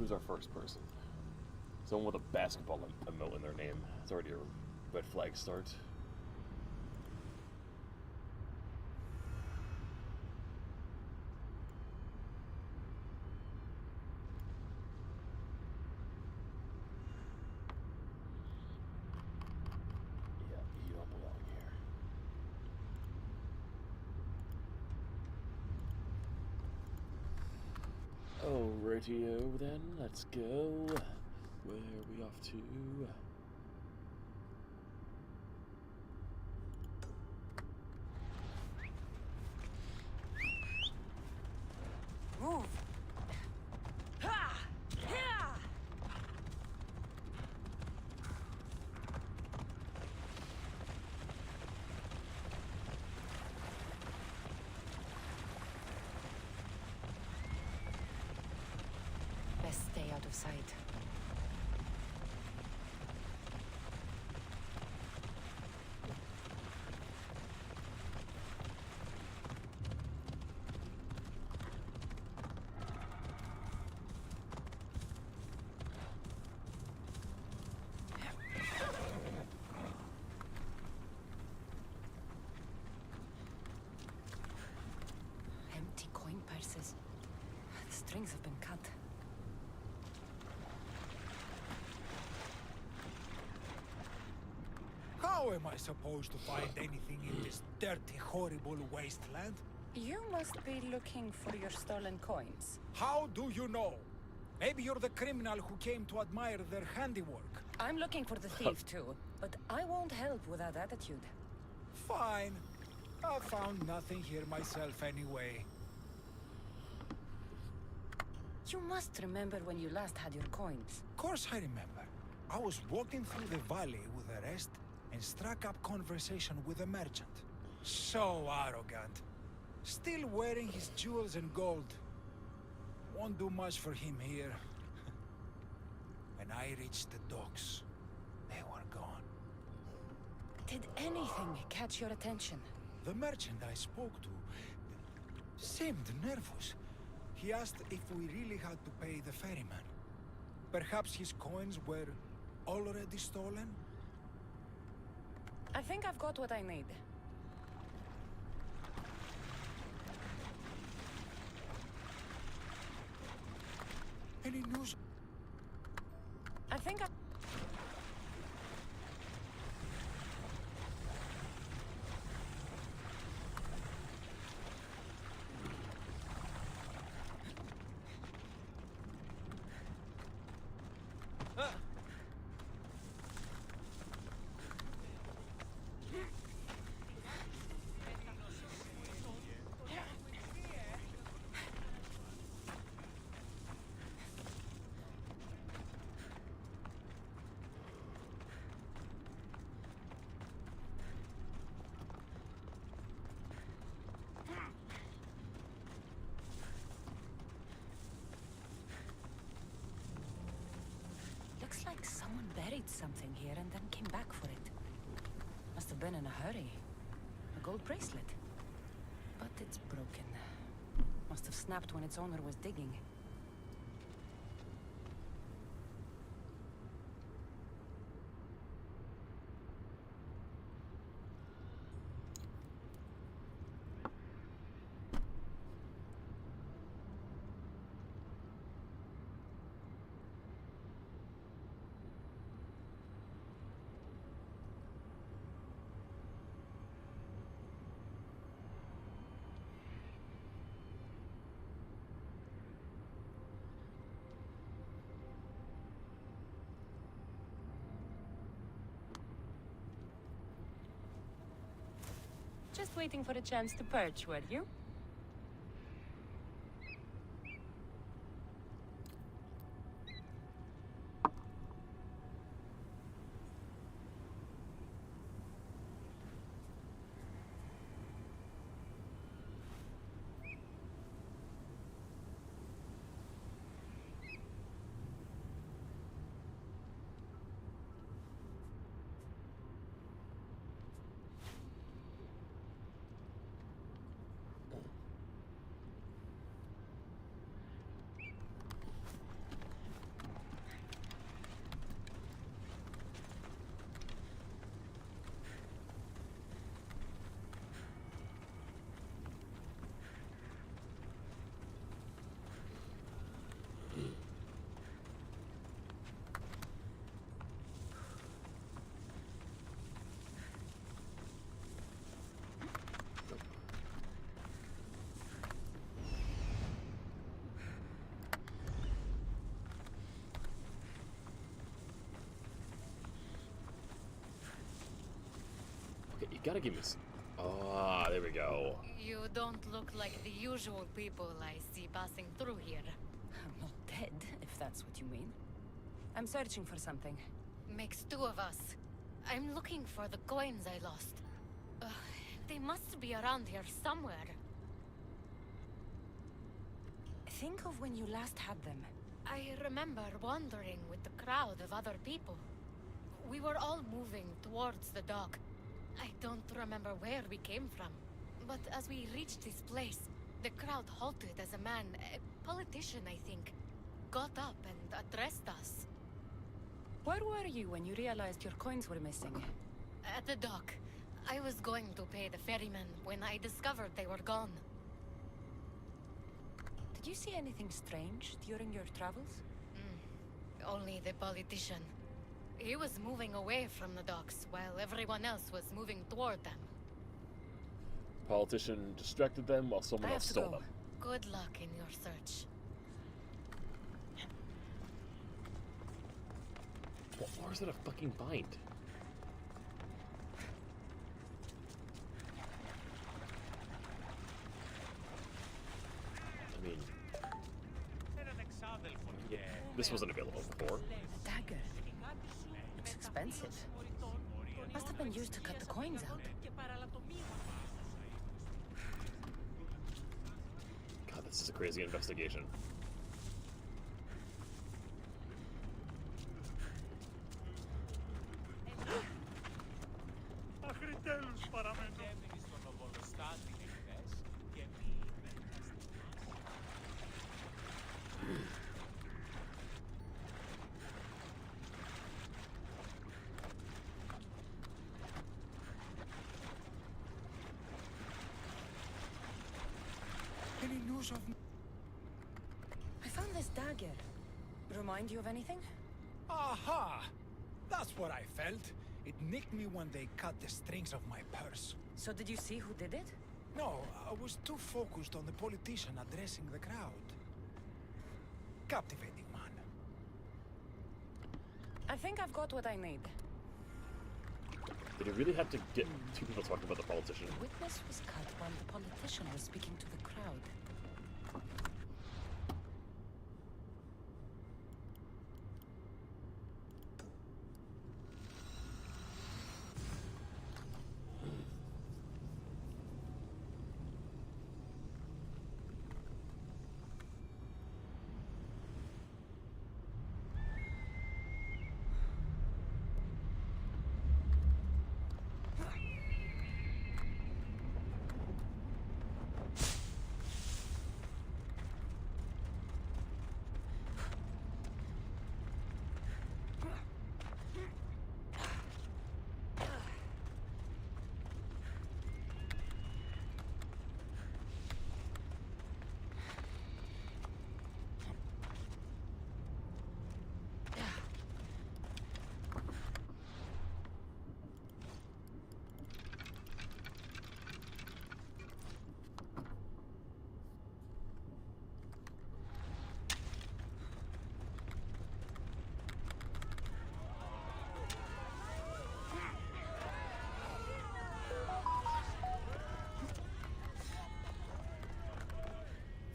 who's our first person? Someone with a basketball emote in their name. It's already a red flag start. Yeah, you don't belong here. Alrighty-o then, let's go. Where are we off to? Move! Ha! Yeah! Best stay out of sight. Empty coin purses. The strings have been cut. How am I supposed to find anything in this dirty, horrible wasteland? You must be looking for your stolen coins. How do you know? Maybe you're the criminal who came to admire their handiwork. I'm looking for the thief too, but I won't help with that attitude. Fine. I found nothing here myself anyway. You must remember when you last had your coins. Of course I remember. I was walking through the valley with the rest and struck up conversation with a merchant. So arrogant. Still wearing his jewels and gold. Won't do much for him here. When I reached the docks, they were gone. Did anything catch your attention? The merchant I spoke to seemed nervous. He asked if we really had to pay the ferryman. Perhaps his coins were already stolen? I think I've got what I need. Any news? I think I... Looks like someone buried something here and then came back for it. Must have been in a hurry. A gold bracelet. But it's broken. Must have snapped when its owner was digging. Just waiting for a chance to perch, were you? You gotta give me some... Ah, there we go. You don't look like the usual people I see passing through here. I'm not dead, if that's what you mean. I'm searching for something. Makes two of us. I'm looking for the coins I lost. They must be around here somewhere. Think of when you last had them. I remember wandering with the crowd of other people. We were all moving towards the dock. I don't remember where we came from. But as we reached this place, the crowd halted as a man, a politician I think, got up and addressed us. Where were you when you realized your coins were missing? At the dock. I was going to pay the ferryman when I discovered they were gone. Did you see anything strange during your travels? Only the politician. He was moving away from the docks while everyone else was moving toward them. Politician distracted them while someone I else have to stole go. them. Good luck in your search. What more is it a fucking bind? I mean... Yeah, this wasn't available before. A dagger. It's expensive. Must have been used to cut the coins out. God, this is a crazy investigation. Any news of... I found this dagger. Remind you of anything? Aha! That's what I felt. It nicked me when they cut the strings of my purse. So did you see who did it? No, I was too focused on the politician addressing the crowd. Captivating man. I think I've got what I need. Did he really have to get two people talking about the politician? The witness was cut while the politician was speaking to the crowd.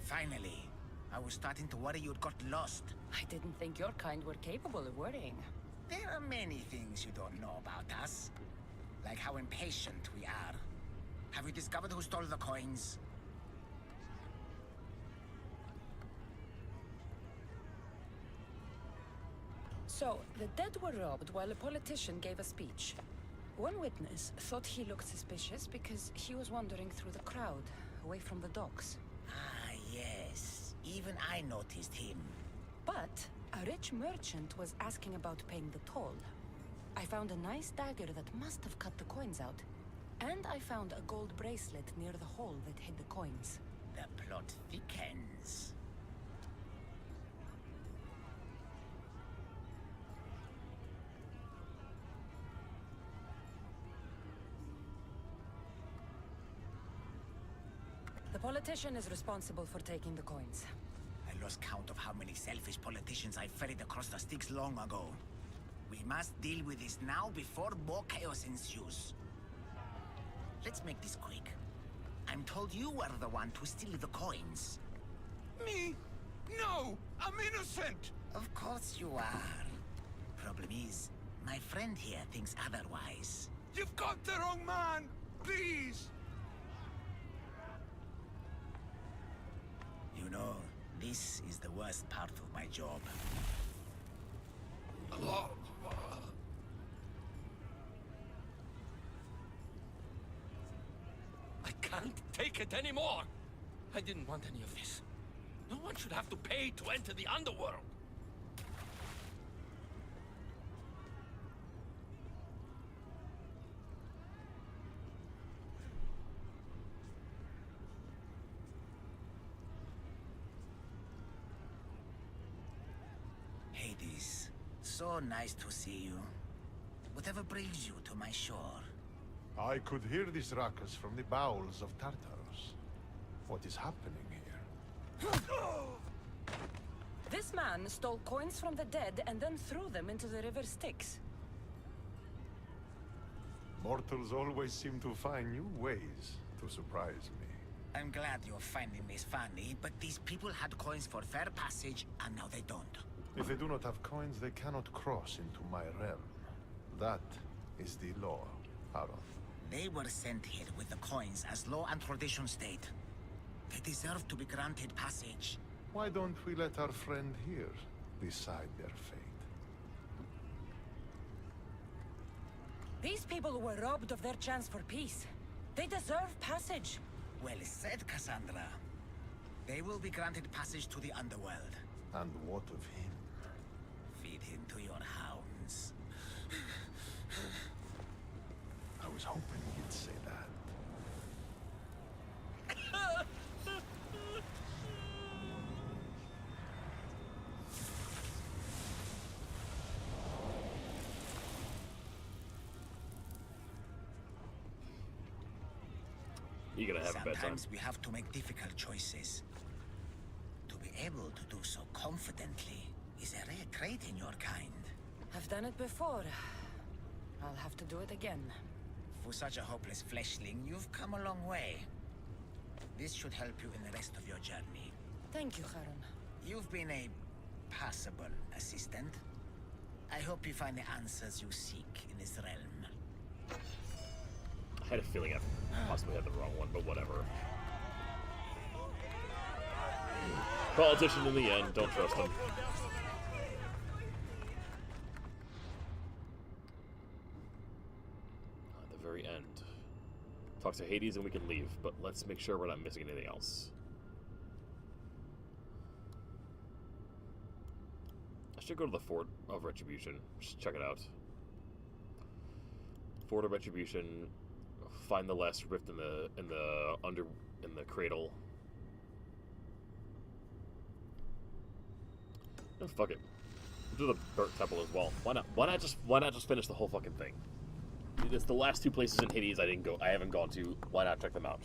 Finally. I was starting to worry you'd got lost. I didn't think your kind were capable of worrying. There are many things you don't know about us. Like how impatient we are. Have you discovered who stole the coins? So, the dead were robbed while a politician gave a speech. One witness thought he looked suspicious because he was wandering through the crowd, away from the docks. Ah, yes. Even I noticed him. But a rich merchant was asking about paying the toll. I found a nice dagger that must have cut the coins out. And I found a gold bracelet near the hole that hid the coins. The plot thickens. The politician is responsible for taking the coins. I lost count of how many selfish politicians I ferried across the Styx long ago. We must deal with this now before more chaos ensues. let's make this quick. I'm told you were the one to steal the coins. Me? No! I'm innocent! Of course you are. Problem is, my friend here thinks otherwise. You've got the wrong man! Please! You know, this is the worst part of my job. I can't take it anymore. I didn't want any of this. No one should have to pay to enter the underworld. Hades, so nice to see you. Whatever brings you to my shore? I could hear this ruckus from the bowels of Tartarus. What is happening here? This man stole coins from the dead and then threw them into the river Styx. Mortals always seem to find new ways to surprise me. I'm glad you're finding this funny, but these people had coins for fair passage, and now they don't. If they do not have coins, they cannot cross into my realm. That is the law, Aaron. They were sent here with the coins as law and tradition state. They deserve to be granted passage. Why don't we let our friend here decide their fate? These people were robbed of their chance for peace. They deserve passage. Well said, Cassandra. They will be granted passage to the underworld. And what of him? Feed him to your hounds. I was hoping you'd say that. You're gonna have a bedtime. Sometimes we have to make difficult choices. To be able to do so confidently is a rare trait in your kind. I've done it before. I'll have to do it again. For such a hopeless fleshling, you've come a long way. This should help you in the rest of your journey. Thank you, Charon. You've been a passable assistant. I hope you find the answers you seek in this realm. I had a feeling I possibly had the wrong one, but whatever. Politician in the end, don't trust him. At the very end. Talk to Hades and we can leave, but let's make sure we're not missing anything else. I should go to the Fort of Retribution. Just check it out. Fort of Retribution. Find the last rift in the cradle. Oh, fuck it. We'll do the Burnt Temple as well. Why not? Why not just finish the whole fucking thing? It's the last two places in Hades I haven't gone to. Why not check them out?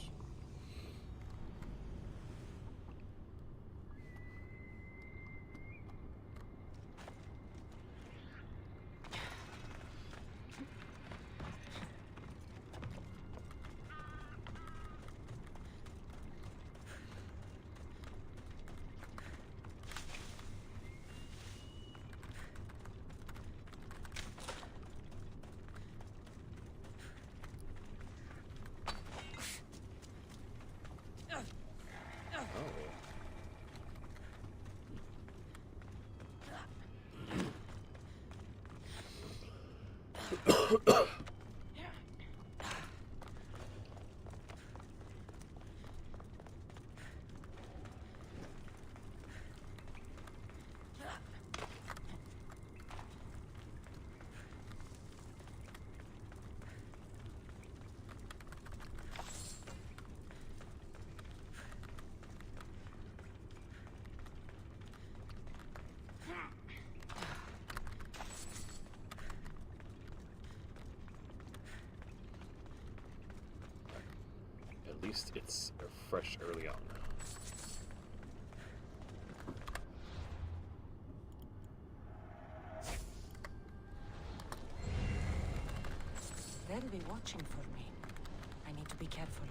At least it's fresh early on. They'll be watching for me. I need to be careful.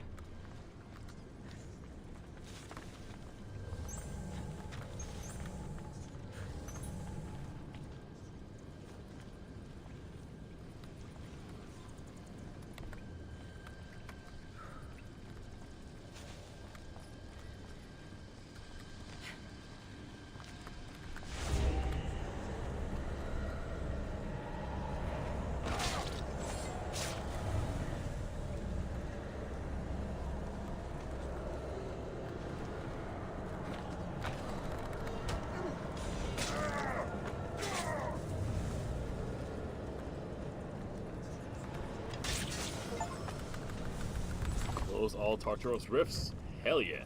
Close all Tartaros rifts? Hell yeah.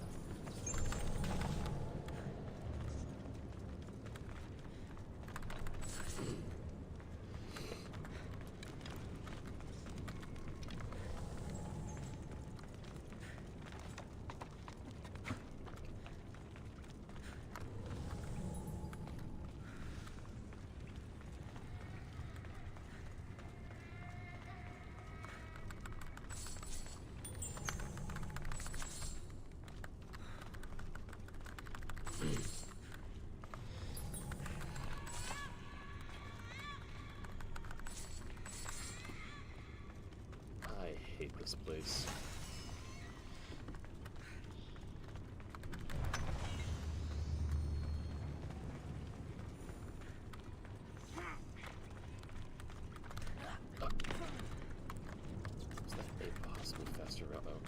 I hate this place. Is that a possible faster route out?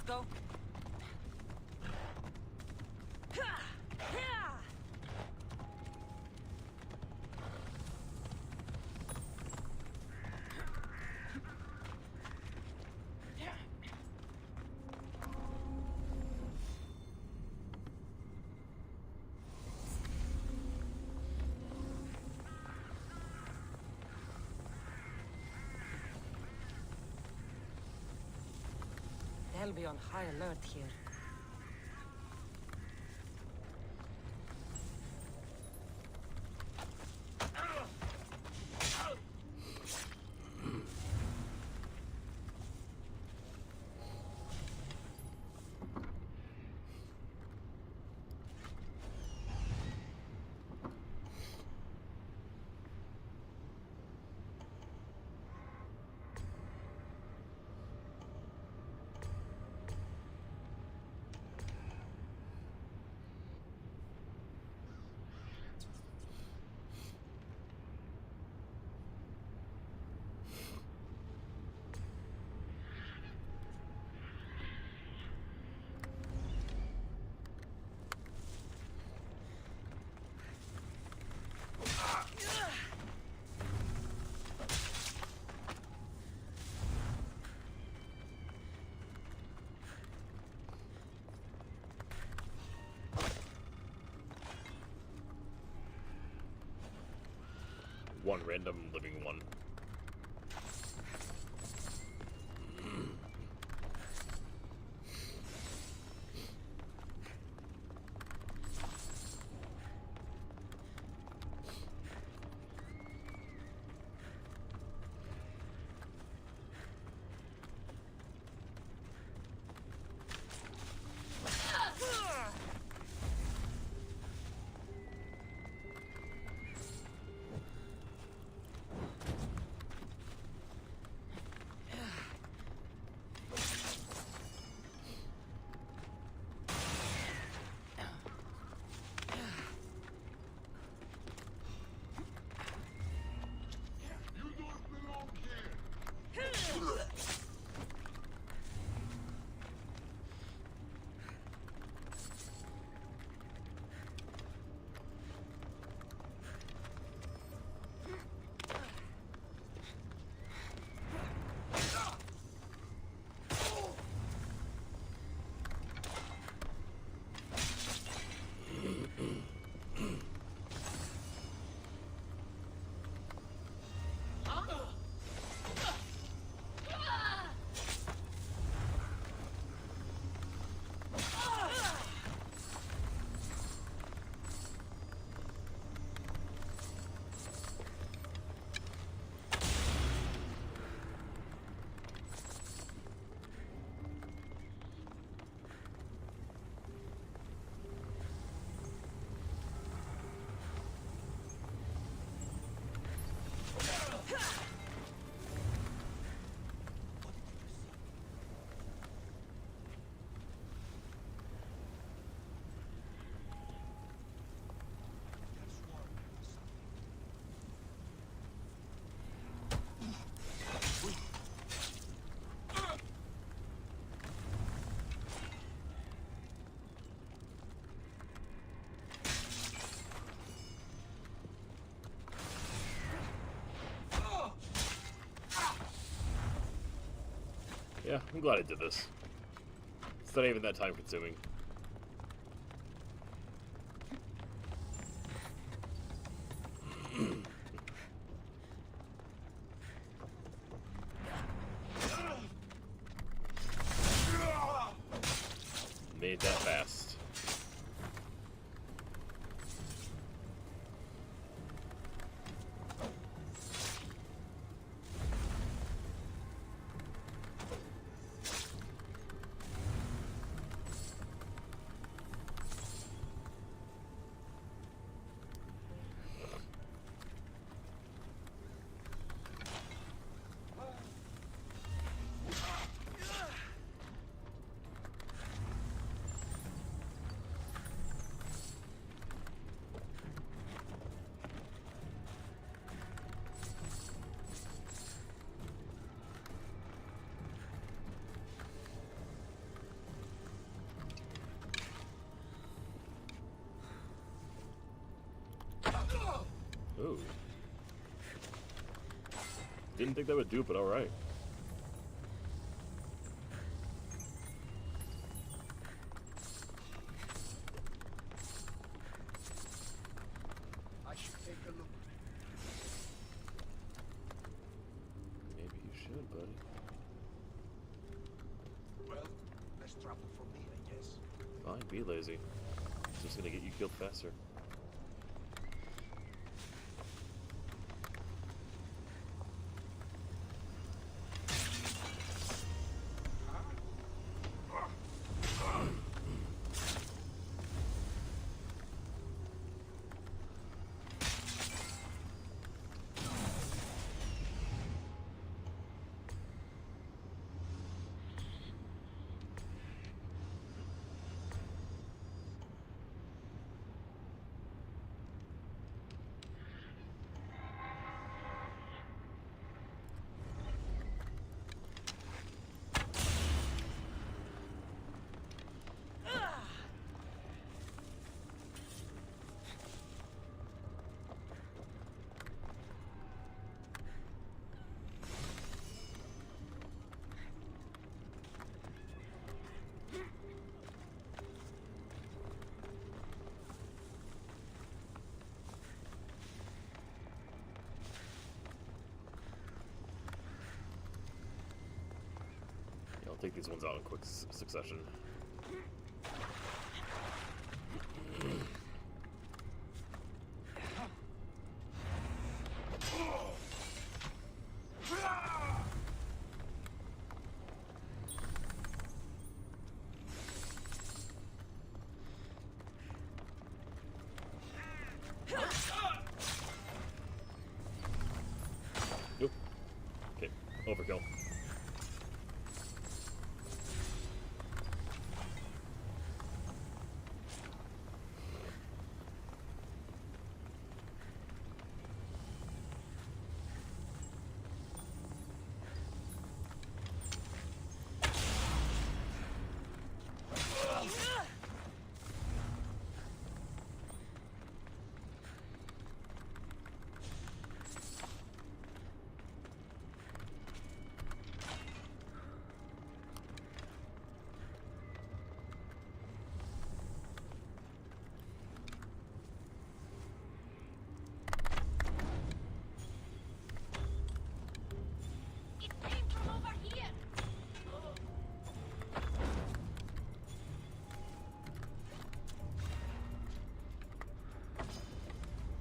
go. They'll be on high alert here. One random living one. Yeah, I'm glad I did this. It's not even that time consuming. Made that fast. Didn't think that would do it, but alright. I should take a look. Maybe you should, buddy. Well, less trouble for me, I guess. Fine, be lazy. It's just gonna get you killed faster. Yeah, I'll take these ones out in quick succession. Nope. Okay, overkill. It came from over here.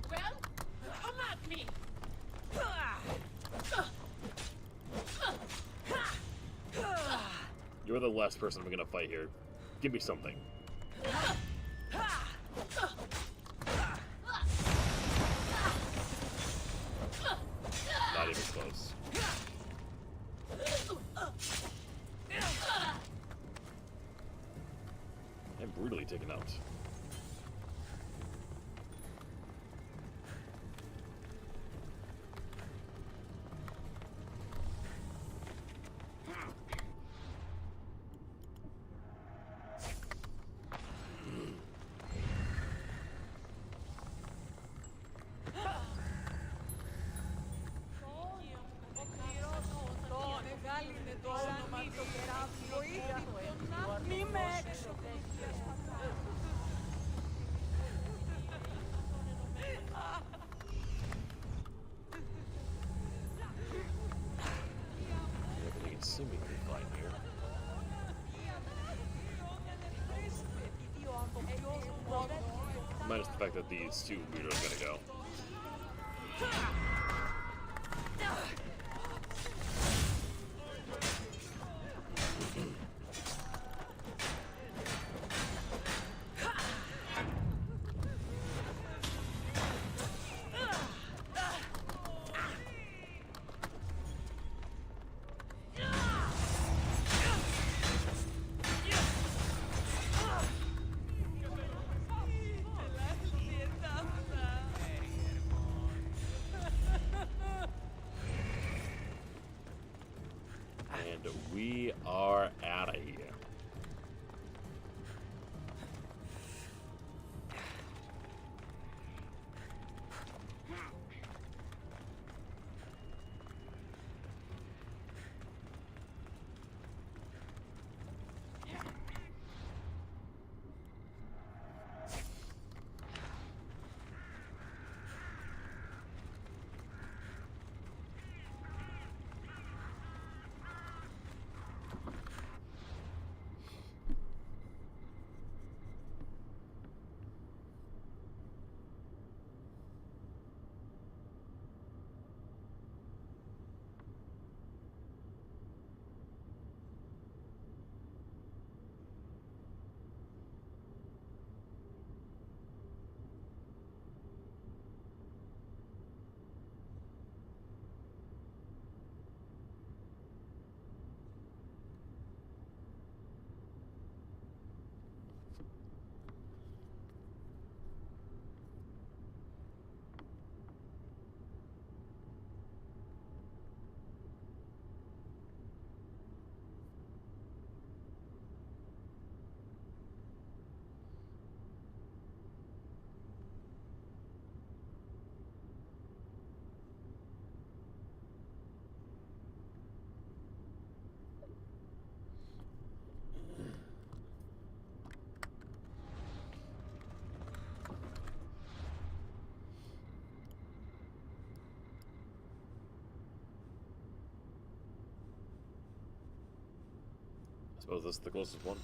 Well, come at me. You're the last person I'm gonna fight here. Give me something. Not even close. And brutally taken out. Everything is seemingly fine here. Minus the fact that these two weirdos are gonna go. And we are out of here. suppose this is the closest one.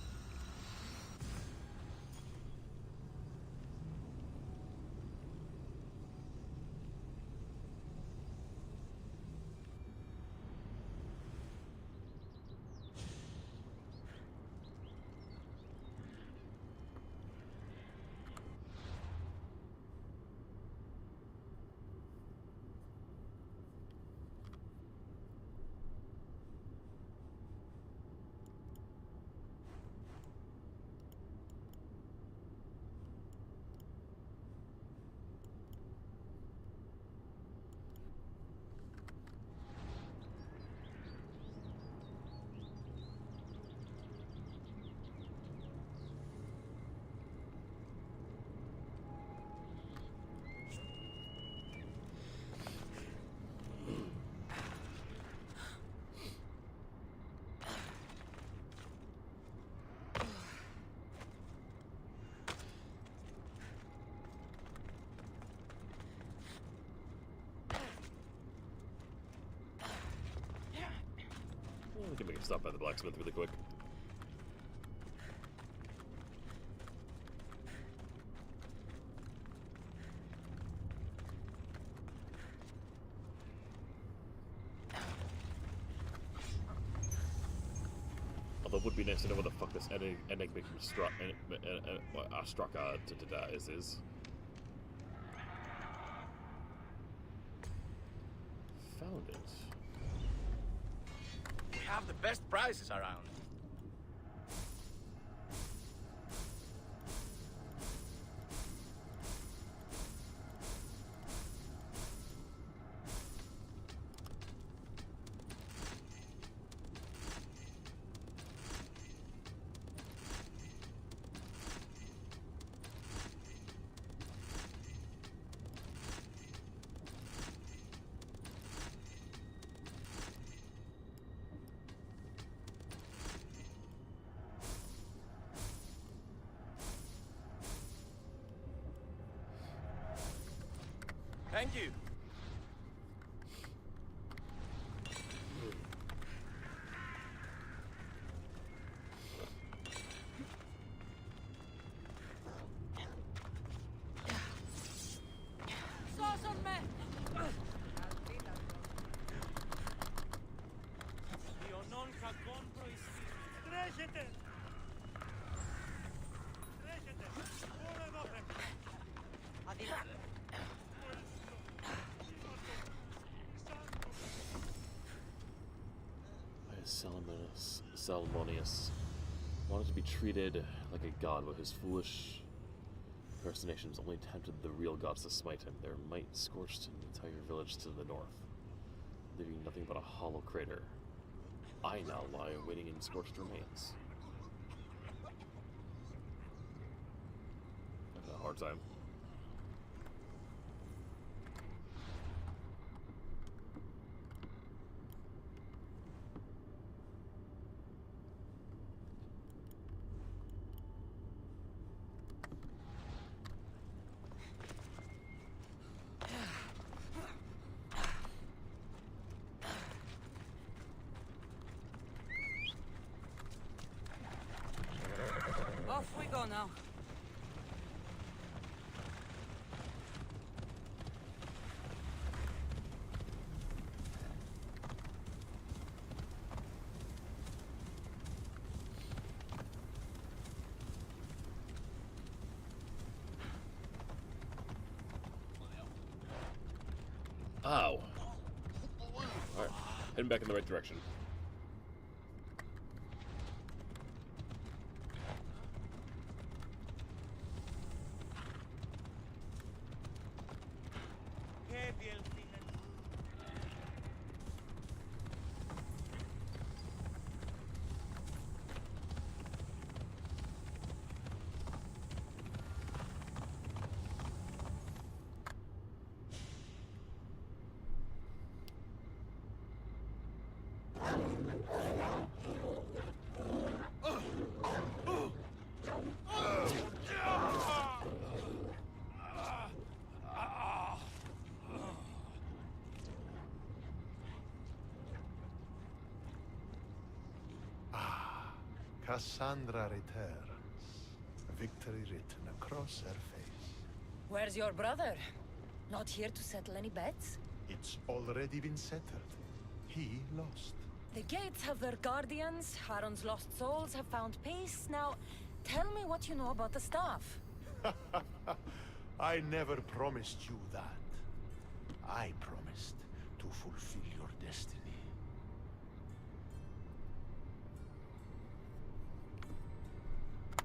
We can make a stop by the blacksmith really quick. Although it would be nice to know what the fuck this enigmatic Straka is. Found it. We have the best prices around. Thank you. Salmonius wanted to be treated like a god, but his foolish impersonations only tempted the real gods to smite him. Their might scorched an entire village to the north, leaving nothing but a hollow crater. I now lie waiting in scorched remains. I've had a hard time. Off we go now. Ow. Alright, heading back in the right direction. Cassandra returns, victory written across her face. Where's your brother? Not here to settle any bets? It's already been settled. He lost. The gates have their guardians, Harron's lost souls have found peace. Now, tell me what you know about the staff. I never promised you that. I promised to fulfill your destiny.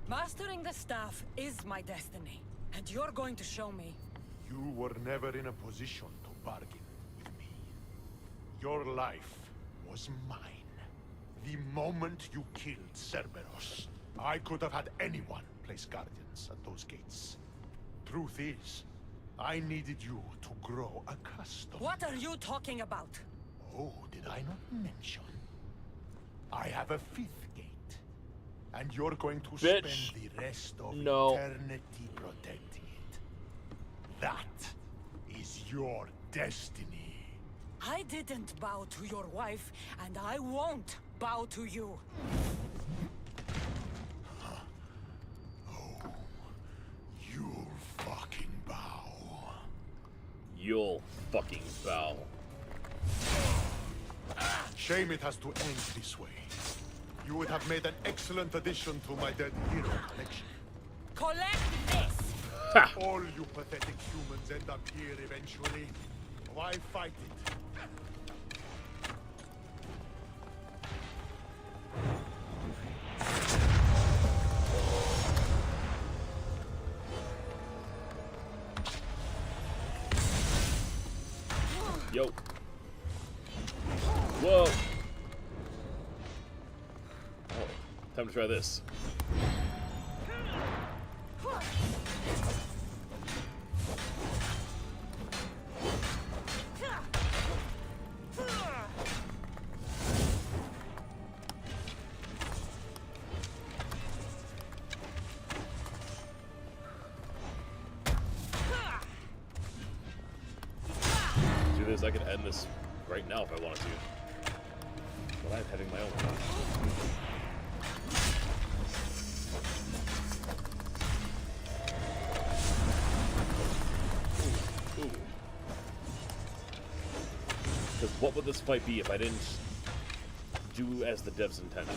Mastering the staff is my destiny, and you're going to show me. You were never in a position to bargain with me. Your life was mine. The moment you killed Cerberus, I could have had anyone place guardians at those gates. Truth is, I needed you to grow accustomed. What are you talking about? Oh, did I not mention? I have a fifth gate, and you're going to spend the rest of eternity protecting it. That is your destiny. I didn't bow to your wife, and I won't bow to you. Oh, you'll fucking bow. You'll fucking bow. Shame it has to end this way. You would have made an excellent addition to my dead hero collection. Collect this! All you pathetic humans end up here eventually. Why fight it? Yo. Whoa. Oh, time to try this. I could end this right now if I wanted to. But I'm having my own fun. Ooh. Because what would this fight be if I didn't do as the devs intended?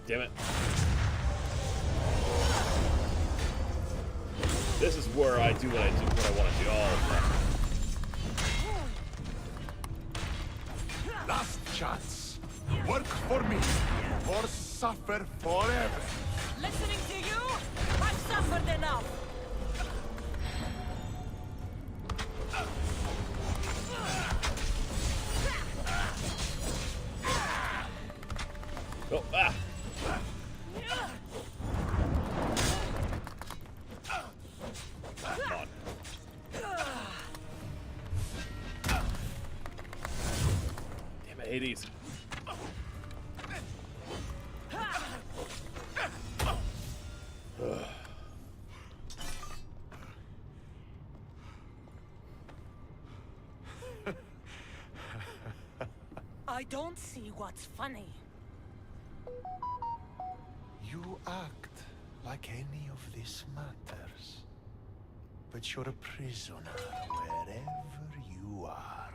Damn it. This is where I do what I want to do. Oh, crap. Last chance. Work for me, or suffer forever. Listening to you, I've suffered enough. oh, ah. Hades. I don't see what's funny. You act like any of this matters. But you're a prisoner wherever you are.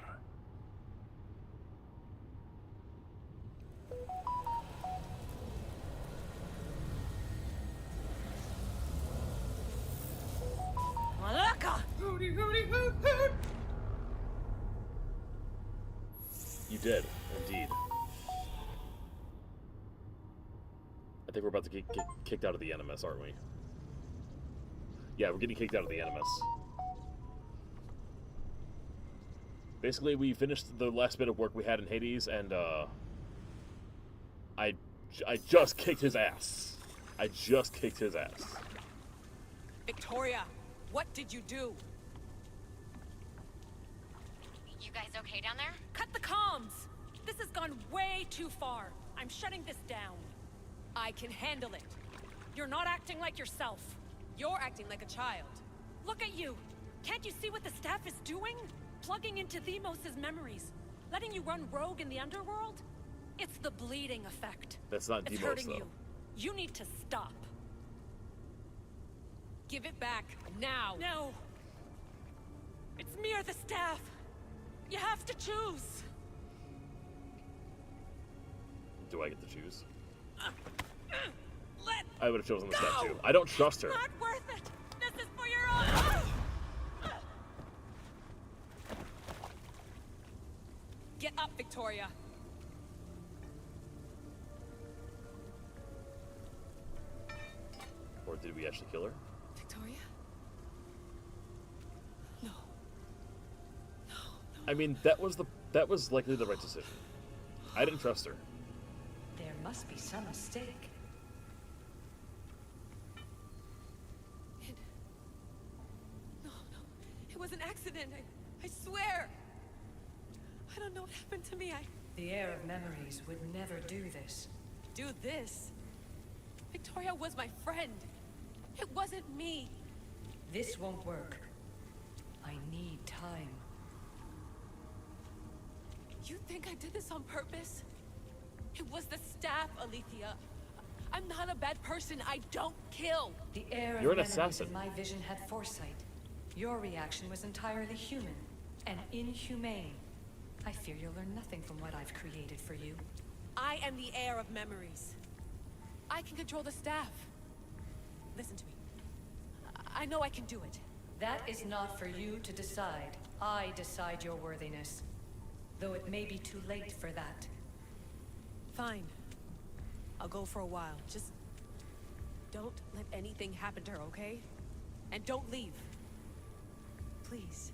Malaka! You did, indeed. I think we're about to get kicked out of the Animus, aren't we? Yeah, we're getting kicked out of the Animus. Basically, we finished the last bit of work we had in Hades, and, I just kicked his ass. I just kicked his ass. Victoria, what did you do? You guys okay down there? Cut the comms! This has gone way too far. I'm shutting this down. I can handle it. You're not acting like yourself. You're acting like a child. Look at you! Can't you see what the staff is doing? Plugging into Themos' memories. Letting you run rogue in the underworld? It's the bleeding effect. That's not It's Demos, hurting though. you. You need to stop. Give it back, now. No. It's me or the staff. You have to choose. Do I get to choose? Let I would have chosen the staff go! too. I don't trust her. Not worth it. This is for your own. Get up, Victoria. Or did we actually kill her? Victoria? No. I mean, that was likely the right decision. I didn't trust her. There must be some mistake. No. It was an accident. I swear. I don't know what happened to me. The heir of memories would never do this. Do this. Victoria was my friend. It wasn't me. This won't work. I need time. You think I did this on purpose? It was the staff, Alethea. I'm not a bad person. I don't kill. The heir of You're an memories assassin. in my vision had foresight. Your reaction was entirely human and inhumane. I fear you'll learn nothing from what I've created for you. I am the heir of memories. I can control the staff. Listen to me. I know I can do it. That is not for you to decide. I decide your worthiness. Though it may be too late for that. Fine. I'll go for a while. Just don't let anything happen to her, okay? And don't leave. Please.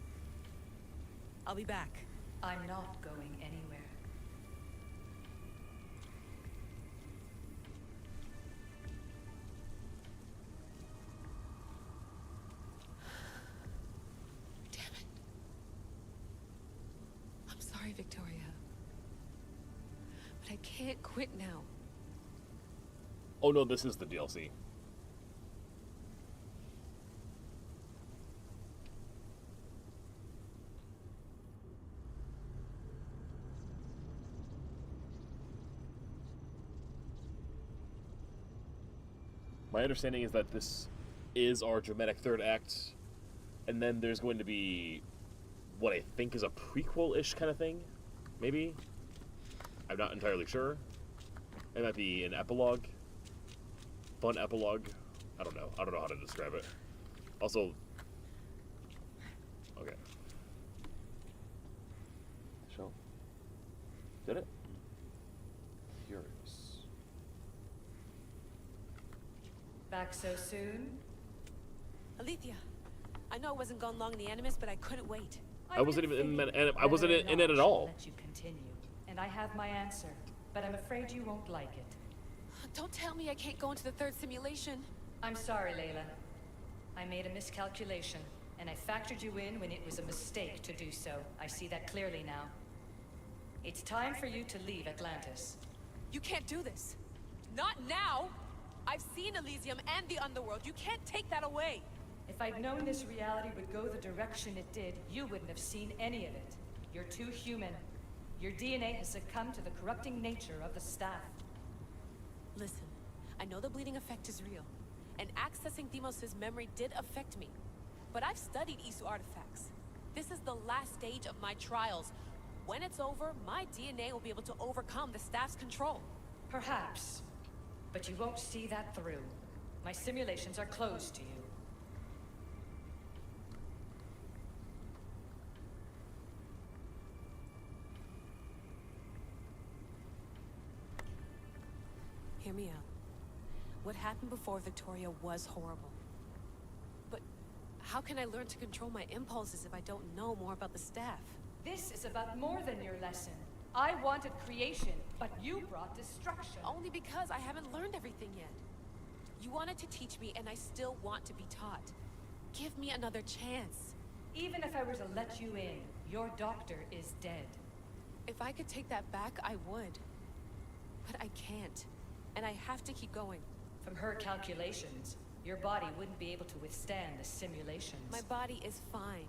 I'll be back. I'm not going anywhere. Damn it. I'm sorry, Victoria. But I can't quit now. Oh no, this is the DLC. My understanding is that this is our dramatic third act, and then there's going to be what I think is a prequel-ish kind of thing, maybe? I'm not entirely sure. It might be an epilogue. Fun epilogue. I don't know how to describe it. Also, okay. Show. Did it? Curious. Back so soon? Alethea, I know I wasn't gone long in the Animus, but I couldn't wait. I wasn't even in it. I wasn't Whether or in not it at she'll all. Let you continue, and I have my answer, but I'm afraid you won't like it. Don't tell me I can't go into the third simulation. I'm sorry, Layla. I made a miscalculation, and I factored you in when it was a mistake to do so. I see that clearly now. It's time for you to leave Atlantis. You can't do this. Not now! I've seen Elysium and the Underworld. You can't take that away. If I'd known this reality would go the direction it did, you wouldn't have seen any of it. You're too human. Your DNA has succumbed to the corrupting nature of the staff. Listen, I know the bleeding effect is real, and accessing Deimos' memory did affect me. But I've studied Isu artifacts. This is the last stage of my trials. When it's over, my DNA will be able to overcome the staff's control. Perhaps. But you won't see that through. My simulations are closed to you. Hear me out. What happened before Victoria was horrible. But how can I learn to control my impulses if I don't know more about the staff? This is about more than your lesson. I wanted creation, but you brought destruction. Only because I haven't learned everything yet. You wanted to teach me, and I still want to be taught. Give me another chance. Even if I were to let you in, your doctor is dead. If I could take that back, I would. But I can't. And I have to keep going. From her calculations, Your body wouldn't be able to withstand the simulations. My body is fine.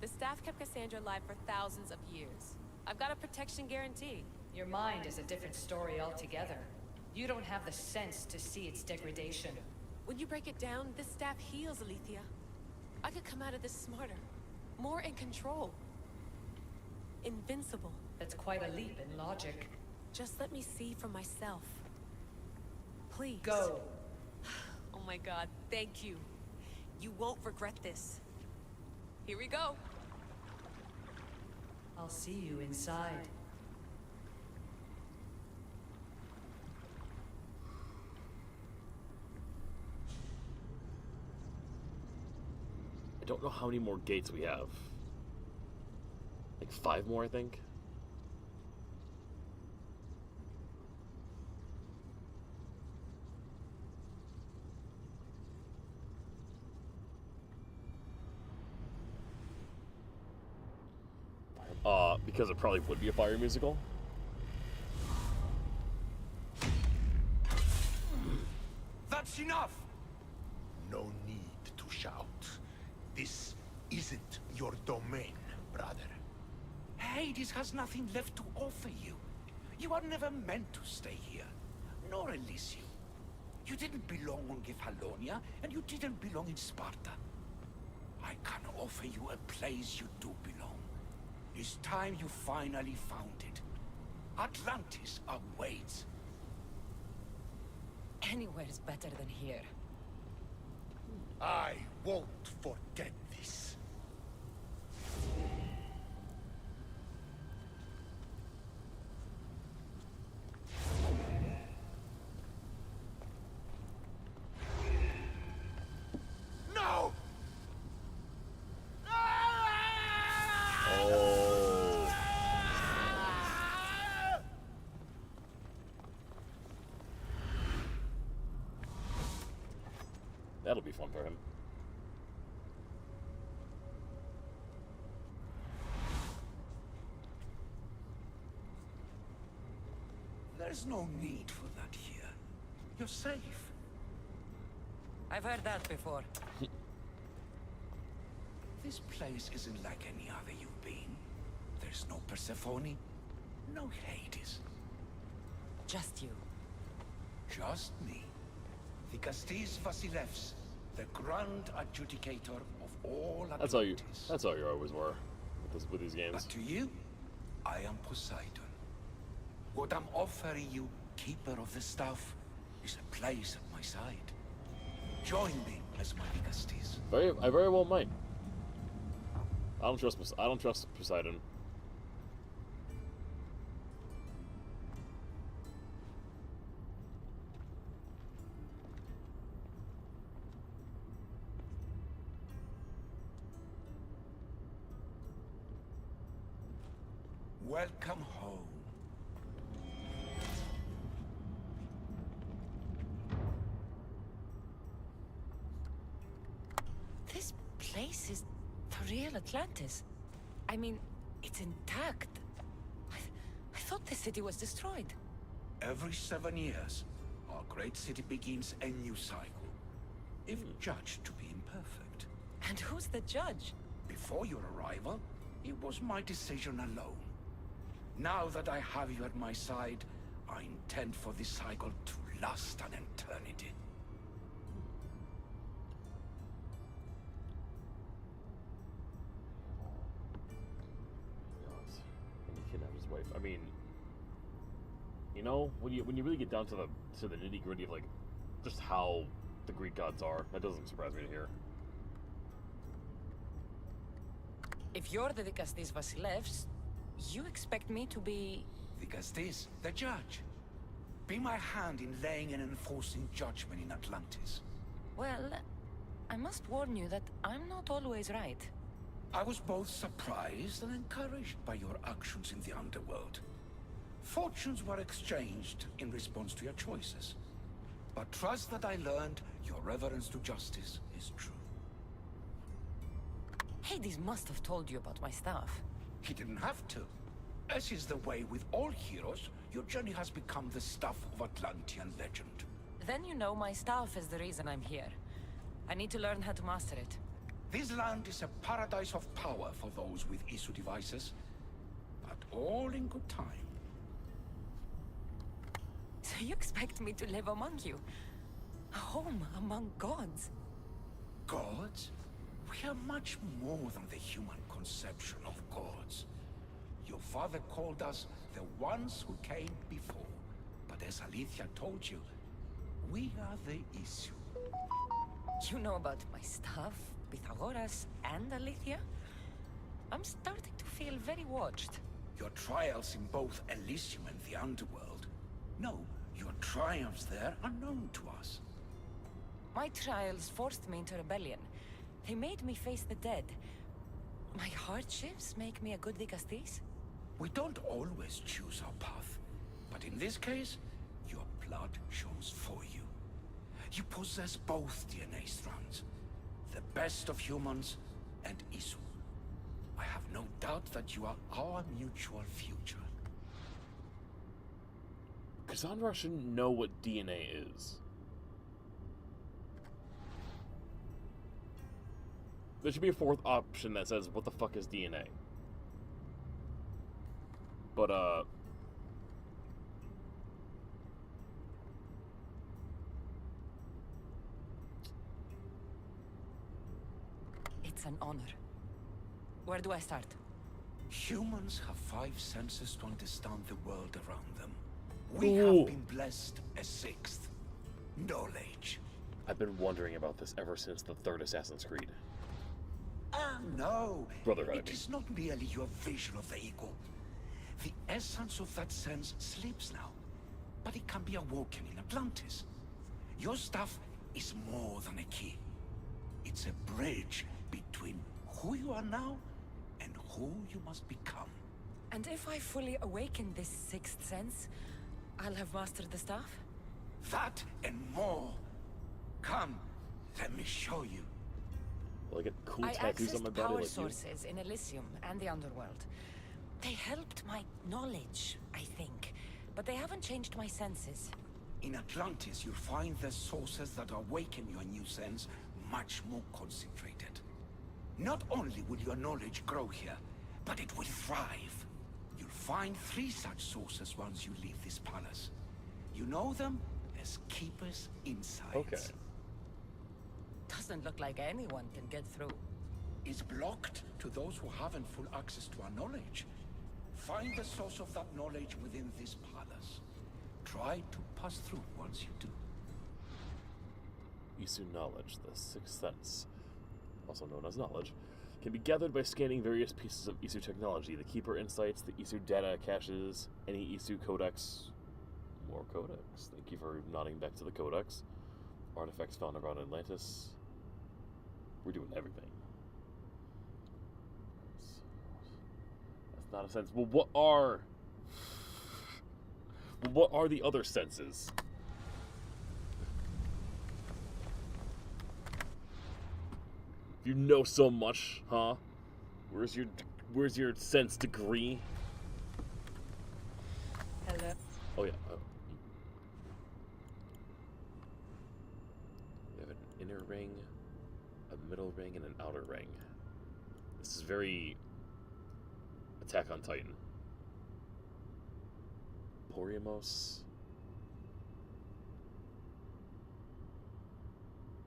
The staff kept Cassandra alive for thousands of years. I've got a protection guarantee. Your mind is a different story altogether. You don't have the sense to see its degradation. When you break it down, this staff heals, Alethea. I could come out of this smarter, more in control. Invincible. That's quite a leap in logic. Just let me see for myself. Please. Go. Oh my god, thank you. You won't regret this. Here we go. I'll see you inside. I don't know how many more gates we have. Like 5 more, I think. Because it probably would be a fire musical. That's enough! No need to shout. This isn't your domain, brother. Hades has nothing left to offer you. You are never meant to stay here, nor Elysium. You didn't belong on Kefalonia, and you didn't belong in Sparta. I can offer you a place you do belong. It's time you finally found it. Atlantis awaits. Anywhere's better than here. I won't forget this. No! Oh. That'll be fun for him. There's no need for that here. You're safe. I've heard that before. This place isn't like any other you've been. There's no Persephone, no Hades. Just you. Just me. The Castis Vasilevs, the grand adjudicator of all Atlantis. That's all you always were with these games. But to you, I am Poseidon. What I'm offering you, Keeper of the Staff, is a place at my side. Join me as my Castis. I very well might. I don't trust Poseidon. Welcome home. This place is the real Atlantis. I mean, it's intact. I thought the city was destroyed. Every 7 years, our great city begins a new cycle, if judged to be imperfect. And who's the judge? Before your arrival, it was my decision alone. Now that I have you at my side, I intend for this cycle to last an eternity. And he kidnapped his wife. I mean, you know, when you really get down to the nitty gritty of like just how the Greek gods are, that doesn't surprise me to hear. If you're the Dikastis Vasilevs, you expect me to be... The Castis, the judge. Be my hand in laying and enforcing judgment in Atlantis. Well, I must warn you that I'm not always right. I was both surprised and encouraged by your actions in the underworld. Fortunes were exchanged in response to your choices. But trust that I learned your reverence to justice is true. Hades must have told you about my staff. He didn't have to. As is the way with all heroes, your journey has become the stuff of Atlantean legend. Then you know my staff is the reason I'm here. I need to learn how to master it. This land is a paradise of power for those with issue devices, but all in good time. So you expect me to live among you? A home among gods? Gods? We are much more than the human conception of gods. Your father called us the ones who came before, but as Alethea told you, we are the issue. You know about my stuff, Pythagoras and Alethea? I'm starting to feel very watched. Your trials in both Elysium and the Underworld. No, your triumphs there are known to us. My trials forced me into rebellion. They made me face the dead. My hardships make me a good dicastis? We don't always choose our path, but in this case, your blood shows for you. You possess both DNA strands, the best of humans and Isu. I have no doubt that you are our mutual future. Cassandra shouldn't know what DNA is. There should be a fourth option that says, what the fuck is DNA? But, It's an honor. Where do I start? Humans have 5 senses to understand the world around them. We Ooh. have been blessed a 6th. Knowledge. I've been wondering about this ever since the third Assassin's Creed. No. Brotherhood, I It mean. is not merely your vision of the ego. The essence of that sense sleeps now, but it can be awoken in Atlantis. Your stuff is more than a key. It's a bridge between who you are now and who you must become. And if I fully awaken this sixth sense, I'll have mastered the staff? That and more. Come, let me show you. Will I get cool I tattoos on my accessed body power like you? sources in Elysium and the Underworld. They helped my knowledge, I think. But they haven't changed my senses. In Atlantis, you'll find the sources that awaken your new sense much more concentrated. Not only will your knowledge grow here, but it will thrive. You'll find 3 such sources once you leave this palace. You know them as Keeper's Insights. Okay. Doesn't look like anyone can get through. It's blocked to those who haven't full access to our knowledge. Find the source of that knowledge within this palace. Try to pass through once you do. Isu knowledge, the sixth sense, also known as knowledge, can be gathered by scanning various pieces of Isu technology. The Keeper Insights, the Isu data caches, any Isu codex. More codex. Thank you for nodding back to the codex. Artifacts found around Atlantis. We're doing everything. That's not a sense. Well, what are the other senses? You know so much, huh? Where's your sense degree? Hello? Oh yeah. We have an inner ring, a middle ring, and an outer ring. This is very Attack on Titan. Poriamos.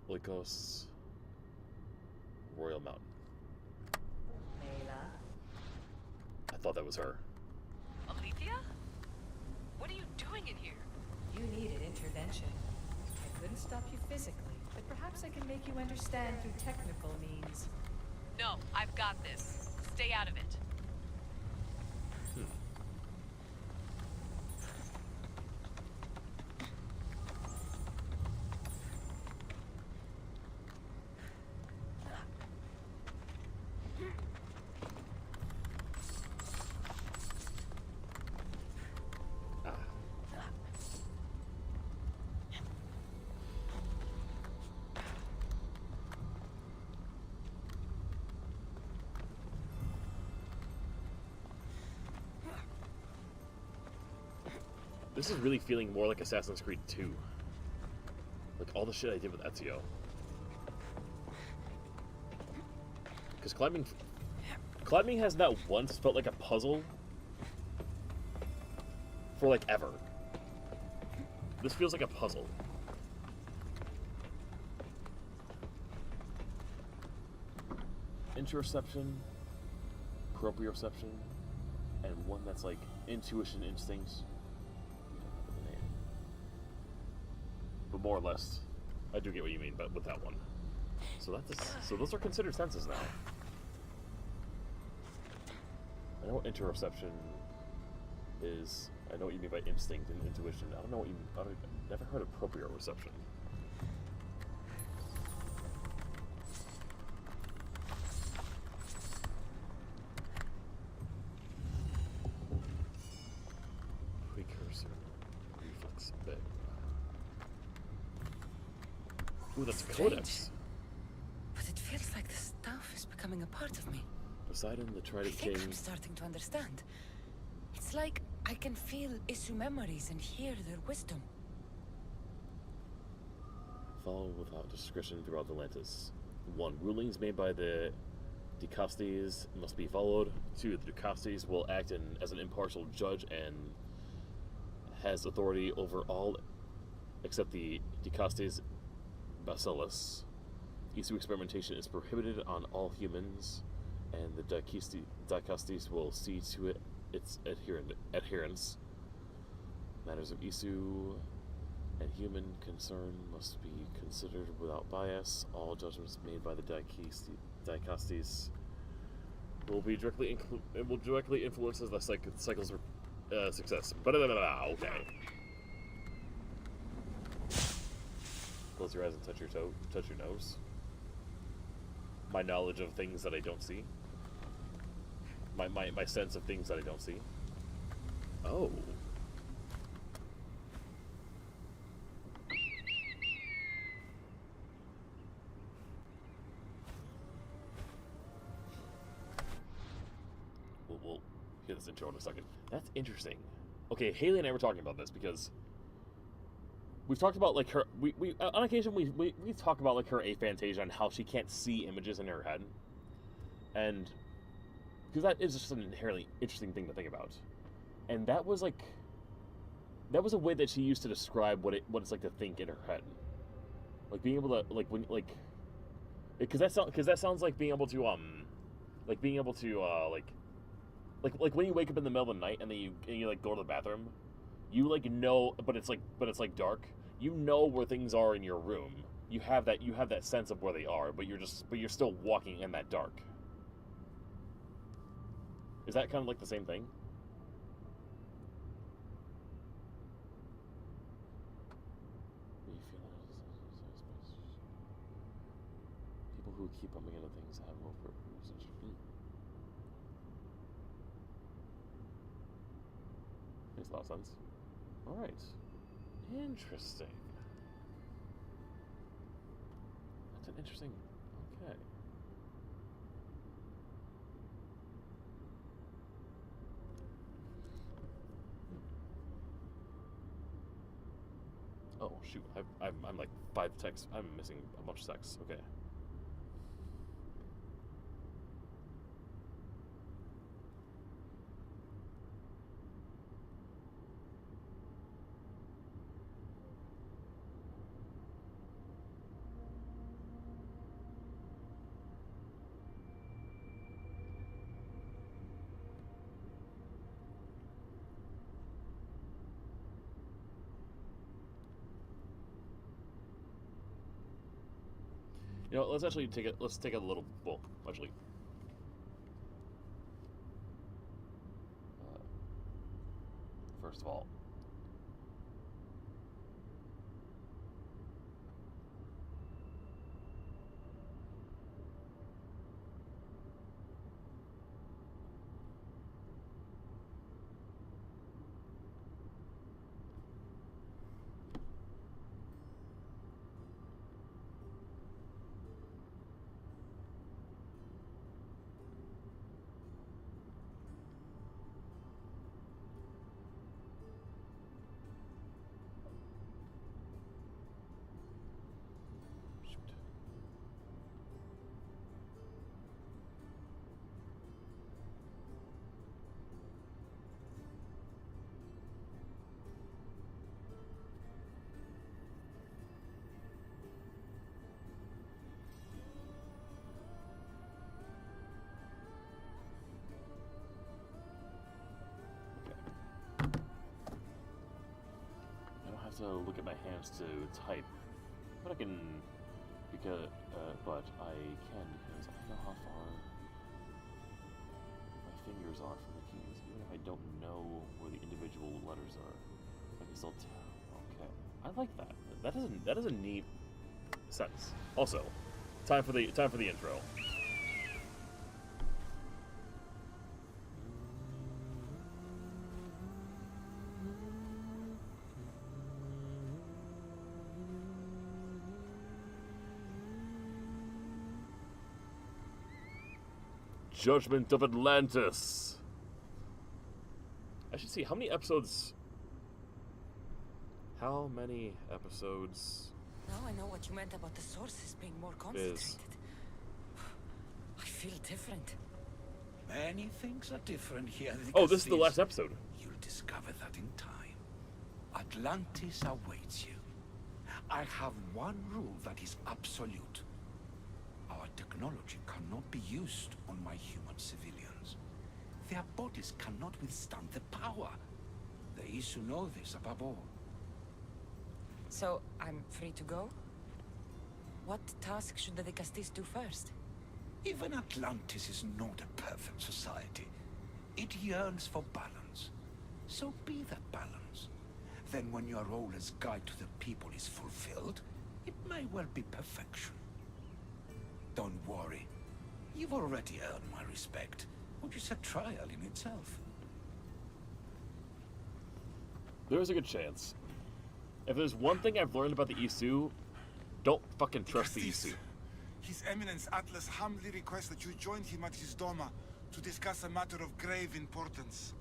Oikos. Royal Mountain. Layla? I thought that was her. Alethea? What are you doing in here? You needed intervention. I couldn't stop you physically, but perhaps I can make you understand through technical means. No, I've got this. Stay out of it. This is really feeling more like Assassin's Creed 2. Like all the shit I did with Ezio. Because climbing has not once felt like a puzzle for like ever. This feels like a puzzle. Interoception, proprioception, and one that's like intuition, instincts. But more or less, I do get what you mean, but with that one. So those are considered senses now. I know what interoception is. I know what you mean by instinct and intuition. I don't know what you. I've never heard of proprioception. Precursor reflex bit. Ooh, that's a codex. But it feels like the stuff is becoming a part of me. Poseidon, the I Trident think King. I'm starting to understand. It's like I can feel Isu memories and hear their wisdom. Follow without discretion throughout Atlantis. 1. Rulings made by the Dicastes must be followed. 2. The Dicastes will act as an impartial judge and has authority over all except the Dicastes Bacillus. Isu experimentation is prohibited on all humans, and the Dicastes will see to its adherence. Matters of Isu and human concern must be considered without bias. All judgments made by the Dicastes will directly influence the cycle's success. Okay. Close your eyes and touch your nose. My knowledge of things that I don't see. My sense of things that I don't see. Oh. We'll hear this intro in a second. That's interesting. Okay, Haley and I were talking about this because we've talked about like her. We on occasion we talk about like her aphantasia and how she can't see images in her head, and because that is just an inherently interesting thing to think about, and that was a way that she used to describe what it's like to think in her head, like being able to because that sounds like being able to like when you wake up in the middle of the night and then you like go to the bathroom, you like know, but it's like dark. You know where things are in your room. You have that sense of where they are, but you're still walking in that dark. Is that kind of like the same thing? People who keep bumping into things have more purpose. Makes a lot of sense. All right. Interesting. That's an interesting. Okay. Oh shoot! I'm like 5 texts. I'm missing a bunch of texts. Okay. You know, let's actually take a little. Well, actually, first of all, to look at my hands to type, but I can, because I know how far my fingers are from the keys, even if I don't know where the individual letters are. I can still tell. Okay, I like that. That is a neat sentence. Also, time for the intro. Judgment of Atlantis. I should see how many episodes. How many episodes? Now I know what you meant about the sources being more concentrated. I feel different. Many things are different here. Oh, this is the last episode. You'll discover that in time. Atlantis awaits you. I have one rule that is absolute. Our technology cannot be used on my human civilians. Their bodies cannot withstand the power. The Isu know this above all. So, I'm free to go? What task should the Vicastis do first? Even Atlantis is not a perfect society. It yearns for balance. So be that balance. Then when your role as guide to the people is fulfilled, it may well be perfection. Don't worry. You've already earned my respect, which is a trial in itself. There is a good chance. If there's one thing I've learned about the Isu, don't fucking trust the Isu. His Eminence Atlas humbly requests that you join him at his Doma to discuss a matter of grave importance.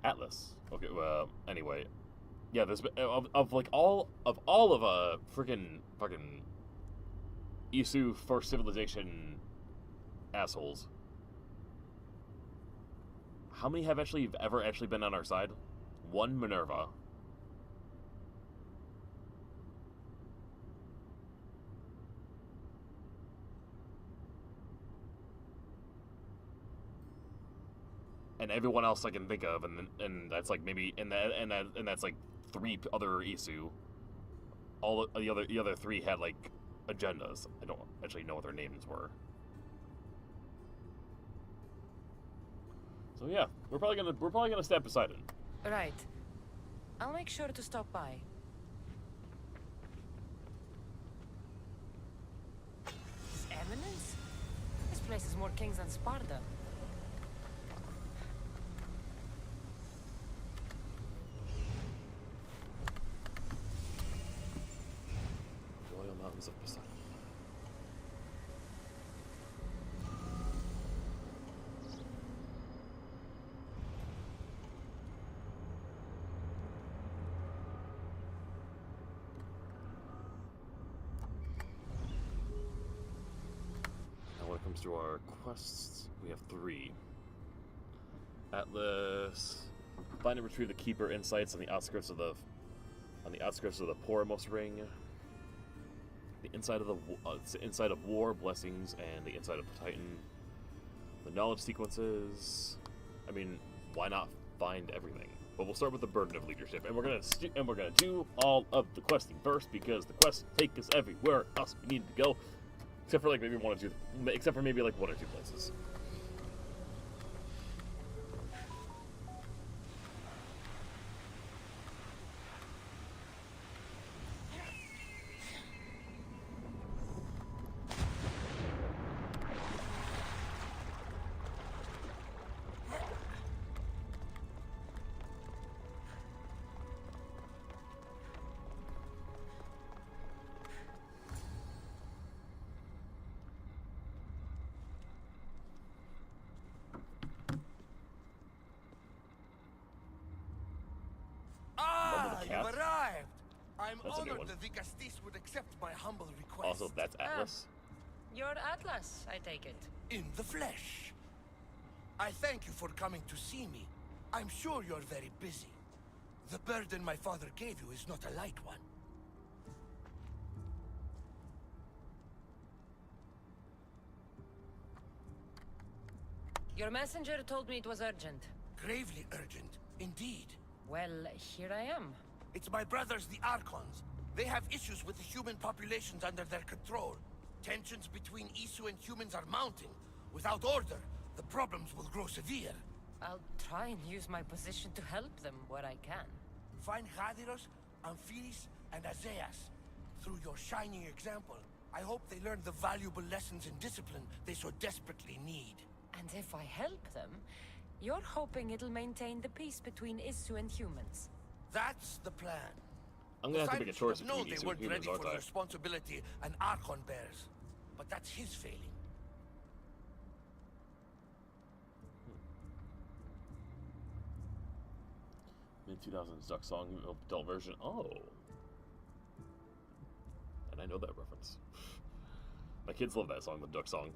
Atlas. Okay, well, anyway. Yeah, there's of freaking fucking Isu First Civilization assholes. How many have ever actually been on our side? One, Minerva. And everyone else I can think of, and that's like maybe and that's like 3 other Isu. All the other 3 had like agendas. I don't actually know what their names were. So yeah, we're probably gonna step beside it. Right. I'll make sure to stop by. His Eminence? This place is more kings than Sparta. Royal Mountains of Poseidon. To our quests, we have 3. Atlas, find and retrieve the Keeper insights on the outskirts of the Poramos Ring. The inside of War, Blessings, and the inside of Titan. The knowledge sequences. I mean, why not find everything? But we'll start with the burden of leadership, and we're gonna do all of the questing first because the quests take us everywhere else we need to go. Except for maybe 1 or 2 places. You've arrived! I'm That's a new honored one. the Vicastis would accept my humble request. Also, that's Atlas. You're Atlas, I take it. In the flesh. I thank you for coming to see me. I'm sure you're very busy. The burden my father gave you is not a light one. Your messenger told me it was urgent. Gravely urgent, indeed. Well, here I am. It's my brothers, the Archons. They have issues with the human populations under their control. Tensions between Isu and humans are mounting. Without order, the problems will grow severe. I'll try and use my position to help them where I can. Find Hadiros, Amphiris, and Azaeas. Through your shining example, I hope they learn the valuable lessons in discipline they so desperately need. And if I help them, you're hoping it'll maintain the peace between Isu and humans. That's the plan. I'm gonna have to make a choice known between they Isu weren't and humans, ready for aren't the I? responsibility an Archon bears. But that's his failing. Mid-2000s Duck Song adult version. Oh. And I know that reference. My kids love that song, the Duck Song.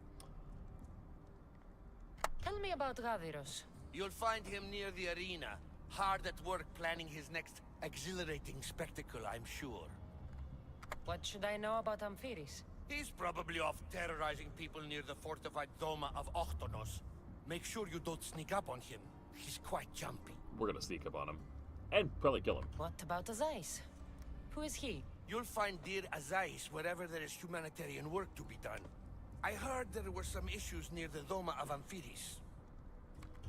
Tell me about Gaviros. You'll find him near the arena, hard at work planning his next exhilarating spectacle, I'm sure. What should I know about Amphiris? He's probably off terrorizing people near the fortified Doma of Ochtonos. Make sure you don't sneak up on him. He's quite jumpy. We're gonna sneak up on him. And probably kill him. What about Azais? Who is he? You'll find dear Azais wherever there is humanitarian work to be done. I heard there were some issues near the Doma of Amphiris.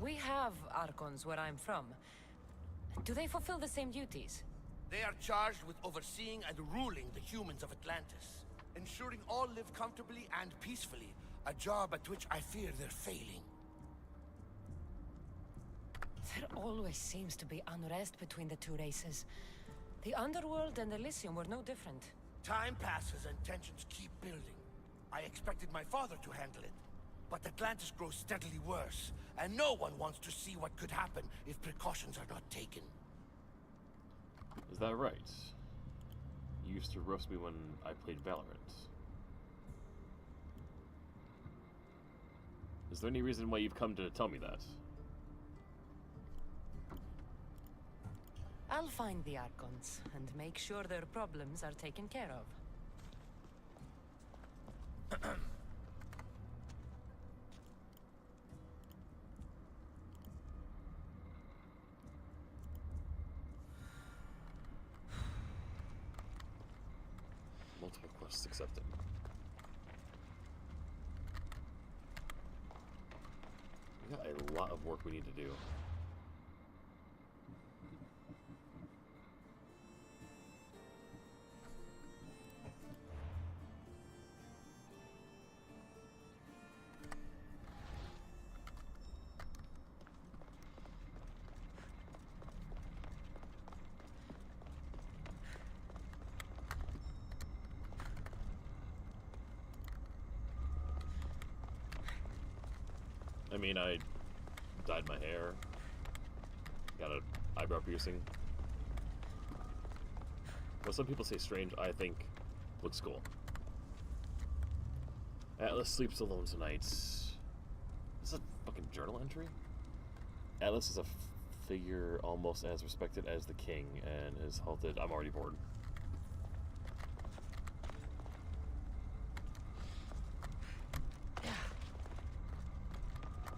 We have Archons where I'm from. Do they fulfill the same duties? They are charged with overseeing and ruling the humans of Atlantis, ensuring all live comfortably and peacefully, a job at which I fear they're failing. There always seems to be unrest between the two races. The Underworld and Elysium were no different. Time passes and tensions keep building. I expected my father to handle it, but Atlantis grows steadily worse, and no one wants to see what could happen if precautions are not taken. Is that right? You used to roast me when I played Valorant. Is there any reason why you've come to tell me that? I'll find the Archons and make sure their problems are taken care of. Multiple quests accepted. We got a lot of work we need to do. I mean, I dyed my hair, got an eyebrow piercing. What some people say strange, I think looks cool. Atlas sleeps alone tonight. Is this a fucking journal entry? Atlas is a figure almost as respected as the king and is halted. I'm already bored.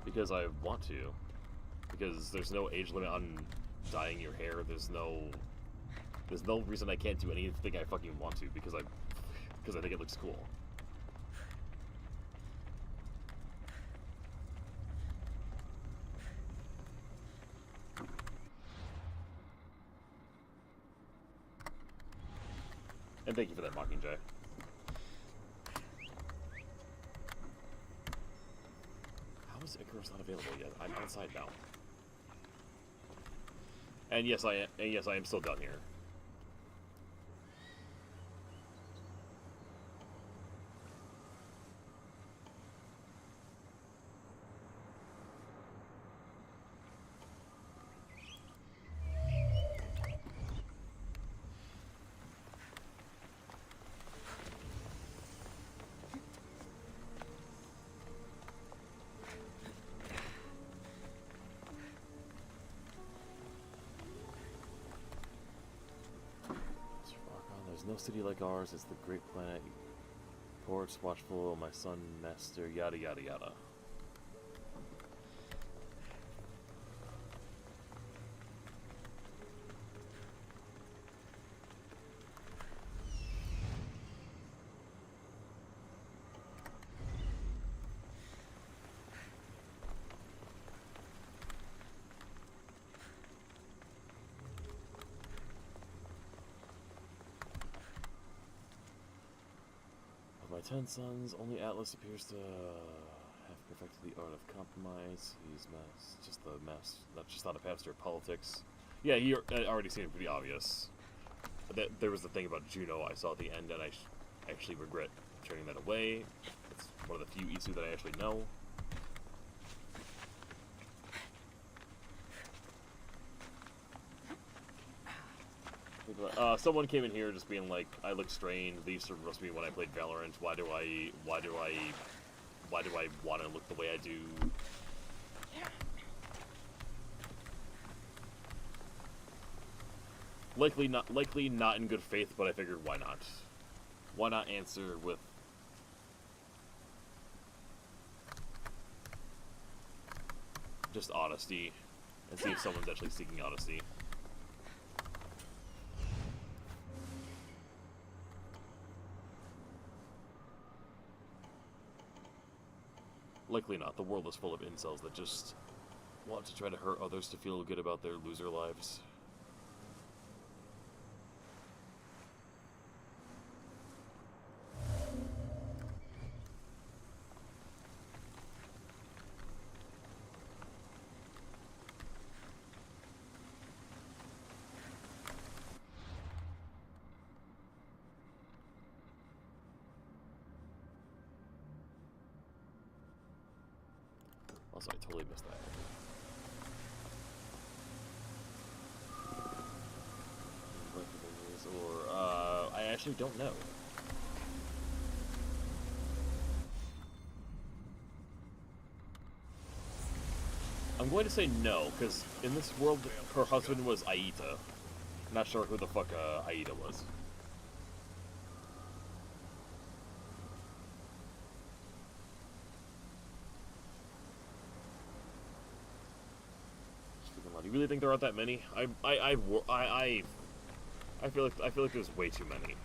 Because I want to. Because there's no age limit on dyeing your hair. There's no reason I can't do anything I fucking want to because I think it looks cool. And thank you for that, Mockingjay. How is Icarus not available yet? I'm outside now. And yes, I am still down here. There's no city like ours. It's the great planet. Ports, watchful, my son, master, yada yada yada. 10 sons, only Atlas appears to have perfected the art of compromise. He's just not a pastor of politics. Yeah, he already seemed pretty obvious. There was the thing about Juno I saw at the end, and I actually regret turning that away. It's one of the few Isu that I actually know. Someone came in here just being like, I look strange, these must be when I played Valorant, why do I want to look the way I do? Likely not in good faith, but I figured why not? Why not answer with just honesty and see if someone's actually seeking honesty. Likely not. The world is full of incels that just want to try to hurt others to feel good about their loser lives. Also, I totally missed that. Or, I actually don't know. I'm going to say no, because in this world, her husband was Aita. Not sure who the fuck Aita was. You really think there aren't that many? I feel like there's way too many.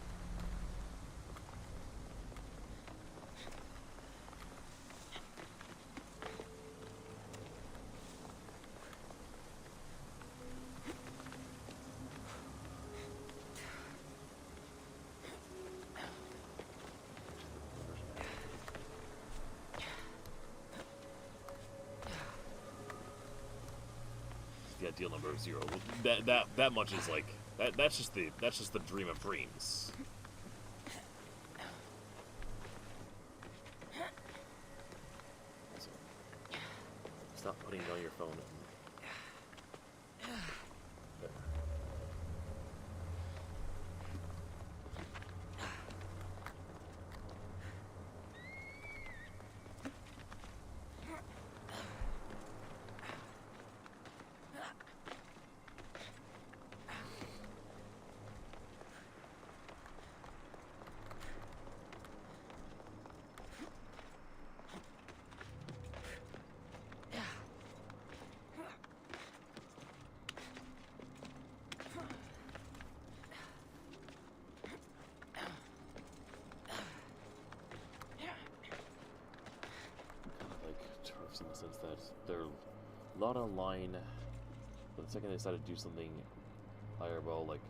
Yeah, deal number 0. That much is like that's just the dream of dreams. Stop putting it on your phone. There. In the sense that they're a lot online, but the second they decide to do something fireball, like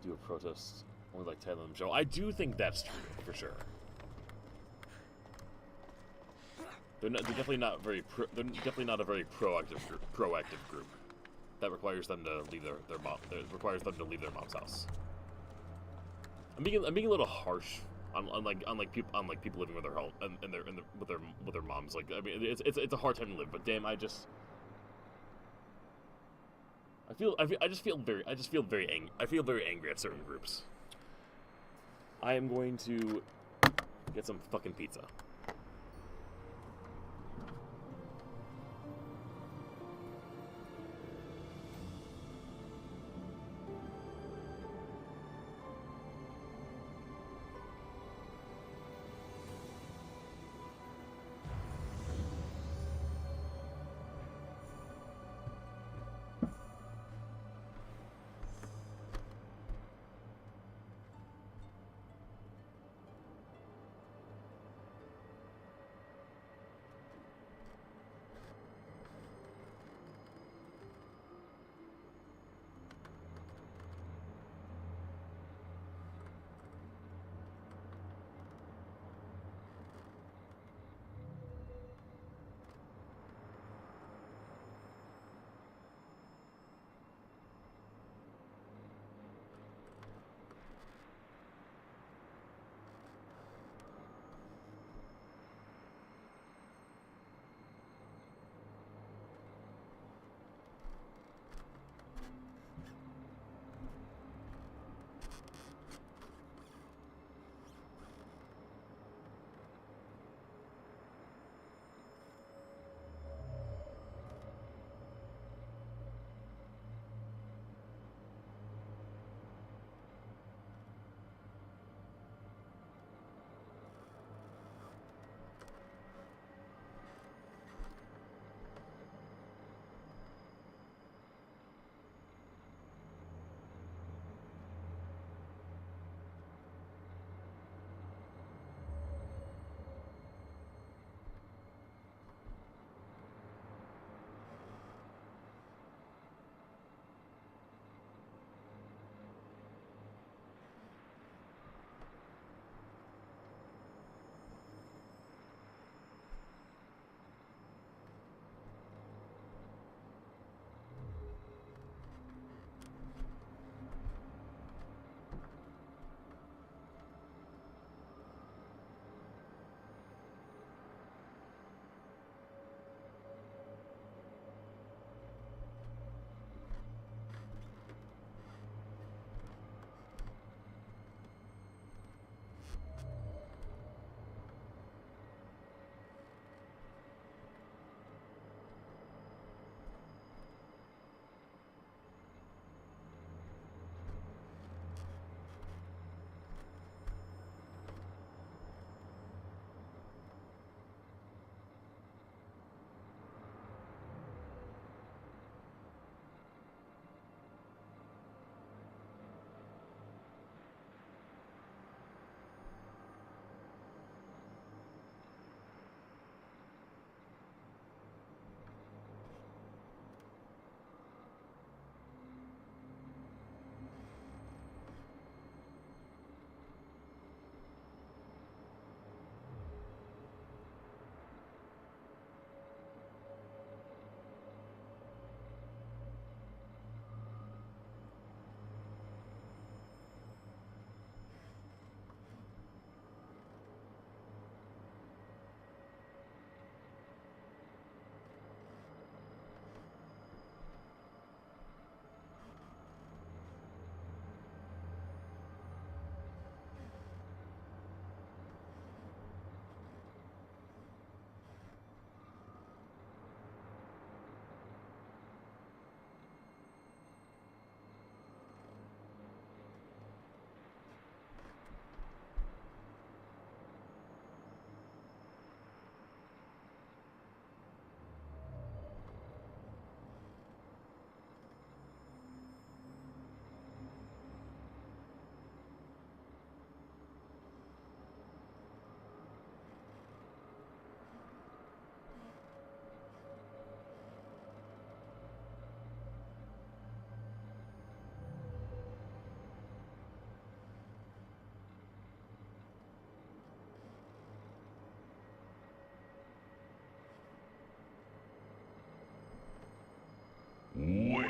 do a protest, only like 10 of them show. I do think that's true, for sure. They're definitely not a very proactive group. That requires them to leave their mom. That requires them to leave their mom's house. I'm being a little harsh. Unlike people living with their home and with their moms. Like, I mean, it's a hard time to live. But damn, I just feel very angry at certain groups. I am going to get some fucking pizza.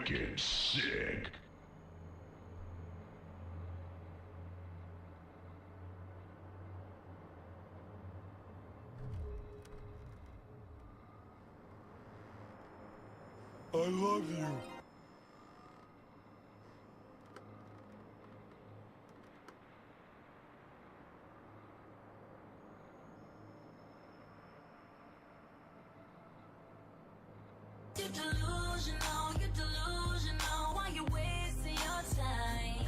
wicked sick. I love you. You're delusional, why you wasting your time?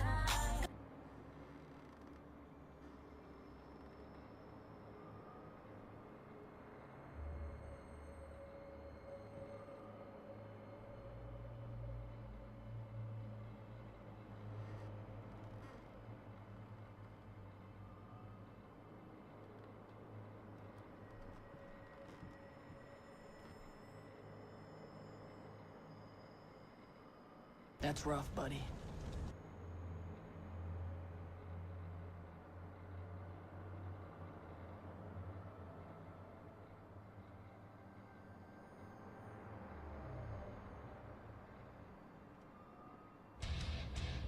That's rough, buddy.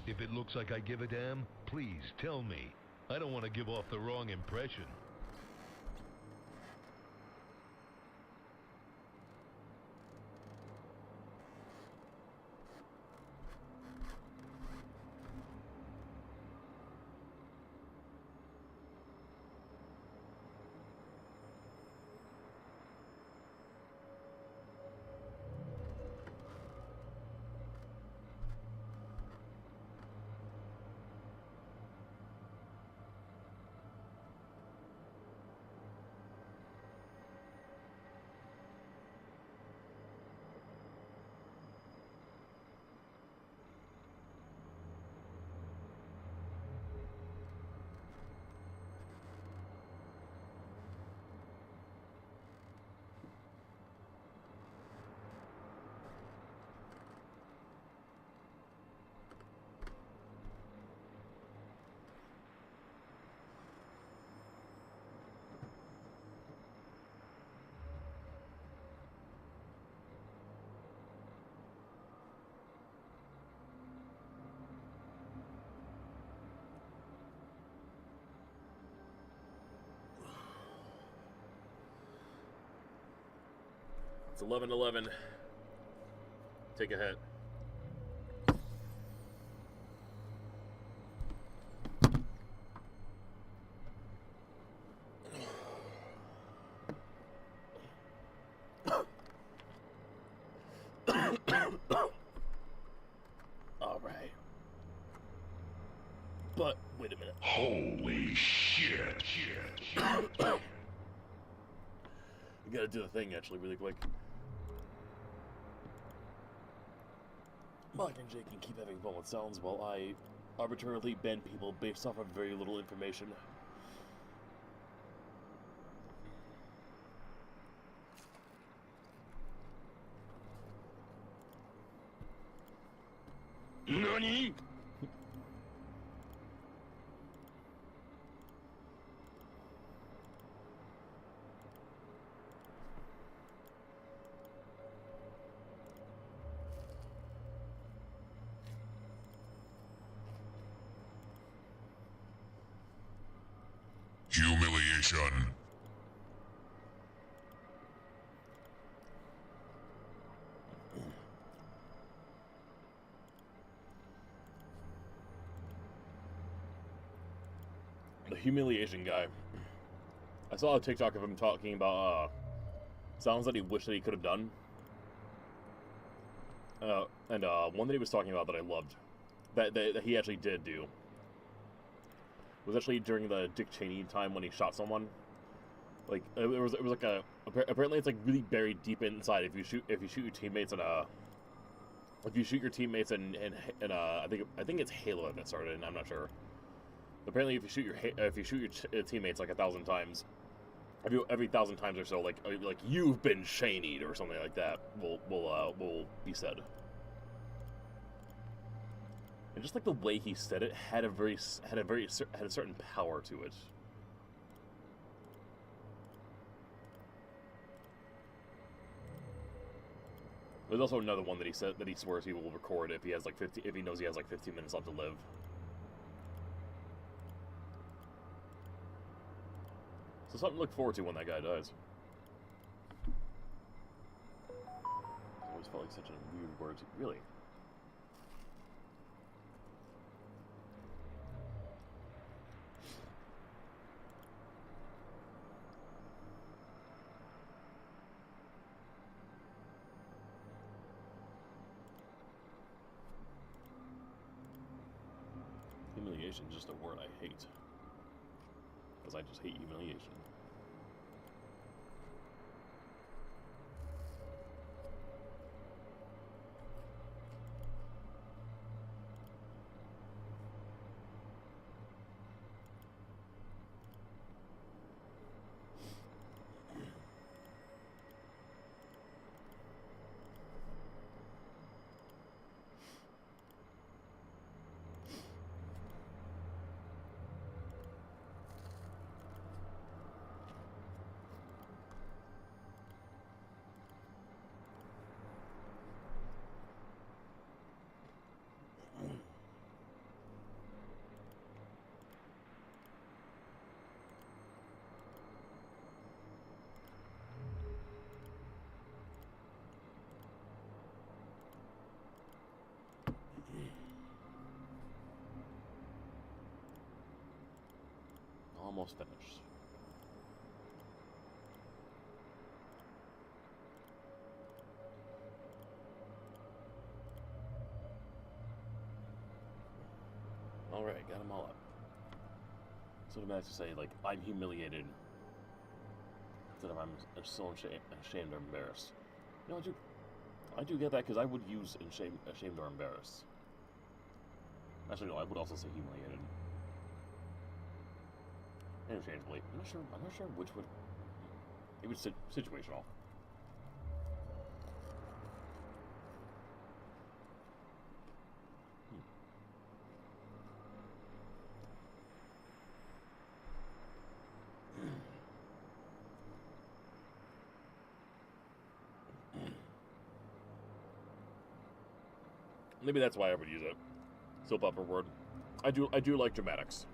If it looks like I give a damn, please tell me. I don't want to give off the wrong impression. It's 11:11. Take a hit. All right. But wait a minute. Holy shit. I gotta do the thing actually really quick. Mike and Jake can keep having fun with sounds while I arbitrarily ban people based off of very little information. NANI?! Humiliation. The humiliation guy. I saw a TikTok of him talking about sounds that he wished that he could have done. And one that he was talking about that I loved, that he actually did do, was actually during the Dick Cheney time when he shot someone. Like it was like apparently it's like really buried deep inside. If you shoot your teammates in I think it's Halo that started, and I'm not sure. Apparently, if you shoot your teammates like 1,000 times, every 1,000 times or so, like you've been Cheney'd or something like that, will be said. And just like the way he said it had a certain power to it. There's also another one that he said that he swears he will record if he has like 50, if he knows he has like 15 minutes left to live. So something to look forward to when that guy dies. I always felt like such a weird word. Really? Humiliation is just a word I hate. Because I just hate humiliation. Almost finished. Alright, got them all up. So to manage to say, like, I'm humiliated instead of I'm so ashamed or embarrassed. You know, I do get that because I would use ashamed or embarrassed. Actually, no, I would also say humiliated. Interchangeably. I'm not sure which would. It was situational. Maybe that's why I would use it. Soap opera word. I do like dramatics.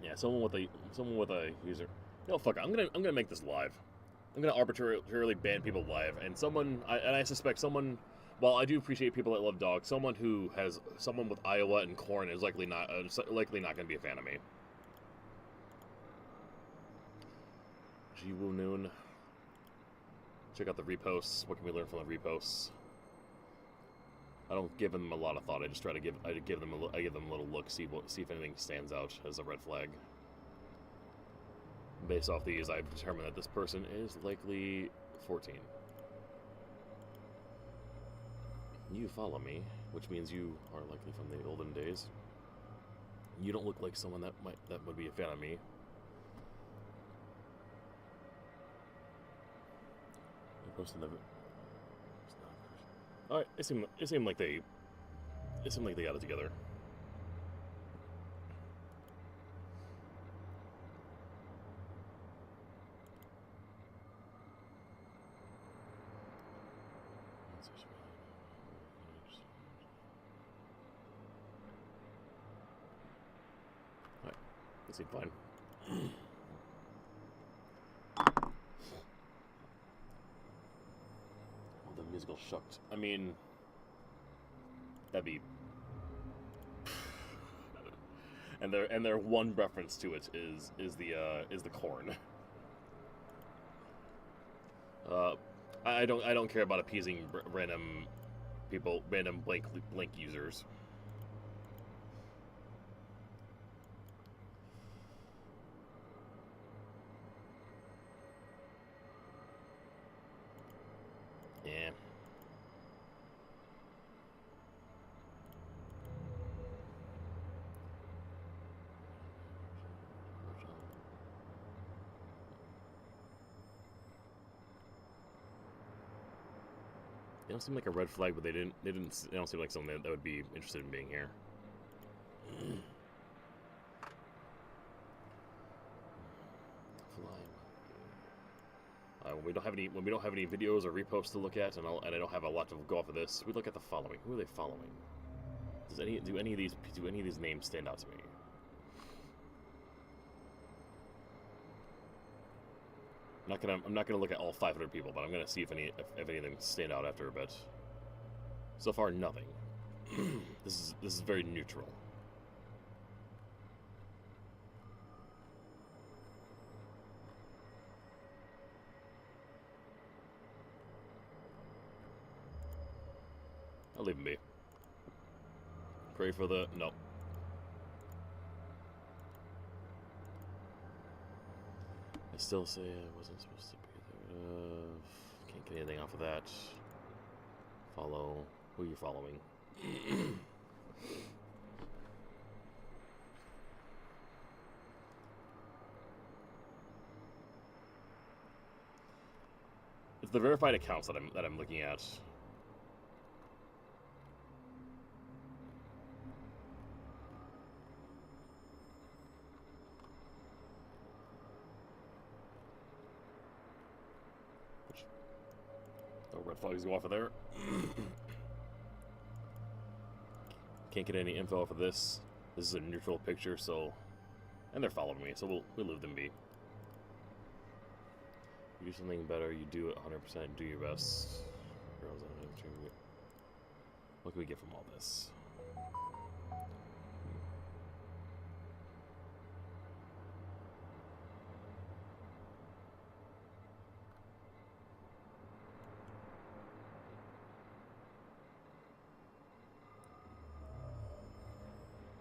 Yeah, someone with a user. You know, fuck it, I'm gonna make this live. I'm gonna arbitrarily ban people live, and I suspect someone. While I do appreciate people that love dogs, someone with Iowa and corn is likely not gonna be a fan of me. Jiwoo Noon. Check out the reposts. What can we learn from the reposts? I don't give them a lot of thought. I just try to give them a little look, see if anything stands out as a red flag. Based off these, I've determined that this person is likely 14. You follow me, which means you are likely from the olden days. You don't look like someone that would be a fan of me. Posting the. All right, it seemed like they got it together. All right, they seem fine. Musical shucked. I mean, that'd be. and their one reference to it is the corn. I don't care about appeasing random people, random blank users. They don't seem like a red flag, but they don't seem like someone that would be interested in being here. When we don't have any videos or reposts to look at, and I don't have a lot to go off of this, we look at the following. Who are they following? Do any of these names stand out to me? I'm not gonna look at all 500 people, but I'm gonna see if anything stand out after a bit. So far, nothing. This is very neutral. I'll leave him be. Pray for the... No. I still say I wasn't supposed to be there. Can't get anything off of that. Follow. Who you're following. It's the verified accounts that I'm looking at. No red flags go off of there. Can't get any info off of this. This is a neutral picture, so... And they're following me, so we'll leave them be. You do something better, you do it 100%, do your best. What can we get from all this?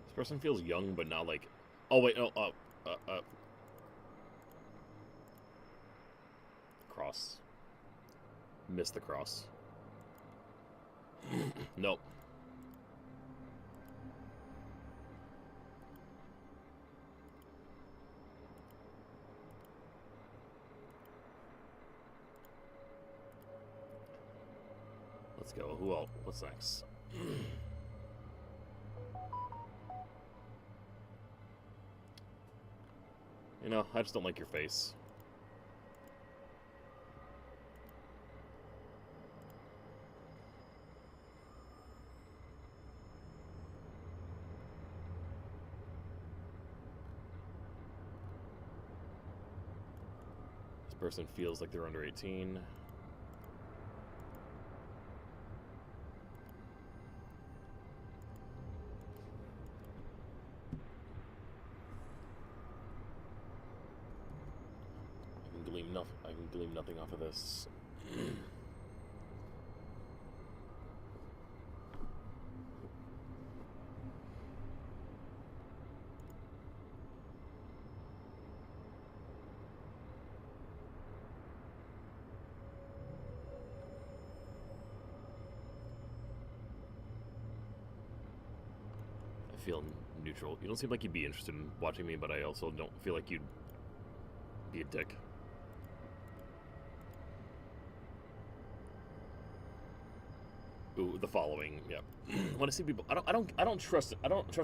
This person feels young, but not like... Oh, wait, no, cross. Missed the cross. Nope. Let's go. Who else? What's next? You know, I just don't like your face. This person feels like they're under 18. I can glean nothing off of this. I feel neutral. You don't seem like you'd be interested in watching me, but I also don't feel like you'd be a dick. Ooh, the following. Yeah. When I see people, I don't trust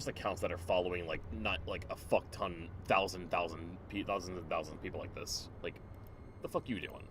accounts that are following like not like a fuck ton, thousands and thousands of people like this. Like, the fuck you doing?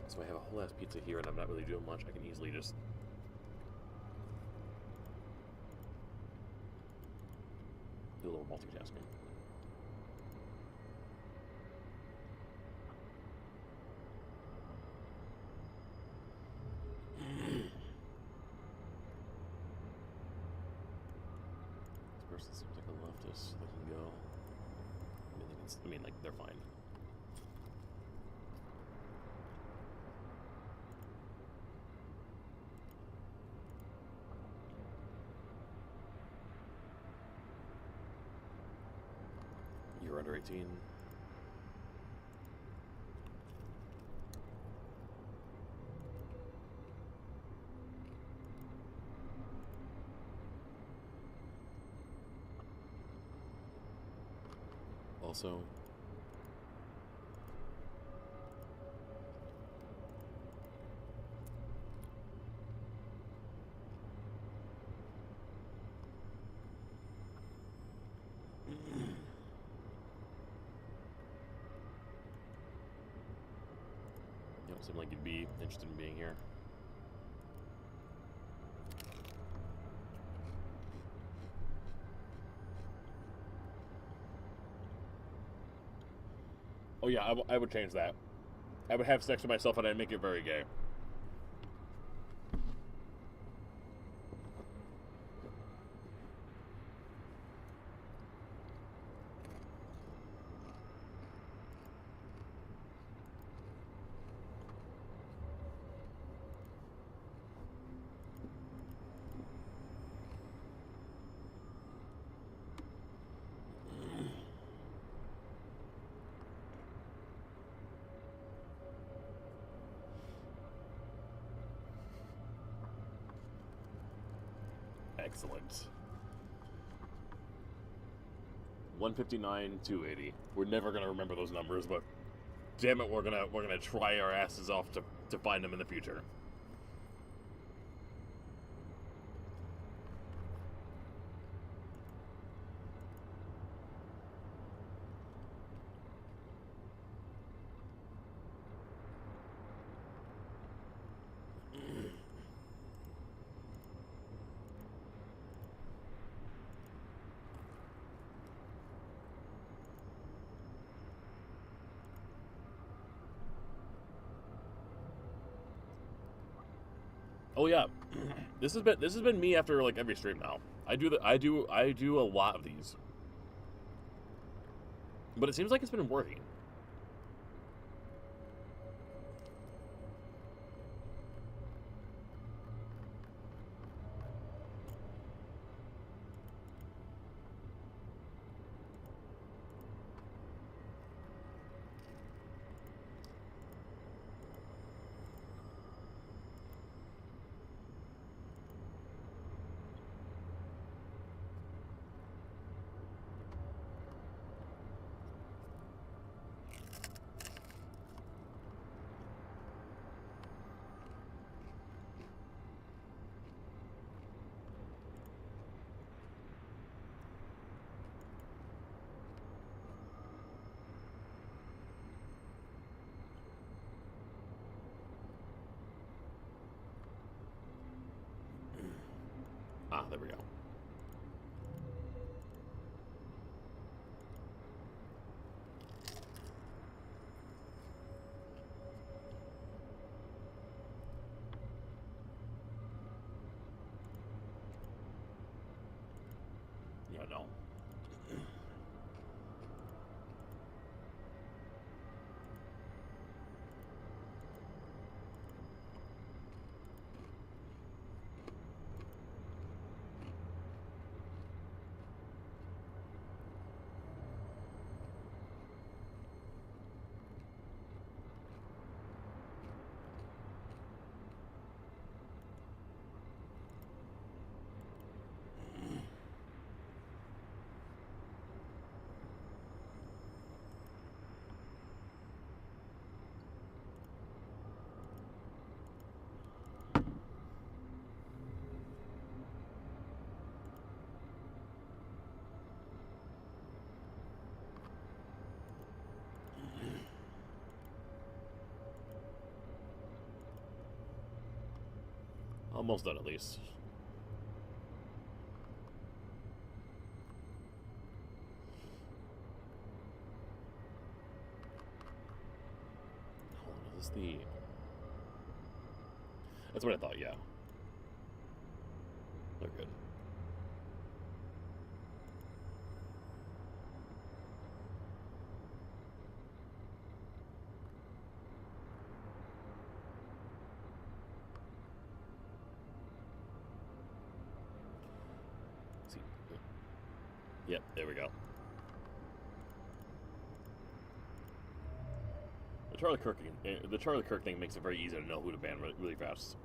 So I have a whole ass pizza here and I'm not really doing much. I can easily just... do a little multitasking. This person seems like a leftist. They can go. I mean, like, they're fine. Chapter 18. Also, you don't seem like you'd be interested in being here. Oh yeah, I would change that. I would have sex with myself and I'd make it very gay. Excellent. 159, 280. We're never gonna remember those numbers, but damn it, we're gonna try our asses off to find them in the future. Oh yeah, this has been me after like every stream now. I do a lot of these, but it seems like it's been working. Ah, there we go. Yeah, no. Almost done, at least. Hold on, is this the... That's what I thought, yeah. They're good. See. Yep, there we go. The Charlie Kirk thing makes it very easy to know who to ban really fast.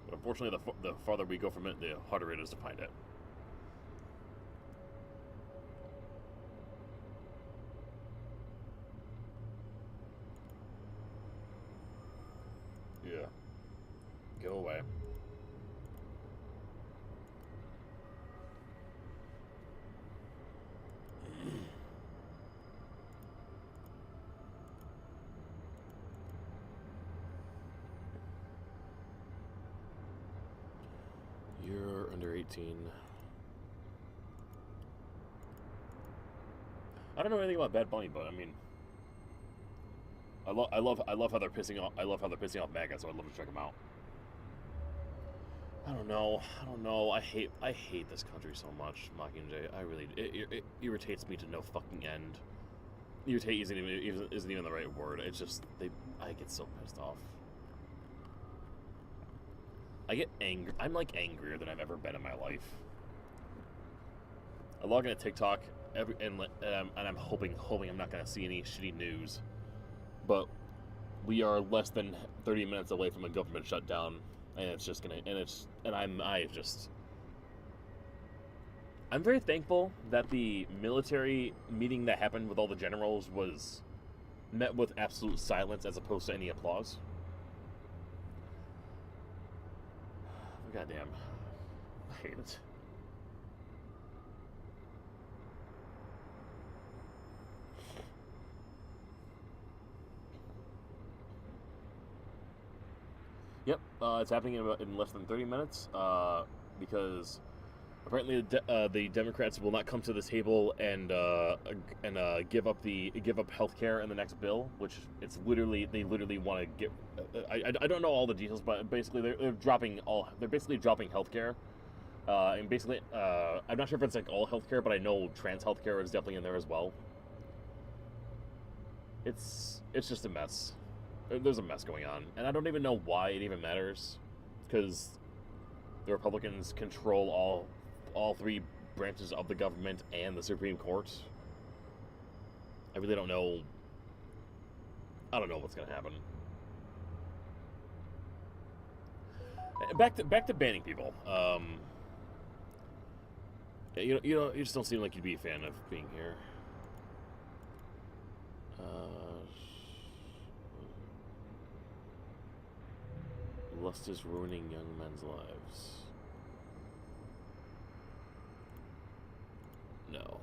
But unfortunately, the farther we go from it, the harder it is to find it. Yeah. Go away. You're under 18. I don't know anything about Bad Bunny, but I mean, I love how they're pissing off. I love how they're pissing off MAGA, so I'd love to check them out. I don't know. I hate this country so much, Mockingjay. I really, it irritates me to no fucking end. Irritate isn't even the right word. It's just I get so pissed off. I get angry. I'm like angrier than I've ever been in my life. I log into TikTok and I'm hoping I'm not gonna see any shitty news. But we are less than 30 minutes away from a government shutdown, and it's just gonna I'm very thankful that the military meeting that happened with all the generals was met with absolute silence as opposed to any applause. Goddamn. I hate it. Yep, it's happening in less than 30 minutes, because apparently the Democrats will not come to the table and give up healthcare in the next bill, which they literally want to get. I don't know all the details, but basically they're basically dropping healthcare, and basically I'm not sure if it's like all healthcare, but I know trans healthcare is definitely in there as well. It's just a mess. There's a mess going on, and I don't even know why it even matters, because the Republicans control all three branches of the government and the Supreme Court. I really don't know. I don't know what's gonna happen. Back to banning people. You just don't seem like you'd be a fan of being here. Lust is ruining young men's lives. No.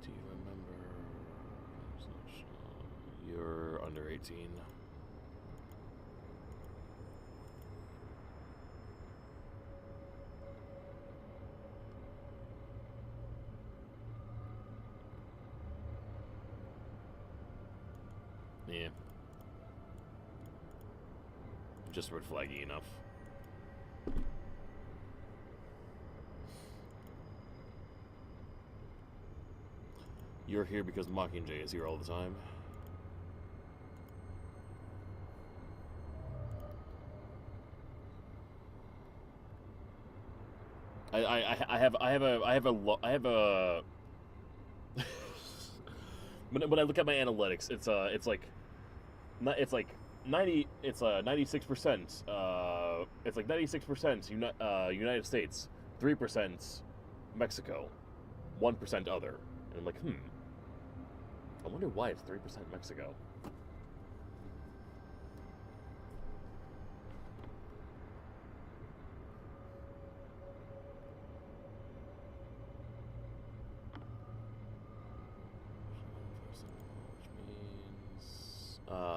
Do you remember? You're under 18. Yeah. Just red flaggy enough. You're here because Mockingjay is here all the time. I have a when I look at my analytics, it's like 96%. It's like 96% United States, 3% Mexico, 1% other. And I'm like, I wonder why it's 3% Mexico.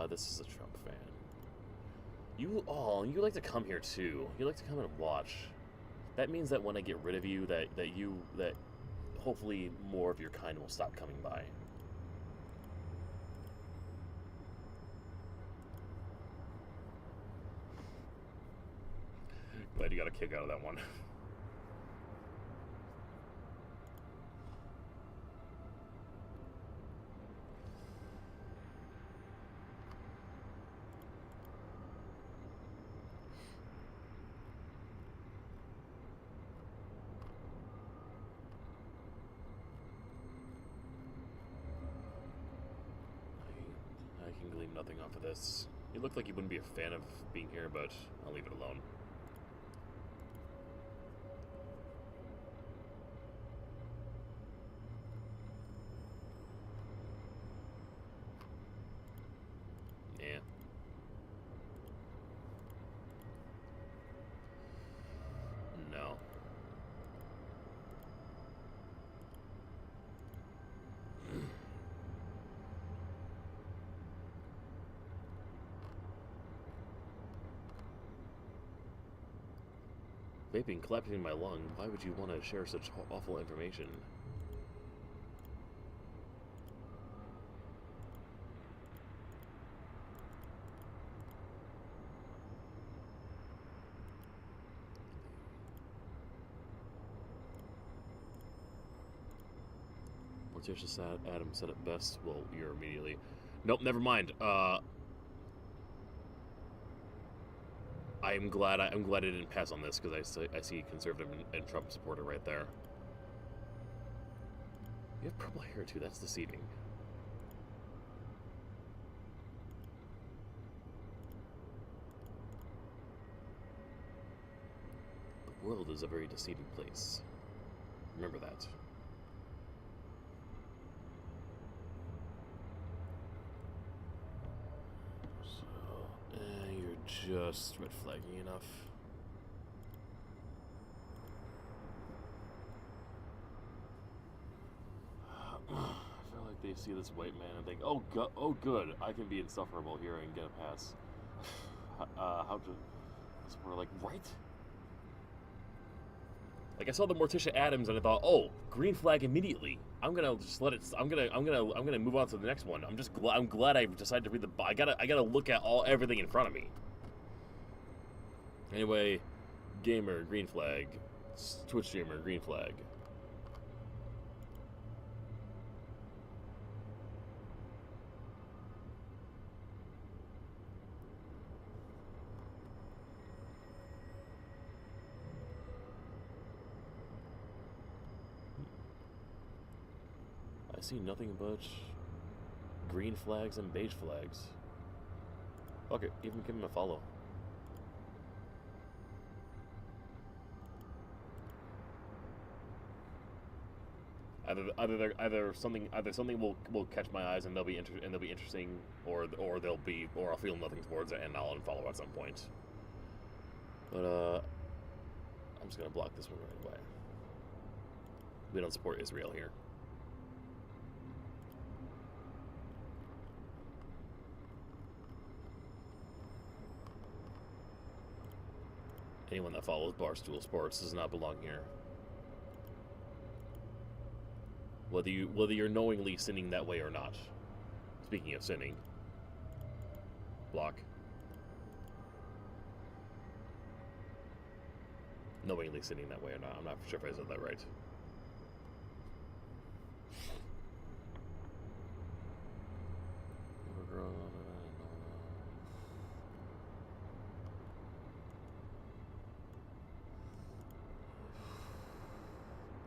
This is a Trump fan. You like to come here too. You like to come and watch. That means that when I get rid of you, that hopefully more of your kind will stop coming by. Glad you got a kick out of that one. this. You look like you wouldn't be a fan of being here, but I'll leave it alone. Yeah. No. Vaping collapsing in my lung. Why would you want to share such awful information? Morticia said, Adam said it best. Well, you're immediately. Nope, never mind. I'm glad I didn't pass on this because I see conservative and Trump supporter right there. You have purple hair too. That's deceiving. The world is a very deceiving place. Remember that. Just red flagging enough. I feel like they see this white man and think, oh good, I can be insufferable here and get a pass. How to? We're like, right? Like I saw the Morticia Adams and I thought, oh, green flag immediately. I'm gonna just let it. I'm gonna move on to the next one. I'm glad I decided to read the. I gotta look at everything in front of me. Anyway, gamer, green flag. Twitch streamer, green flag. I see nothing but green flags and beige flags. Okay, even give him a follow. Either something will catch my eyes and they'll be interesting, or I'll feel nothing towards it and I'll unfollow at some point. But I'm just gonna block this one right away. We don't support Israel here. Anyone that follows Barstool Sports does not belong here. Whether you're knowingly sinning that way or not. Speaking of sinning. Block. Knowingly sinning that way or not. I'm not sure if I said that right.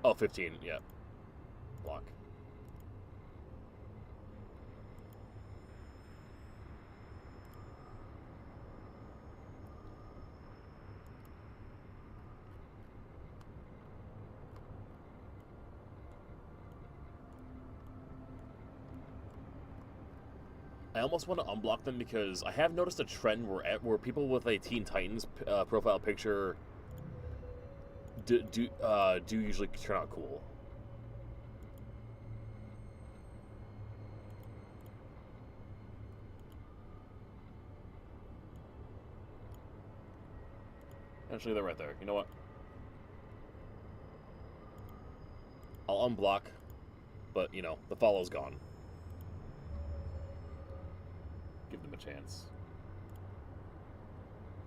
Oh, 15, yeah. Block. I almost want to unblock them because I have noticed a trend where people with a Teen Titans profile picture do usually turn out cool. Actually, they're right there. You know what? I'll unblock, but, you know, the follow's gone. Give them a chance.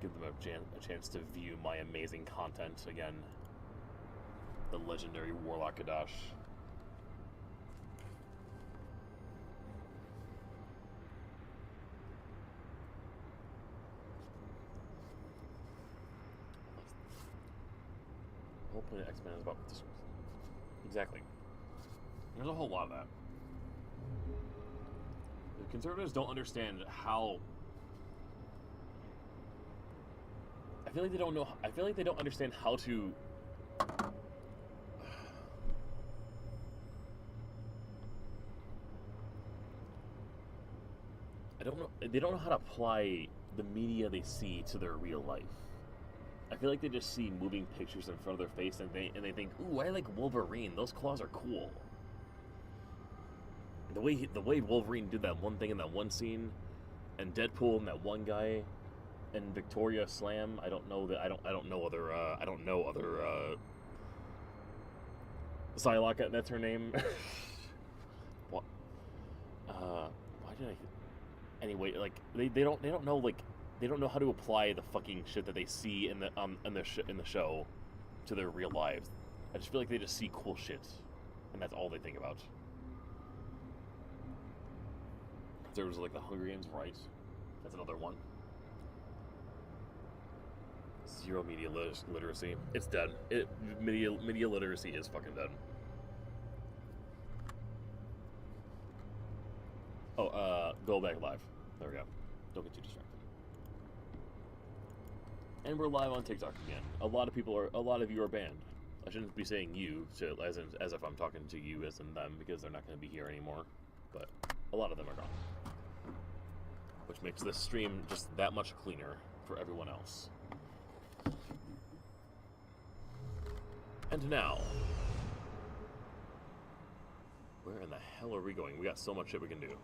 Give them a chance to view my amazing content again. The legendary Warlock Kadash. The whole point of X-Men is about this. Exactly. There's a whole lot of that. The conservatives don't understand how feel like they don't know. I feel like they don't understand how to. I don't know. They don't know how to apply the media they see to their real life. I feel like they just see moving pictures in front of their face, and they think, "Ooh, I like Wolverine. Those claws are cool." The way Wolverine did that one thing in that one scene, and Deadpool and that one guy, and Victoria Slam. I don't know other. Psylocke, that's her name. What? Why did I? Anyway, like they don't know, like they don't know how to apply the fucking shit that they see in the show to their real lives. I just feel like they just see cool shit, and that's all they think about. There was like the Hunger Games, right? That's another one. Zero media literacy. It's dead. Media literacy is fucking dead. Oh, go back live. There we go. Don't get too distracted. And we're live on TikTok again. A lot of you are banned. I shouldn't be saying you as if I'm talking to you as in them, because they're not going to be here anymore. But a lot of them are gone. Which makes this stream just that much cleaner for everyone else. And now, where in the hell are we going? We got so much shit we can do.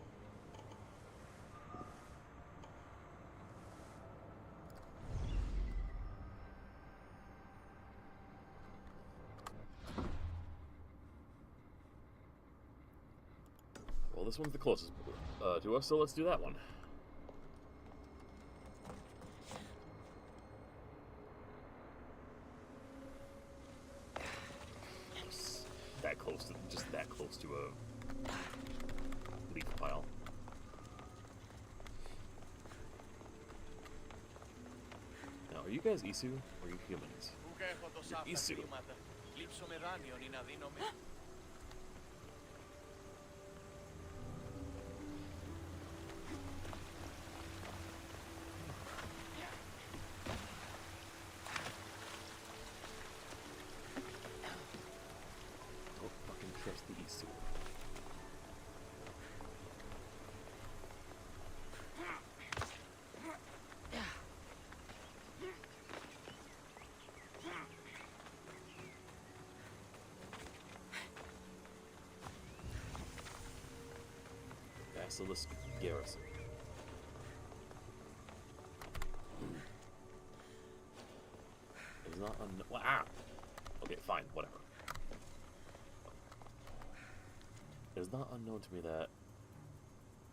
Well, this one's the closest to us, so let's do that one. Just that close to a leaf pile. Now, are you guys Isu or are you humans? You're Isu. Trust the Isu. Basilisk Garrison. It's not okay, fine, whatever. It is not unknown to me that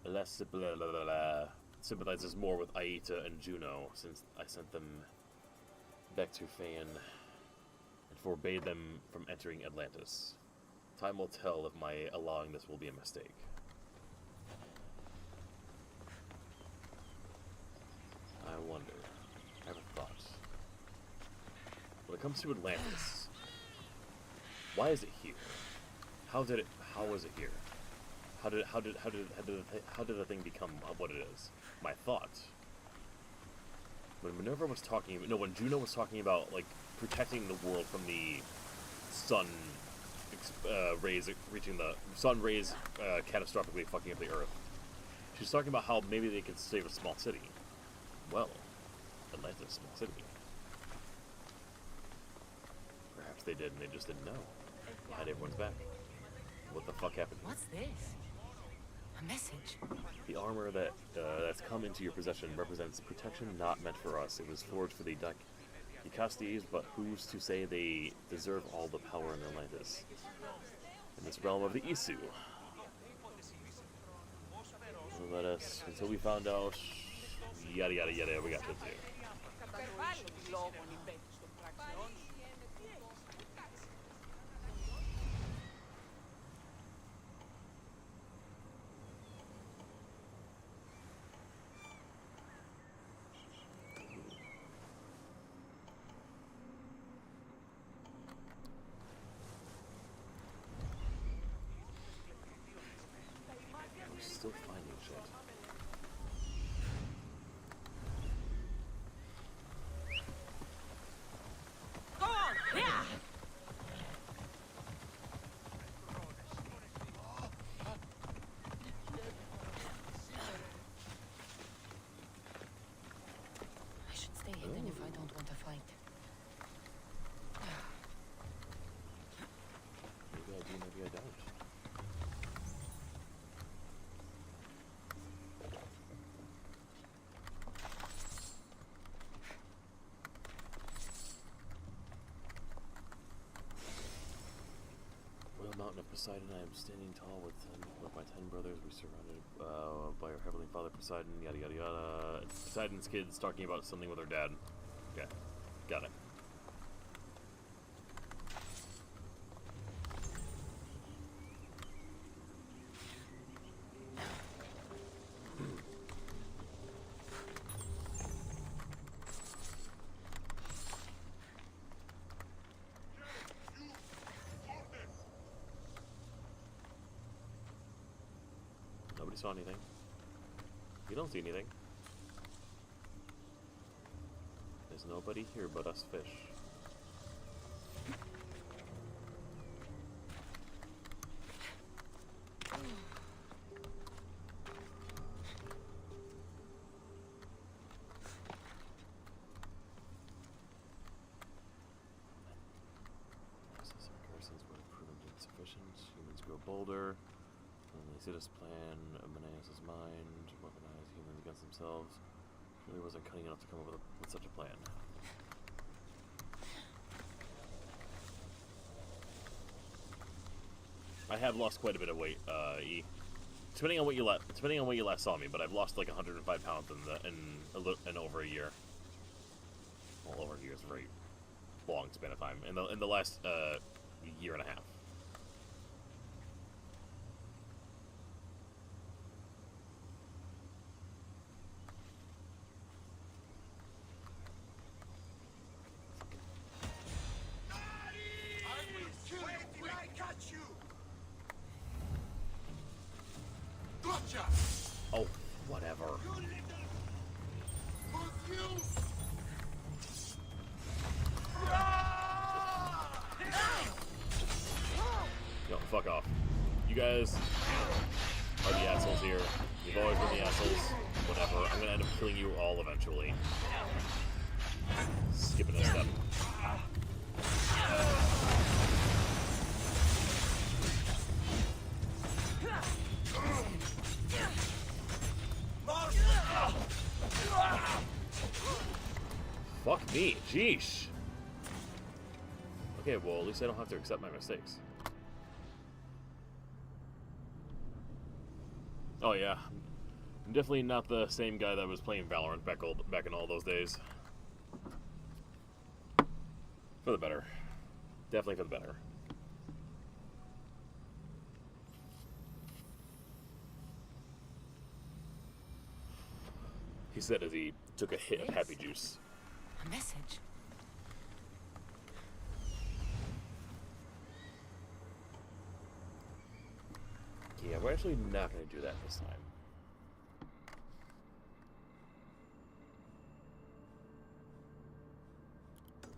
Les sympathizes more with Aita and Juno, since I sent them back to Faen and forbade them from entering Atlantis. Time will tell if my allowing this will be a mistake. I wonder. I have a thought. When it comes to Atlantis, why is it here? How was it here? How did the thing become what it is? My thought. When Juno was talking about like protecting the world from the sun rays reaching the sun rays catastrophically fucking up the earth. She's talking about how maybe they could save a small city. Well, Atlantis, a small city. Perhaps they did and they just didn't know. Behind everyone's back. What the fuck happened? What's this? A message? The armor that's come into your possession represents protection not meant for us. It was forged for the Dicastes, but who's to say they deserve all the power in Atlantis? In this realm of the Isu. Let us, until we found out, yada yada yada, we got this here. Still finding shit. Poseidon, I am standing tall with my 10 brothers. We surrounded by our heavenly father Poseidon. Yada yada yada. It's Poseidon's kids talking about something with their dad. Okay, got it. Nobody saw anything. You don't see anything. There's nobody here but us fish. Comparisons would have proven insufficient. Humans grow bolder. They see this plan of Menaeus' mind, weaponize humans against themselves. Really wasn't cunning enough to come up with such a plan. I have lost quite a bit of weight, E. Depending on what you last saw me, but I've lost like 105 pounds in over a year. Well, over a year is a very long span of time. In the last year and a half. Oh, whatever. Yo, fuck off. You guys are the assholes here. You've always been the assholes. Whatever. I'm gonna end up killing you all eventually. Skipping a step. Fuck me, jeesh. Okay, well, at least I don't have to accept my mistakes. Oh yeah, I'm definitely not the same guy that was playing Valorant back in all those days. For the better. Definitely for the better. He said as he took a hit of happy juice. A message. Yeah, we're actually not going to do that this time.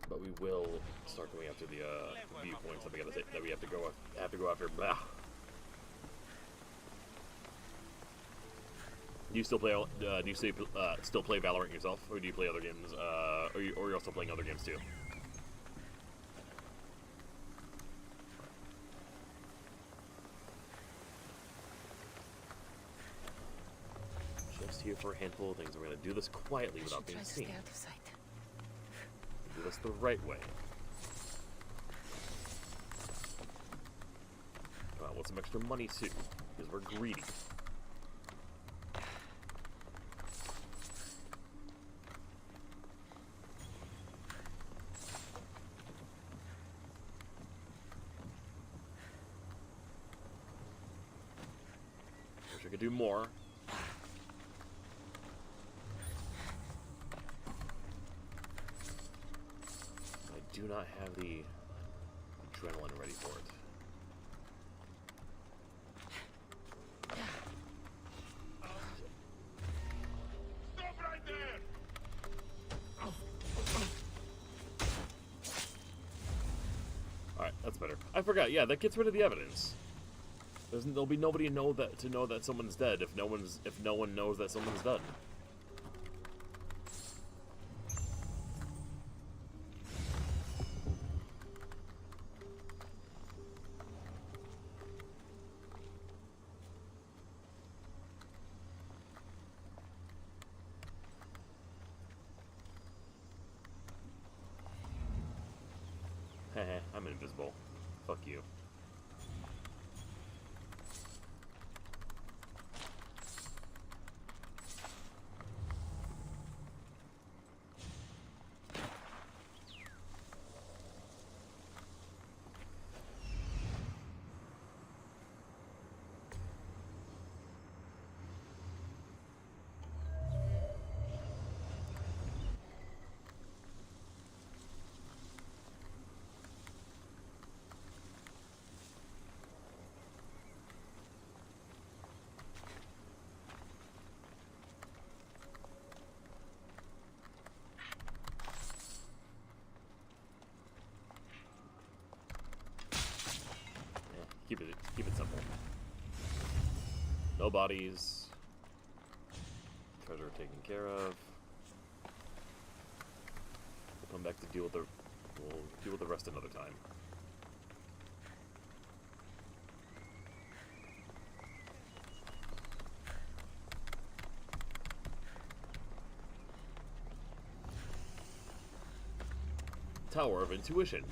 But we will start going after the viewpoints that we have to go after. Blah. Do you still play? Do you still play Valorant yourself, or do you play other games? Or you're also playing other games too? Just here for a handful of things. We're gonna do this quietly without being seen. Stay out of sight. Do this the right way. Come on, want some extra money too, because we're greedy. Wish I could do more. I do not have the adrenaline ready for it. Stop right there! Alright, that's better. I forgot, yeah, that gets rid of the evidence. There'll be nobody to know that someone's dead if no one knows that someone's dead. Heh, I'm invisible. Fuck you. bodies. Treasure taken care of. We'll come back to deal with the. We'll deal with the rest another time. Tower of Intuition.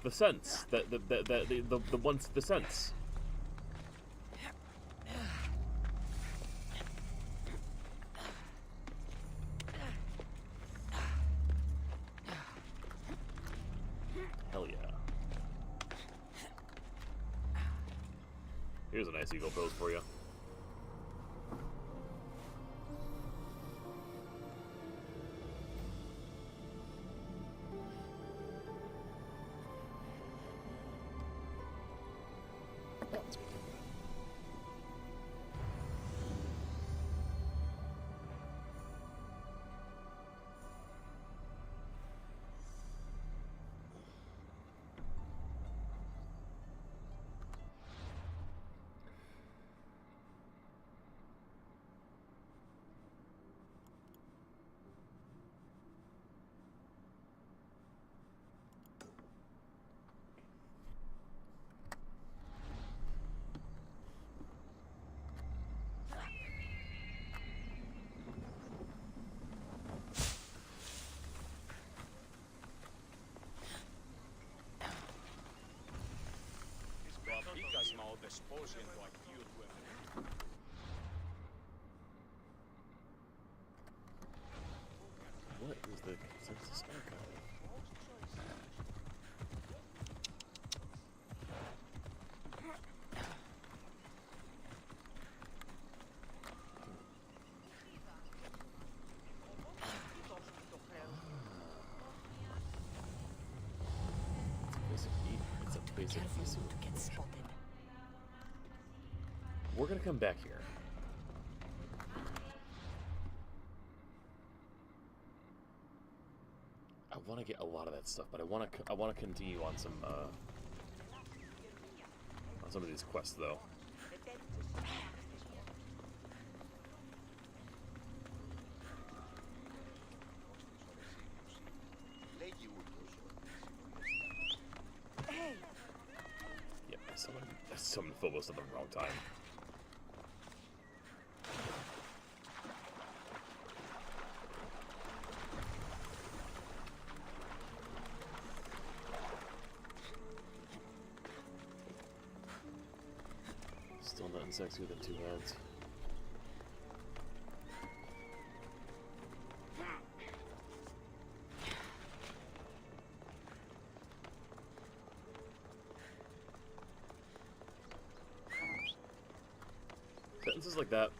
The sense. The once the sense. Hell yeah. Here's a nice eagle pose for you. What is the consensus archive? It's a basic piece. To get spotted. We're gonna come back here. I want to get a lot of that stuff, but I want to continue on some on some of these quests though. Yep, I summoned Phobos at the wrong time. Still nothing sexier than two heads. Sentences like that.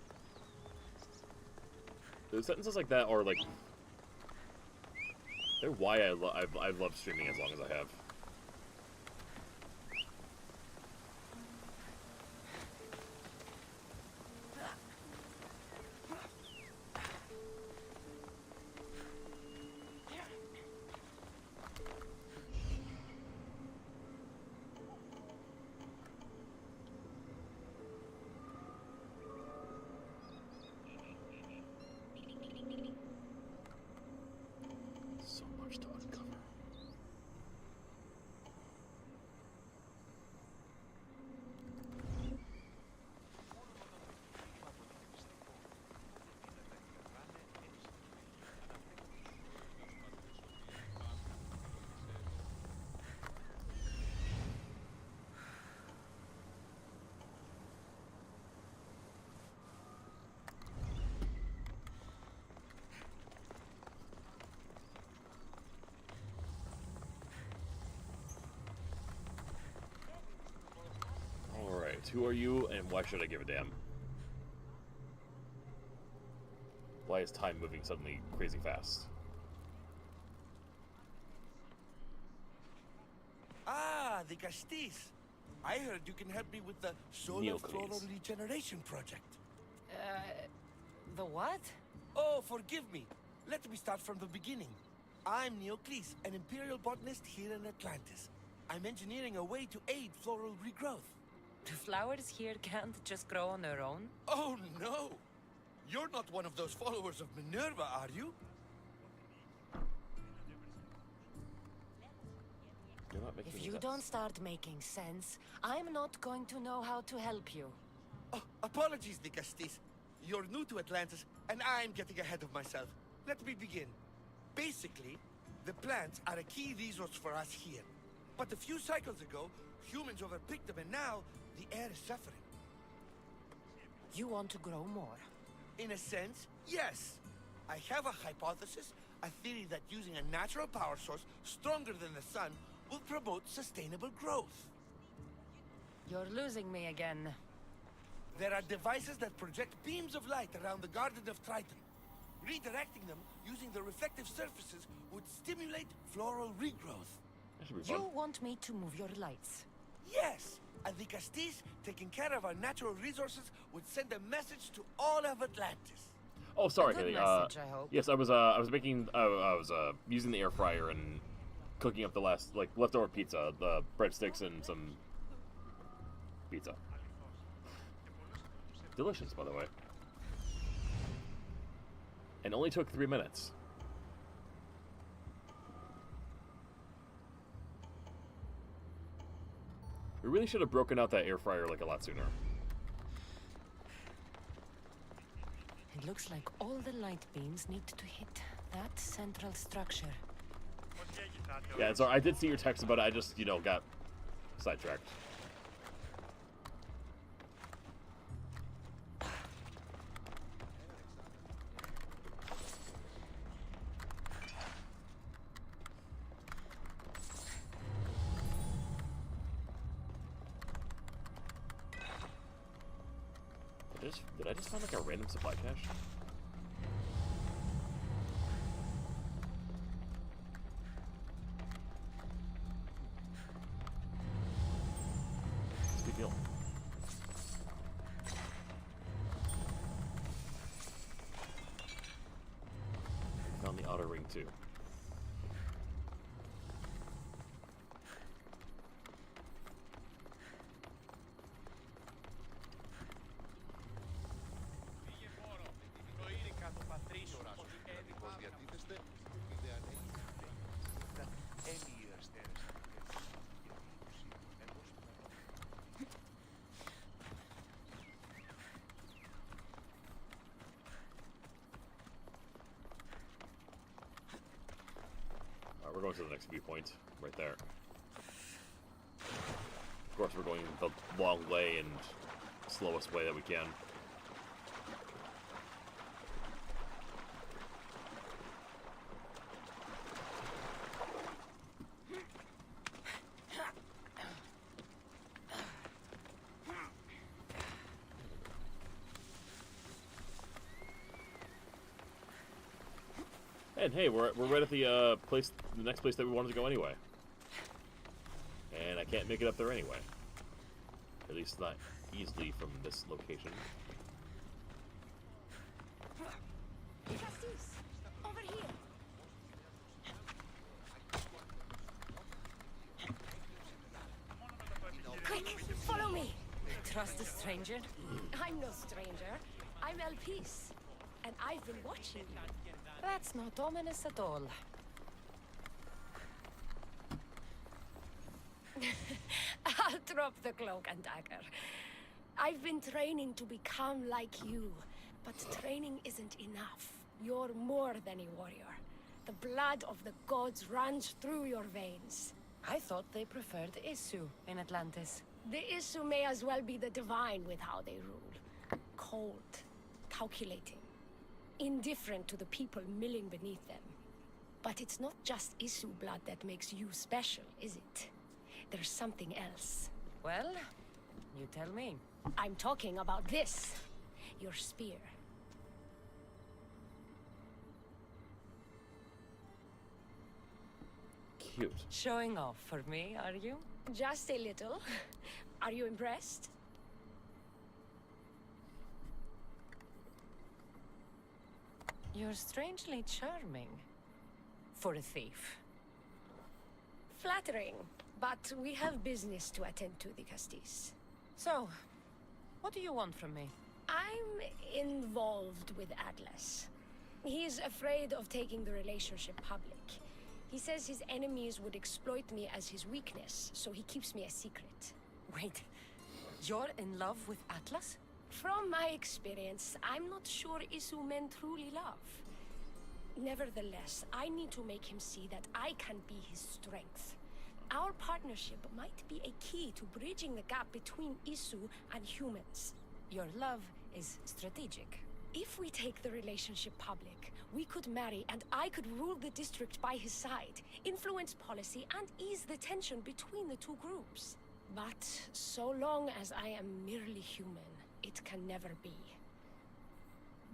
Sentences like that are like. They're why I've loved streaming as long as I have. So much to uncover. Who are you, and why should I give a damn? Why is time moving suddenly crazy fast? Ah, the Castis. I heard you can help me with the solar floral regeneration project. The what? Oh, forgive me. Let me start from the beginning. I'm Neocles, an imperial botanist here in Atlantis. I'm engineering a way to aid floral regrowth. The flowers here can't just grow on their own? Oh no! You're not one of those followers of Minerva, are you? You're not making If any you sense. don't start making sense, I'm not going to know how to help you. Oh, apologies, de Castis. You're new to Atlantis, and I'm getting ahead of myself. Let me begin. Basically, the plants are a key resource for us here. But a few cycles ago, humans overpicked them, and now the air is suffering. You want to grow more? In a sense, yes. I have a hypothesis, a theory that using a natural power source stronger than the sun will promote sustainable growth. You're losing me again. There are devices that project beams of light around the Garden of Triton. Redirecting them using the reflective surfaces would stimulate floral regrowth. That should be fun. You want me to move your lights? Yes! And the Castis, taking care of our natural resources, would send a message to all of Atlantis. Oh, sorry, A good Haley. message, I hope. Yes, I was making, I was using the air fryer and cooking up the last, like, leftover pizza, the breadsticks and some pizza. Delicious, by the way. And only took 3 minutes. We really should have broken out that air fryer like a lot sooner. It looks like all the light beams need to hit that central structure. Yeah, and so I did see your text about it. I just, you know, got sidetracked. Did I just find like a random supply cache? It's a big deal. Found the outer ring too. We're going to the next viewpoint, right there. Of course, we're going the long way and slowest way that we can. And hey, we're right at the the next place that we wanted to go anyway. And I can't make it up there anyway. At least not easily from this location. Cassis, over here. Quick, follow me. Trust a stranger? I'm no stranger. I'm Elpis, and I've been watching you. That's not ominous at all. I'll drop the cloak and dagger. I've been training to become like you, but training isn't enough. You're more than a warrior. The blood of the gods runs through your veins. I thought they preferred Isu in Atlantis. The Isu may as well be the divine with how they rule. Cold, calculating, indifferent to the people milling beneath them. But it's not just Isu blood that makes you special, is it? There's something else. Well, you tell me. I'm talking about this. Your spear. Cute. Showing off for me, are you? Just a little. Are you impressed? You're strangely charming. For a thief. Flattering. But we have business to attend to, the Castis. So, what do you want from me? I'm involved with Atlas. He's afraid of taking the relationship public. He says his enemies would exploit me as his weakness, so he keeps me a secret. Wait, you're in love with Atlas? From my experience, I'm not sure Isu men truly love. Nevertheless, I need to make him see that I can be his strength. Our partnership might be a key to bridging the gap between Isu and humans. Your love is strategic. If we take the relationship public, we could marry and I could rule the district by his side, influence policy and ease the tension between the two groups. But so long as I am merely human, it can never be.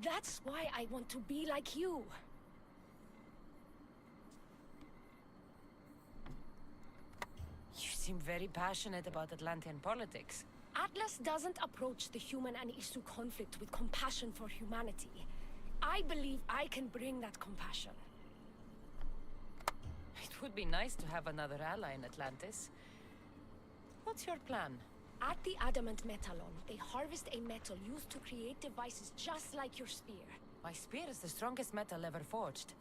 That's why I want to be like you. You seem very passionate about Atlantean politics. Atlas doesn't approach the human and Isu conflict with compassion for humanity. I believe I can bring that compassion. It would be nice to have another ally in Atlantis. What's your plan? At the Adamant Metallon, they harvest a metal used to create devices just like your spear. My spear is the strongest metal ever forged.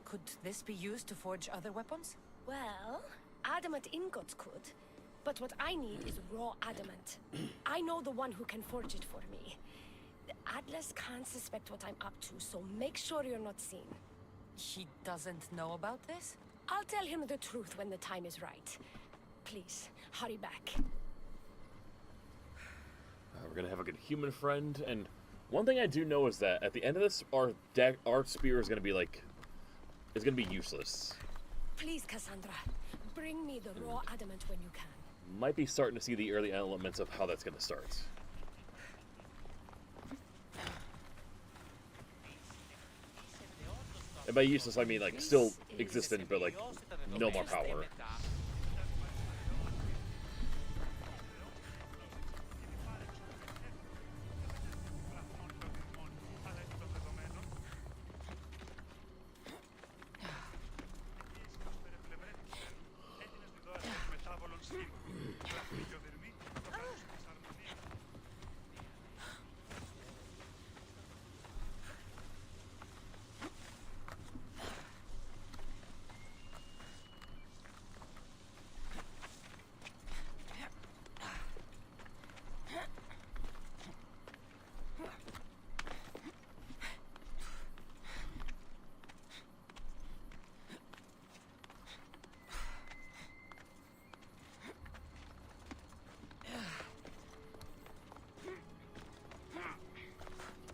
Could this be used to forge other weapons? Well, adamant ingots could. But what I need is raw adamant. I know the one who can forge it for me. Atlas can't suspect what I'm up to, so make sure you're not seen. He doesn't know about this? I'll tell him the truth when the time is right. Please, hurry back. We're gonna have a good human friend, and one thing I do know is that at the end of this, our spear is gonna be like, it's gonna be useless. Please, Cassandra, bring me the raw adamant when you can. Might be starting to see the early elements of how that's gonna start. And by useless, I mean like still existent, but like no more power.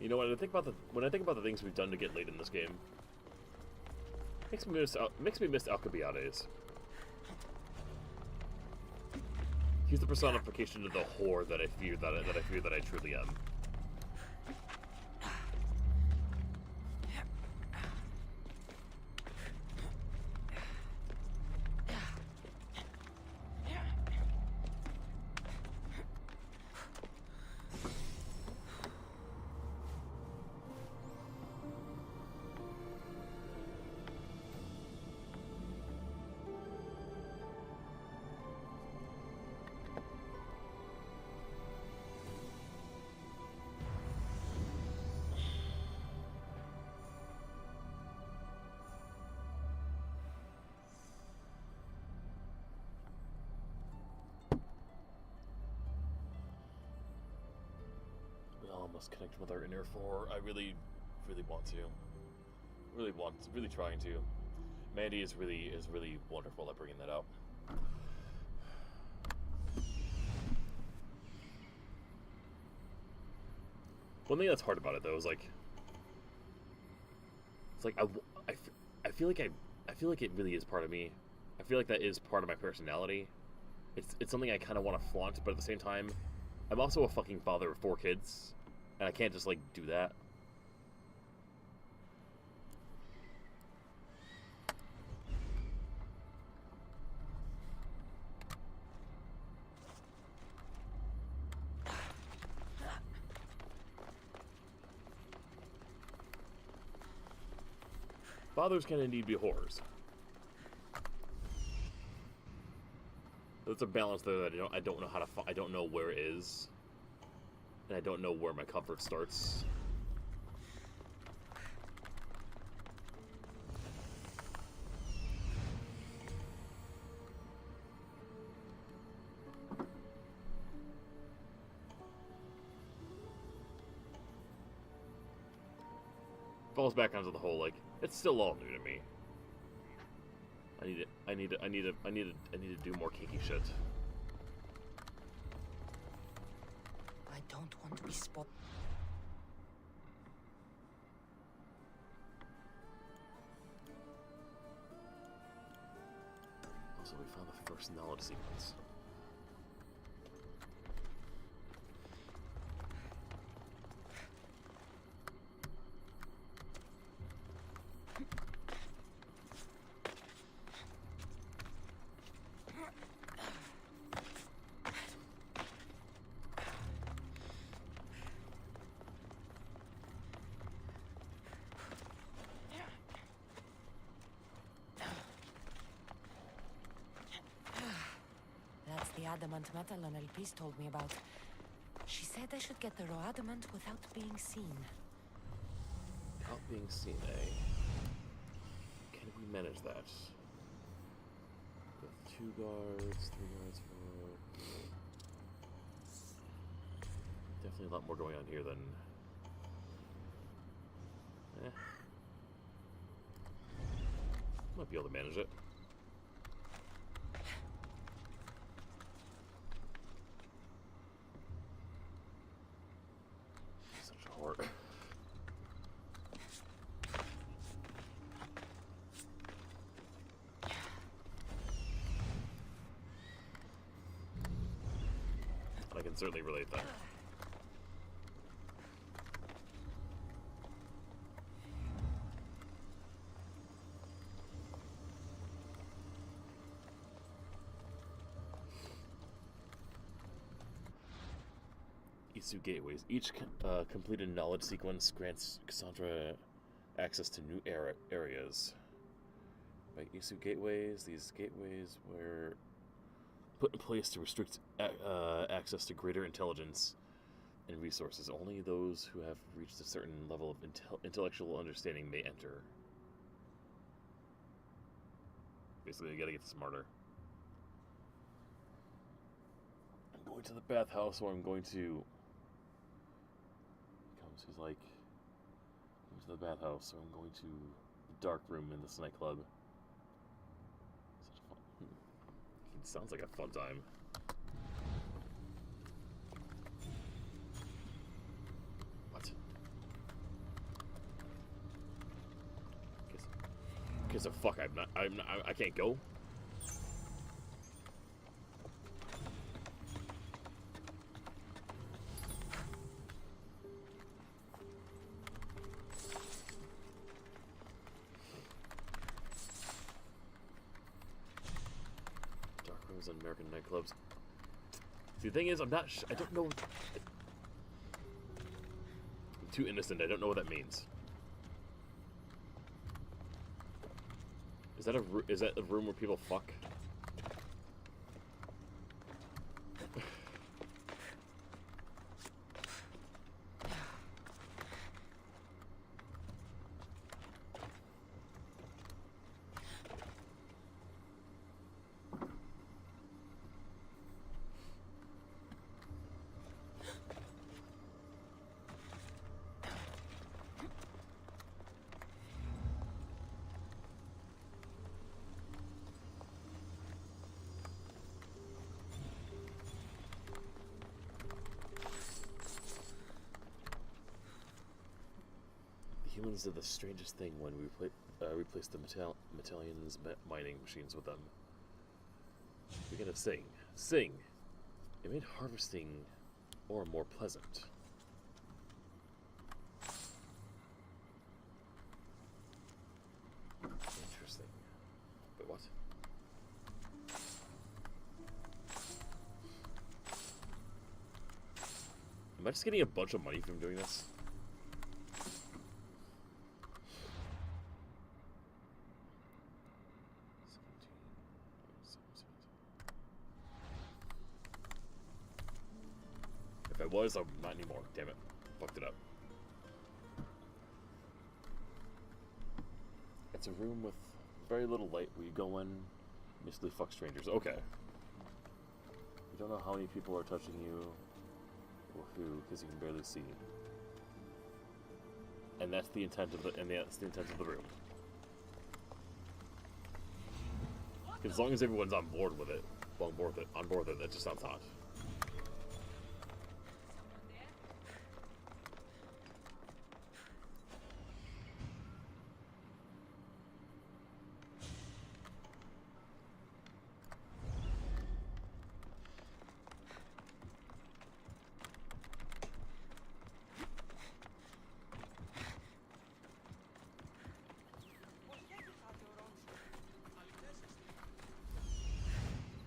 You know what? When I think about the things we've done to get late in this game, makes me miss Alcibiades. He's the personification of the whore that I fear that I truly am. Connect with our inner four. I really want to. Really trying to. Mandy is really wonderful at bringing that out. One thing that's hard about it though is like, it's like I feel like it really is part of me. I feel like that is part of my personality. It's something I kind of want to flaunt, but at the same time, I'm also a fucking father of 4 kids. And I can't just, like, do that. Fathers can indeed be whores. There's a balance there that I don't know how to I don't know where it is, and I don't know where my comfort starts. Falls back onto the whole, like, it's still all new to me. I need to do more kinky shit. I don't want to be spot. Also, we found the first knowledge sequence. That's the adamant metal LPs told me about. She said I should get the raw adamant without being seen. Without being seen, eh? Can we manage that? With 2 guards, 3 guards, 4... Definitely a lot more going on here than... Might be able to manage it. Such a whore. I can certainly relate that. Isu gateways. Each completed knowledge sequence grants Cassandra access to new areas. By Isu gateways, these gateways were put in place to restrict access to greater intelligence and resources. Only those who have reached a certain level of intellectual understanding may enter. Basically, you gotta get smarter. I'm going to the bathhouse, or I'm going to... He's like, I'm to the bathhouse, so I'm going to the dark room in this nightclub. Such a fun. It sounds like a fun time. What? Because of fuck, I can't go. And American nightclubs. See, the thing is, I don't know. I'm too innocent. I don't know what that means. Is that a room where people fuck? Humans did the strangest thing when we replaced the Metallians' mining machines with them. We gotta sing. Sing! It made harvesting ore more pleasant. Interesting. But what? Am I just getting a bunch of money from doing this? was. Oh, not anymore. Damn it. Fucked it up. It's a room with very little light where you go in, basically fuck strangers. Okay. You don't know how many people are touching you or who, because you can barely see. And that's the intent of the room. As long as everyone's on board with it, that just sounds hot.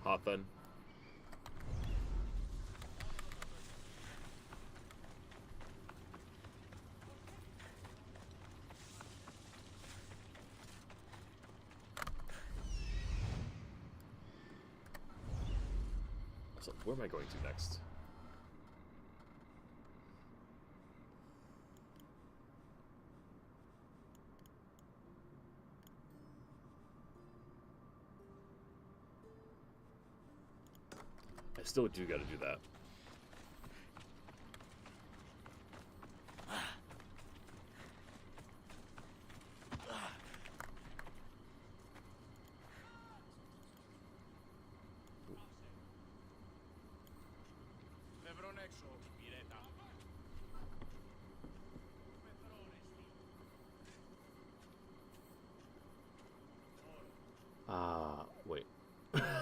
Hot then. So where am I going to next? I still do gotta do that. Wait. Alright.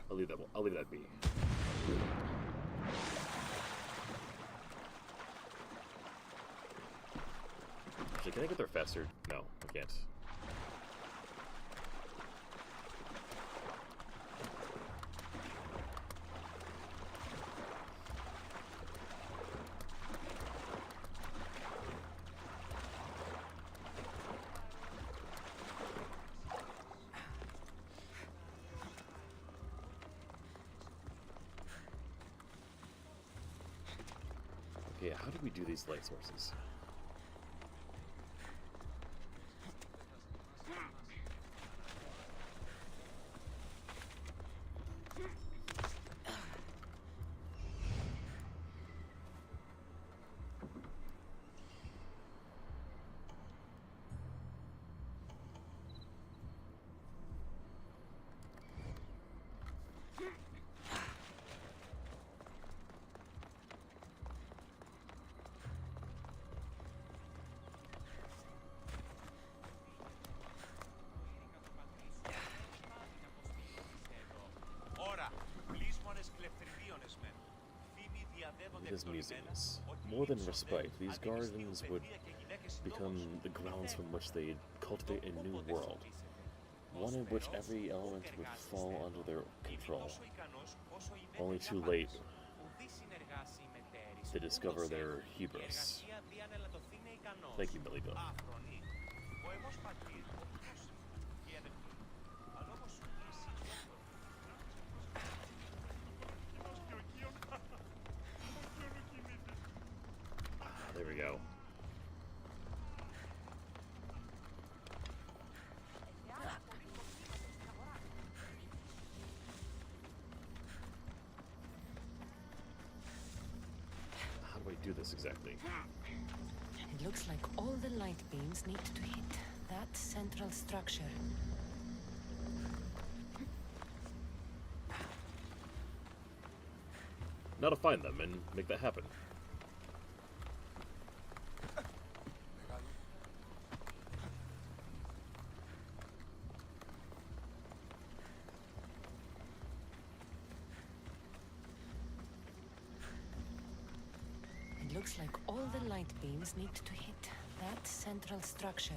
I'll leave that be. Actually, can I get there faster? No, I can't. Okay, how do we do these light sources? It is musings. More than respite, these gardens would become the grounds from which they'd cultivate a new world. One in which every element would fall under their control. Only too late, they discover their hubris. Thank you, Billy Bill. There we go. How do I do this exactly? It looks like all the light beams need to hit that central structure. Now to find them and make that happen. It looks like all the light beams need to hit that central structure.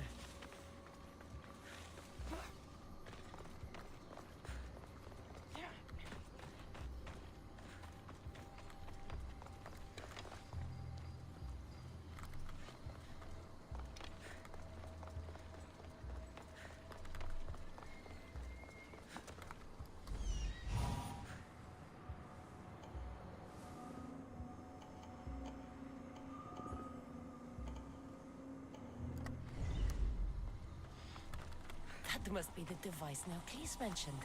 That must be the device Neocles mentioned.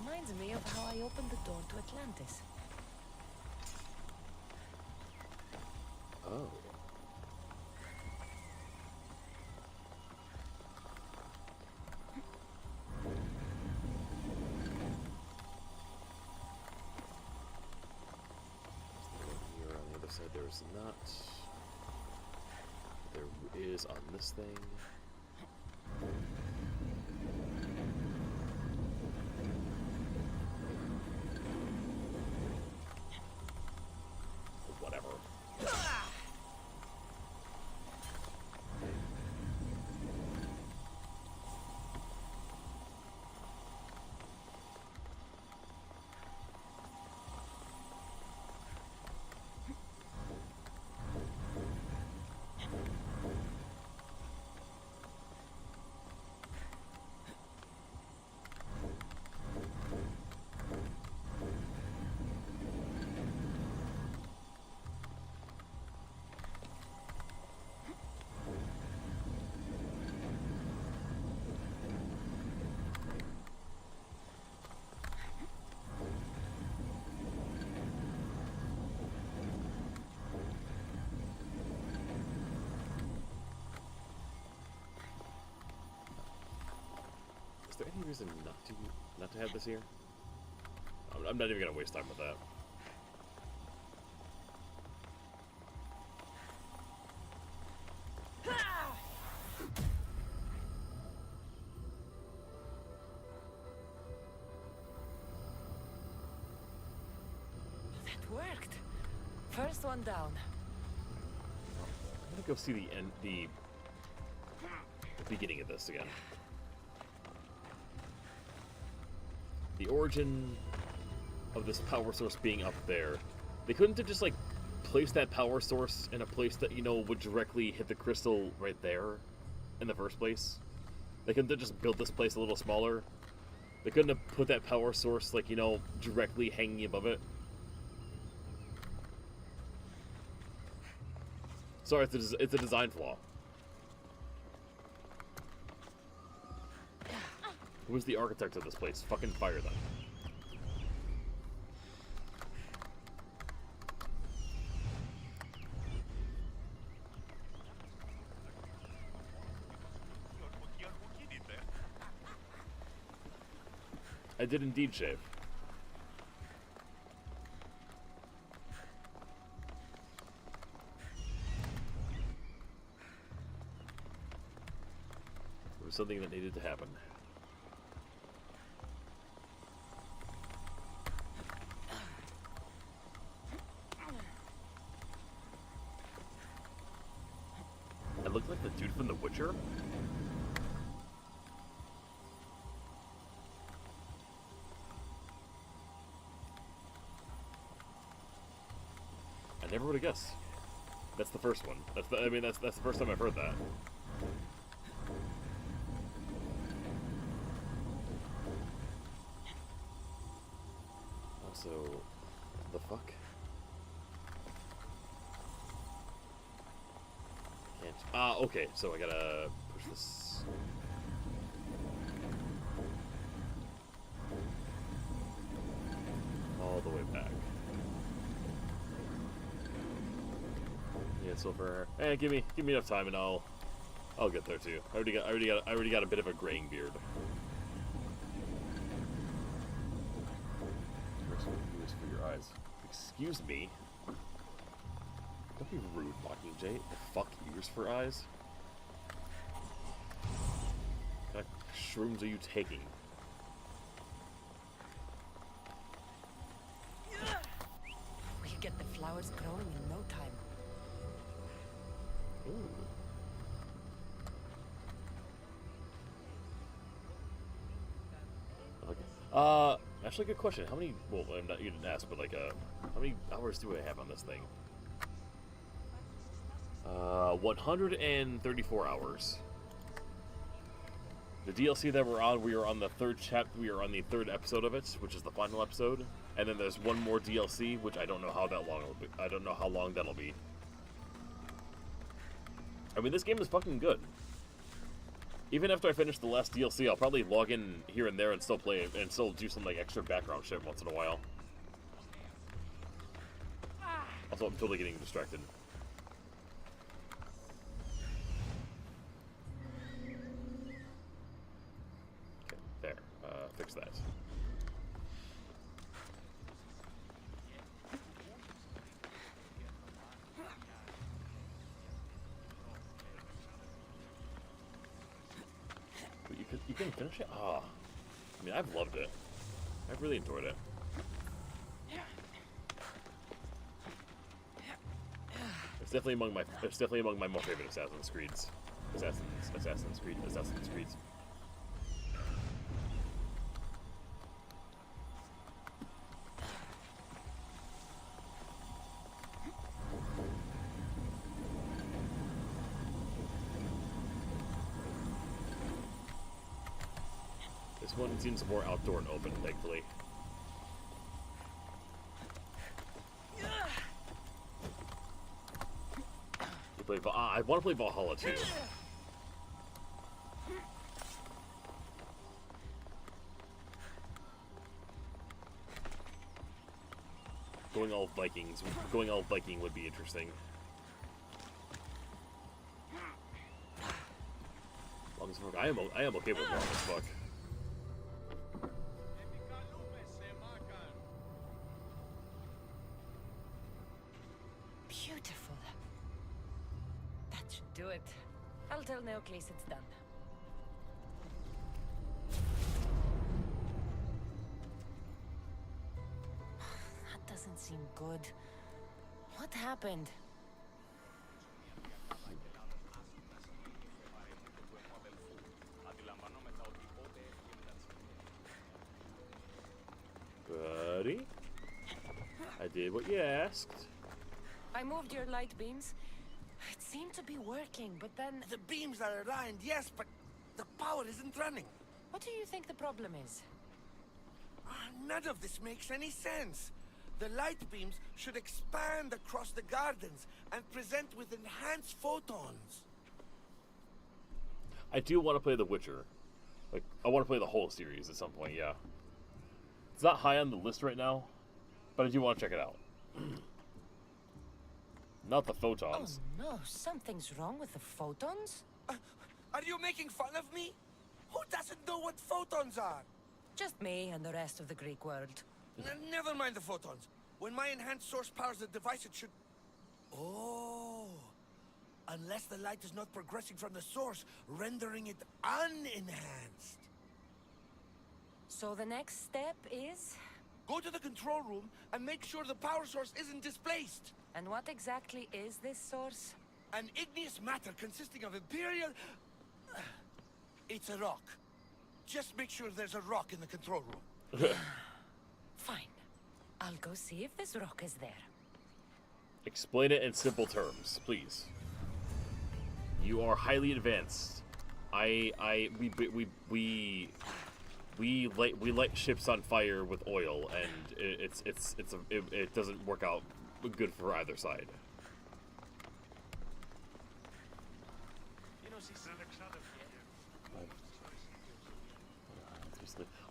Reminds me of how I opened the door to Atlantis. Oh. Here on the other side, there's not. There is on this thing. Whatever. Is there any reason not to have this here? I'm not even gonna waste time with that. That worked. First one down. I'm gonna go see the beginning of this again. The origin of this power source being up there. They couldn't have just like placed that power source in a place that, you know, would directly hit the crystal right there in the first place. They couldn't have just built this place a little smaller. They couldn't have put that power source, like, you know, directly hanging above it. Sorry, it's a design flaw. Who's the architect of this place? Fucking fire them. I did indeed shave. It was something that needed to happen. I look like the dude from The Witcher. I never would have guessed. That's the first one. That's the first time I've heard that. Also, the fuck? Can't. Ah, okay. So I gotta push this. All the way back. Yeah, so for give me enough time and I'll get there too. I already got a bit of a graying beard. First one, ears for your eyes. Excuse me. Don't be rude, Mockingjay. The fuck ears for eyes? What kind of shrooms are you taking? We could get the flowers growing in no time. Ooh. Okay. Actually, good question. How many? Well, you didn't ask, but like, how many hours do I have on this thing? 134 hours. The DLC that we're on, we are on the third we are on the third episode of it, which is the final episode, and then there's one more DLC, which I don't know how that long will be. I don't know how long that'll be. I mean, this game is fucking good. Even after I finish the last DLC, I'll probably log in here and there and still play and still do some like extra background shit once in a while. Also, I'm totally getting distracted. Okay, there. Fix that. You can finish it? Ah. I mean, I've loved it. I've really enjoyed it. It's definitely among my more favorite Assassin's Creeds. Assassin's Creeds. This one seems more outdoor and open, thankfully. I want to play Valhalla too. Going all Viking would be interesting. Long as fuck. I am okay with long as fuck. Beautiful. That should do it. I'll tell Neocles it's done. That doesn't seem good. What happened? Buddy, I did what you asked. I moved your light beams. It seemed to be working, but then... The beams are aligned, yes, but the power isn't running. What do you think the problem is? None of this makes any sense. The light beams should expand across the gardens and present with enhanced photons. I do want to play The Witcher. Like, I want to play the whole series at some point, yeah. It's not high on the list right now, but I do want to check it out. Not the photons. Oh no, something's wrong with the photons? Are you making fun of me? Who doesn't know what photons are? Just me and the rest of the Greek world. Never mind the photons. When my enhanced source powers the device, it should... Oh. Unless the light is not progressing from the source, rendering it unenhanced. So the next step is? Go to the control room and make sure the power source isn't displaced. And what exactly is this source? An igneous matter consisting of Imperial... It's a rock. Just make sure there's a rock in the control room. Fine. I'll go see if this rock is there. Explain it in simple terms, please. You are highly advanced. We light ships on fire with oil, and it doesn't work out good for either side.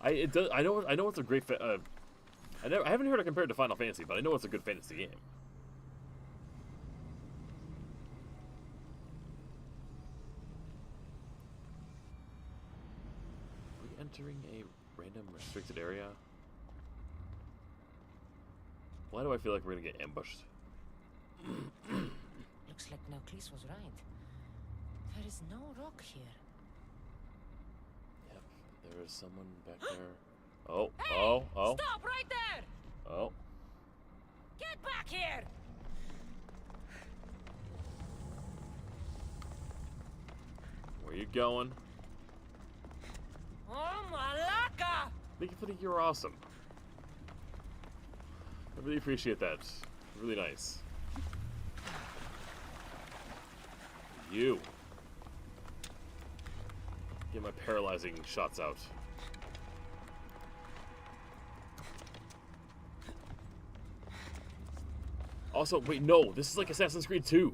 I know it's a great. I haven't heard it compared to Final Fantasy, but I know it's a good fantasy game. Are we entering a random restricted area? Why do I feel like we're gonna get ambushed? Looks like Neocles was right. There is no rock here. Yep, there is someone back there. Oh, hey, oh. Stop right there! Oh. Get back here! Where you going? Oh, Malaka! Thank you for the you're awesome. I really appreciate that. Really nice. You. Get my paralyzing shots out. Also, wait, no, this is like Assassin's Creed 2.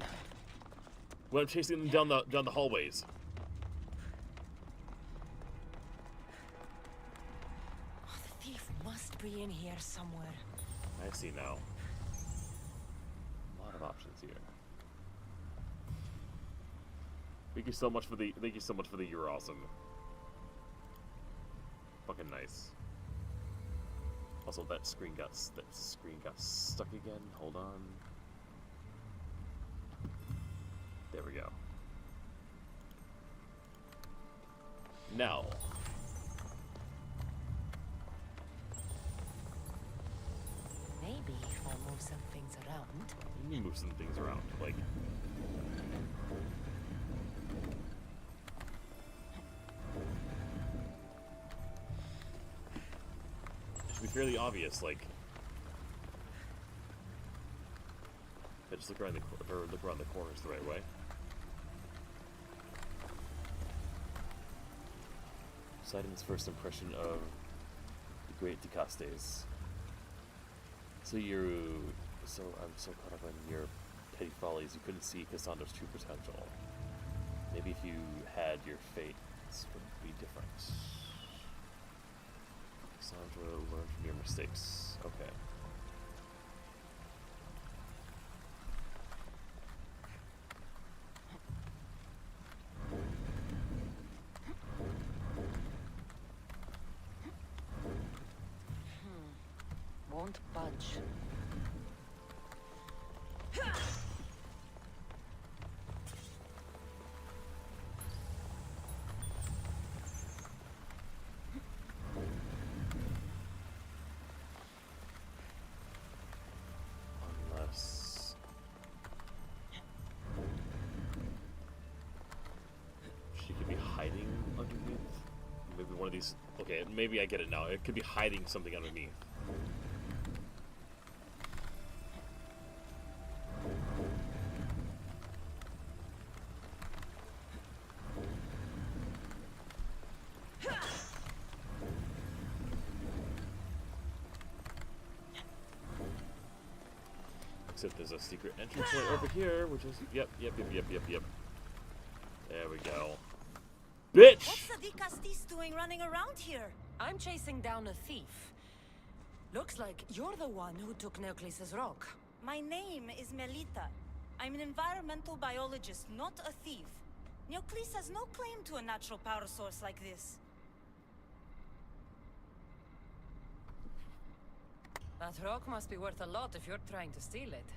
When I'm chasing them down the hallways. be in here somewhere. I see now. A lot of options here. Thank you so much for the you're awesome. Fucking nice. Also, that screen got stuck again. Hold on. There we go. Now. Maybe if I move some things around. You move some things around, like. It should be fairly obvious, like. I just look around the corners the right way. Sidon's first impression of the Great Decastes. I'm so caught up in your petty follies, you couldn't see Cassandra's true potential. Maybe if you had, your fates would be different. Cassandra learned from your mistakes. Okay. Won't budge. Unless she could be hiding underneath. Maybe one of these. Okay, maybe I get it now. It could be hiding something underneath. Except there's a secret entranceway over here, which is yep. There we go. Bitch! What's the Decastis doing running around here? I'm chasing down a thief. Looks like you're the one who took Neocles' rock. My name is Melita. I'm an environmental biologist, not a thief. Neocles has no claim to a natural power source like this. That rock must be worth a lot if you're trying to steal it.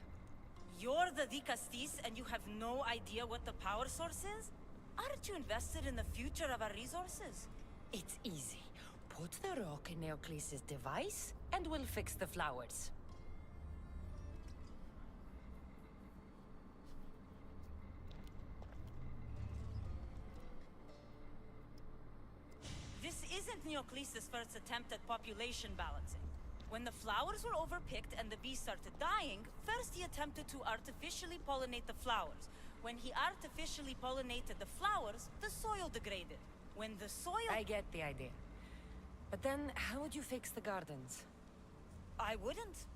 You're the Decastis and you have no idea what the power source is? Aren't you invested in the future of our resources? It's easy. Put the rock in Neocles' device, and we'll fix the flowers. This isn't Neocles' first attempt at population balancing. When the flowers were overpicked and the bees started dying, first he attempted to artificially pollinate the flowers. When he artificially pollinated the flowers, the soil degraded. When the soil... I get the idea. But then, how would you fix the gardens? I wouldn't.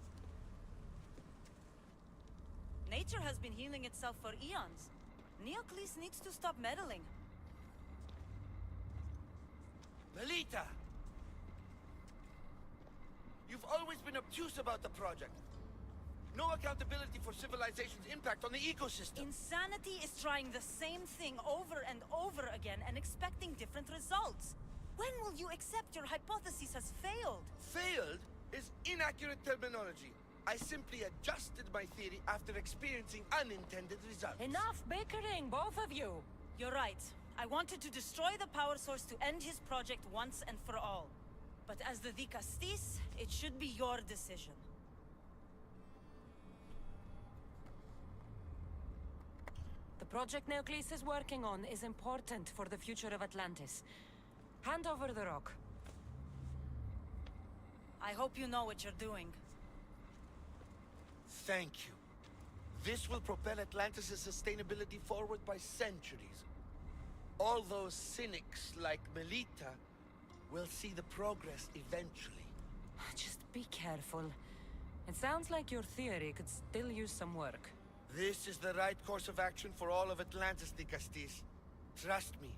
Nature has been healing itself for eons. Neocles needs to stop meddling. Melita! You've always been obtuse about the project. No accountability for civilization's impact on the ecosystem. Insanity is trying the same thing over and over again and expecting different results. When will you accept your hypothesis has failed? Failed is inaccurate terminology. I simply adjusted my theory after experiencing unintended results. Enough bickering, both of you! You're right. I wanted to destroy the power source to end his project once and for all. But as the Decastis, it should be your decision. The project Neocles is working on is important for the future of Atlantis. Hand over the rock. I hope you know what you're doing. Thank you. This will propel Atlantis' sustainability forward by centuries. All those cynics like Melita will see the progress eventually. Just be careful. It sounds like your theory could still use some work. This is the right course of action for all of Atlantis, Decastis. Trust me.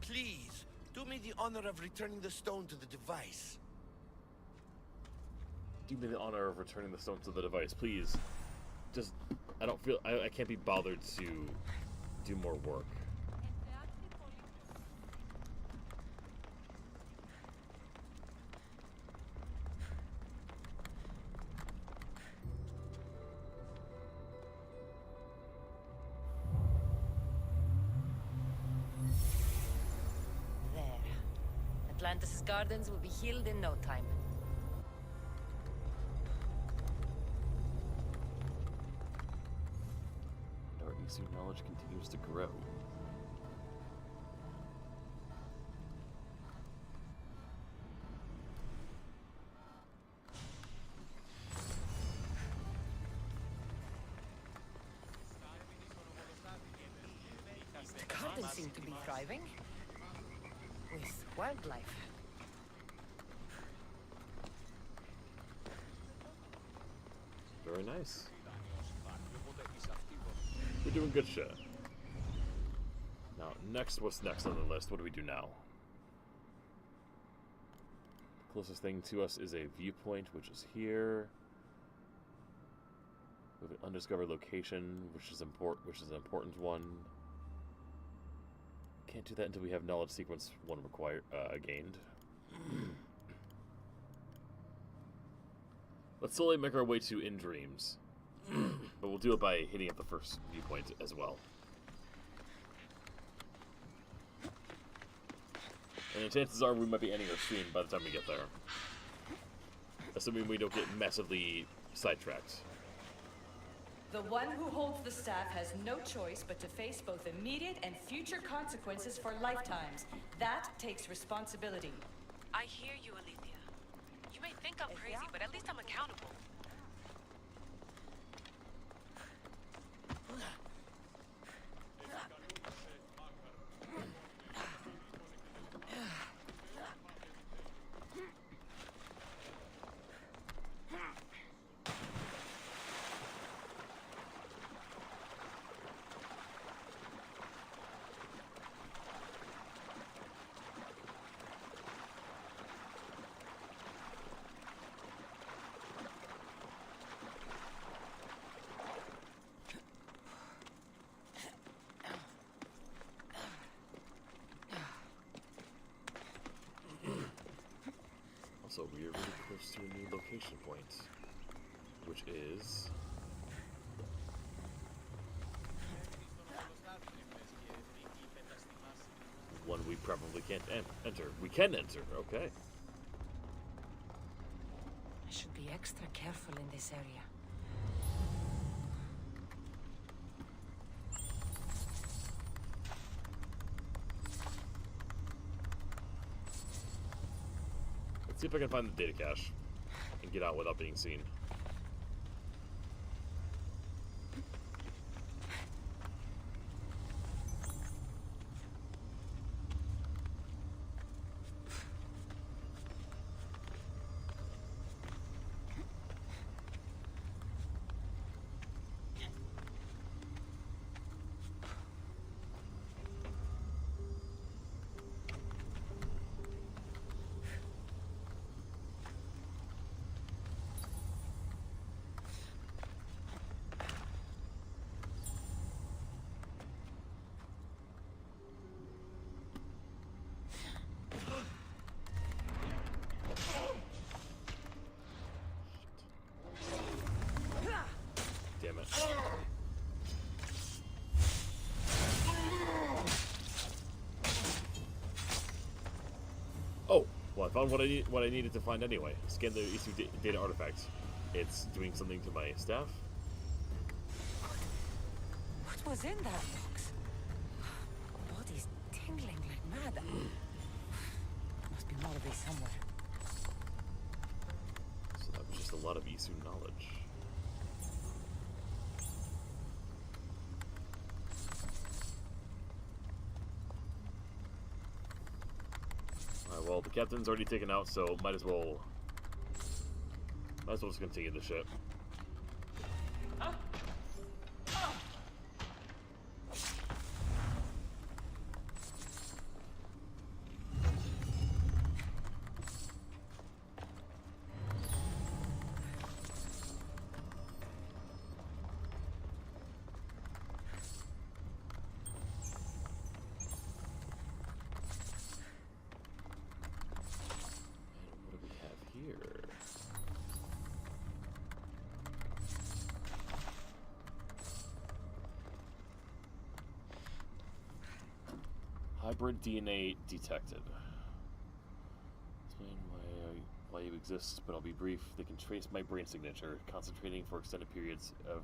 Please, do me the honor of returning the stone to the device. do me the honor of returning the stone to the device, please. Just, I don't feel, I can't be bothered to do more work. There. Atlantis' gardens will be healed in no time. And our Isu knowledge continues to grow. The gardens seem to be thriving. With wildlife. Very nice. We're doing good shit. Now, what's next on the list? What do we do now? The closest thing to us is a viewpoint, which is here. We have an undiscovered location, which is an important one. Can't do that until we have knowledge sequence 1 gained. Let's slowly make our way to In Dreams. But we'll do it by hitting up the first viewpoint as well. And the chances are we might be ending our stream by the time we get there. Assuming we don't get massively sidetracked. The one who holds the staff has no choice but to face both immediate and future consequences for lifetimes. That takes responsibility. I hear you, Alethea. You may think I'm crazy, but at least I'm accountable. Also, we are really close to a new location point, which is one we probably can't enter. We can enter, okay. I should be extra careful in this area. Let's see if I can find the data cache and get out without being seen. Damn it. Oh, well, I found what I needed to find anyway. Scan the Isu data artifact. It's doing something to my staff. What was in that box? Body's tingling like mad. Must be more of these somewhere. So that was just a lot of Isu knowledge. Alright, well, the captain's already taken out, so might as well just continue the ship. Hybrid DNA detected. Explain why you exist, but I'll be brief. They can trace my brain signature, concentrating for extended periods of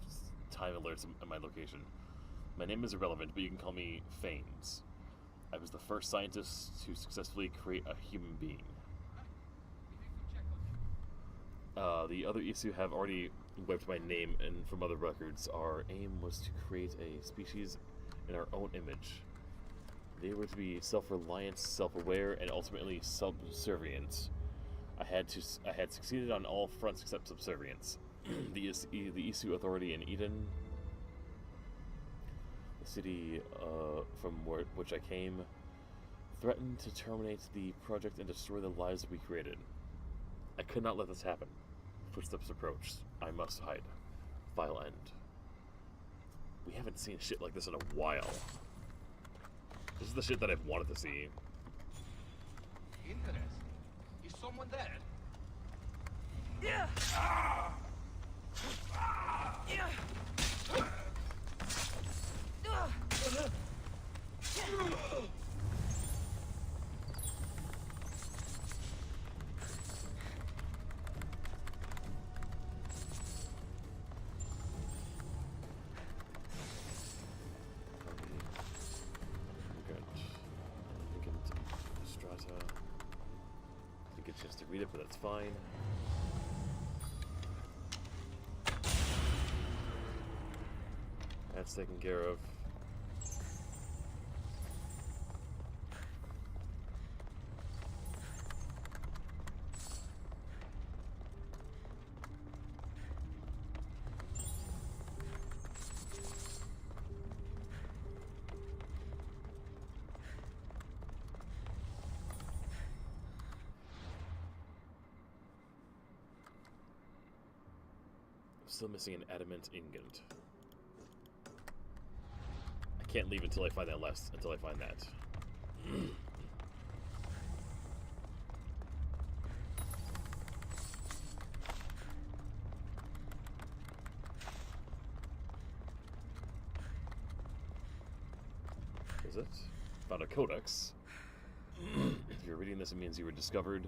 time alerts at my location. My name is irrelevant, but you can call me Fanes. I was the first scientist to successfully create a human being. The other Isu have already wiped my name and from other records. Our aim was to create a species in our own image. They were to be self-reliant, self-aware, and ultimately subservient. I had succeeded on all fronts except subservience. the Isu Authority in Eden, the city from which I came, threatened to terminate the project and destroy the lives we created. I could not let this happen. Footsteps approached. I must hide. File end. We haven't seen shit like this in a while. This is the shit that I've wanted to see. Interesting. Is someone there? Yeah. Yeah. Didn't get a chance to read it, but that's fine. That's taken care of. Still missing an adamant ingot. I can't leave until I find that until I find that. Is it? Found a codex. If you're reading this, it means you were discovered.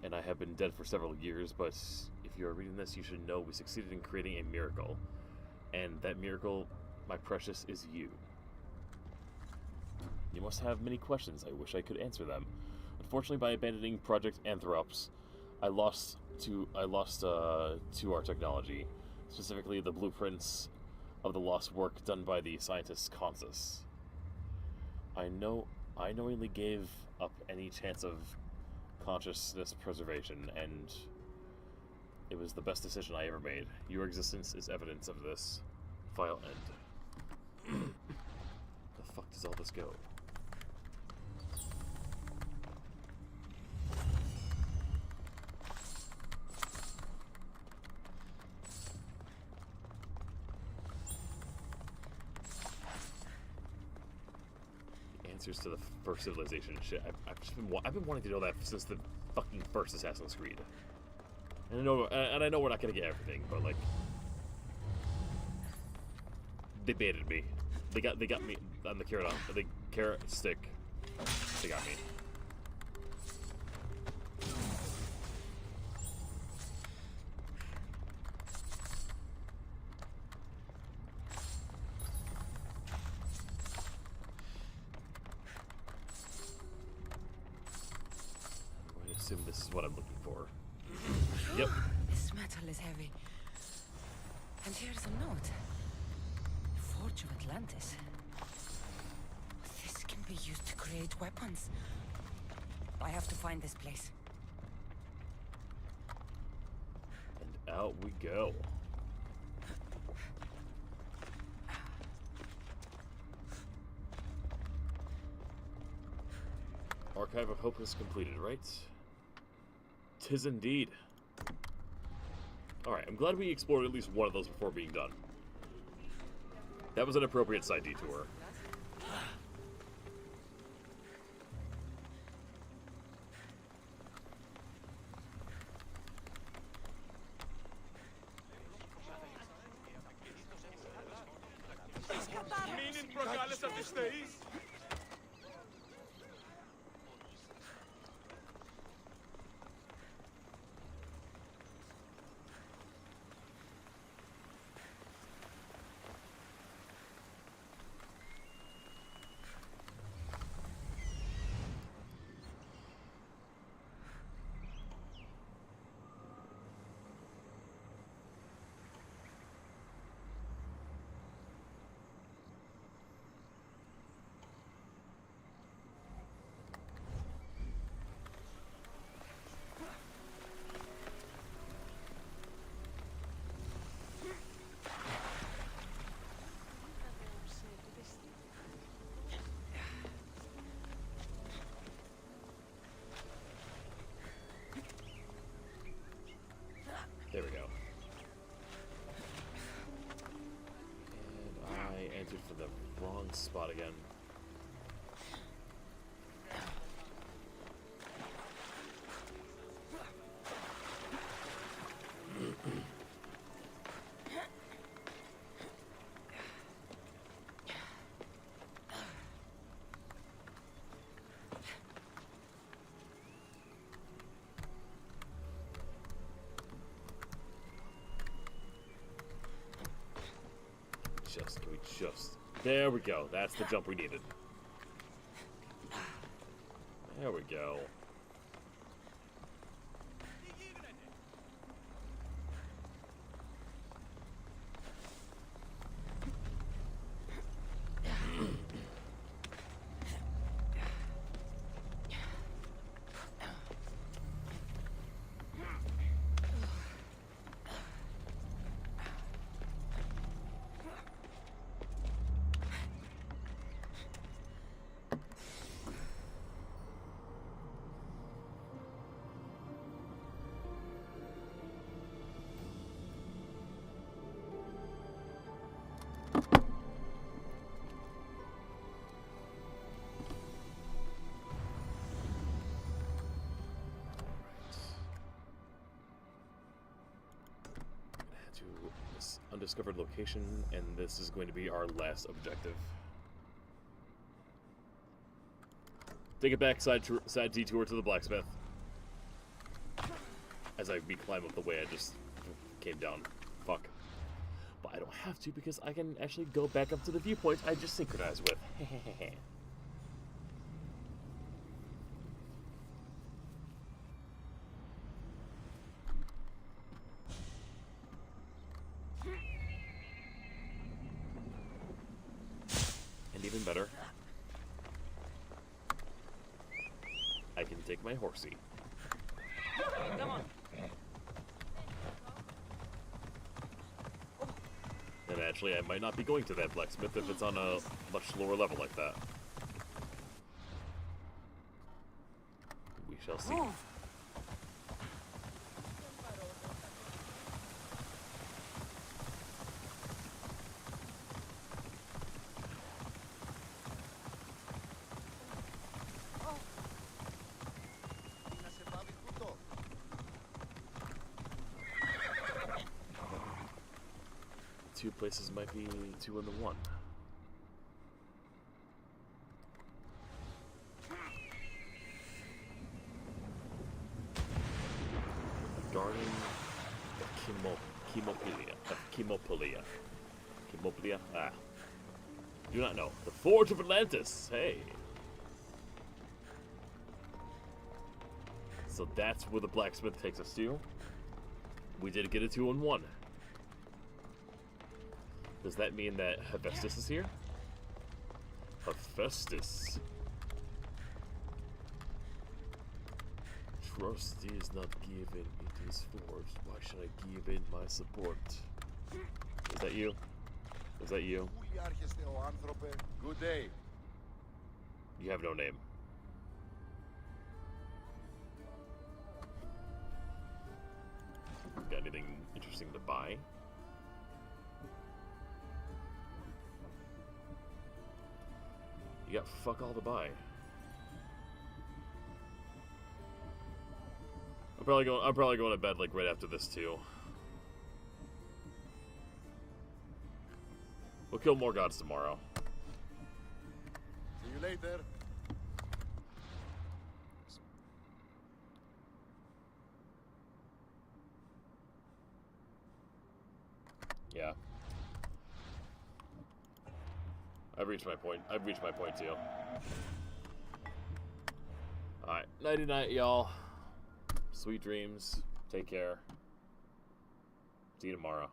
And I have been dead for several years, but if you are reading this, you should know we succeeded in creating a miracle. And that miracle, my precious, is you. You must have many questions. I wish I could answer them. Unfortunately, by abandoning Project Anthrops, I lost to our technology, specifically the blueprints of the lost work done by the scientist Consus. I knowingly gave up any chance of consciousness preservation, and it was the best decision I ever made. Your existence is evidence of this. File end. The fuck does all this go? Answers to the first civilization and shit. I've been wanting to know that since the fucking first Assassin's Creed. And I know we're not gonna get everything, but like, they baited me. They got me on the carrot stick. They got me. This is what I'm looking for. Yep. This metal is heavy. And here's a note. Forge of Atlantis. This can be used to create weapons. I have to find this place. And out we go. Archive of Hope is completed, right? 'Tis indeed. Alright, I'm glad we explored at least one of those before being done. That was an appropriate side detour. Meaning Progales at this stage? one spot again. Can we just... There we go. That's the jump we needed. There we go. To this undiscovered location, and this is going to be our last objective. Take it back, side detour to the blacksmith. As we climb up the way I just came down. Fuck. But I don't have to because I can actually go back up to the viewpoint I just synchronized with. And even better, I can take my horsey. Come on. And actually, I might not be going to that blacksmith if it's on a much lower level like that. We shall see. Two places might be two in the one. The Garden of Chemopolia. Ah. Do not know. The Forge of Atlantis. Hey. So that's where the blacksmith takes us to. We did get a 2-in-1. Does that mean that Hephaestus is here? Hephaestus. Trust is not given, it is forged. Why should I give in my support? Is that you? Is that you? Good day. You have no name. Got anything interesting to buy? You got fuck all to buy. I'm probably going to bed like right after this too. We'll kill more gods tomorrow. See you later. Yeah. I've reached my point. I've reached my point too. Alright. Nighty night, y'all. Sweet dreams. Take care. See you tomorrow.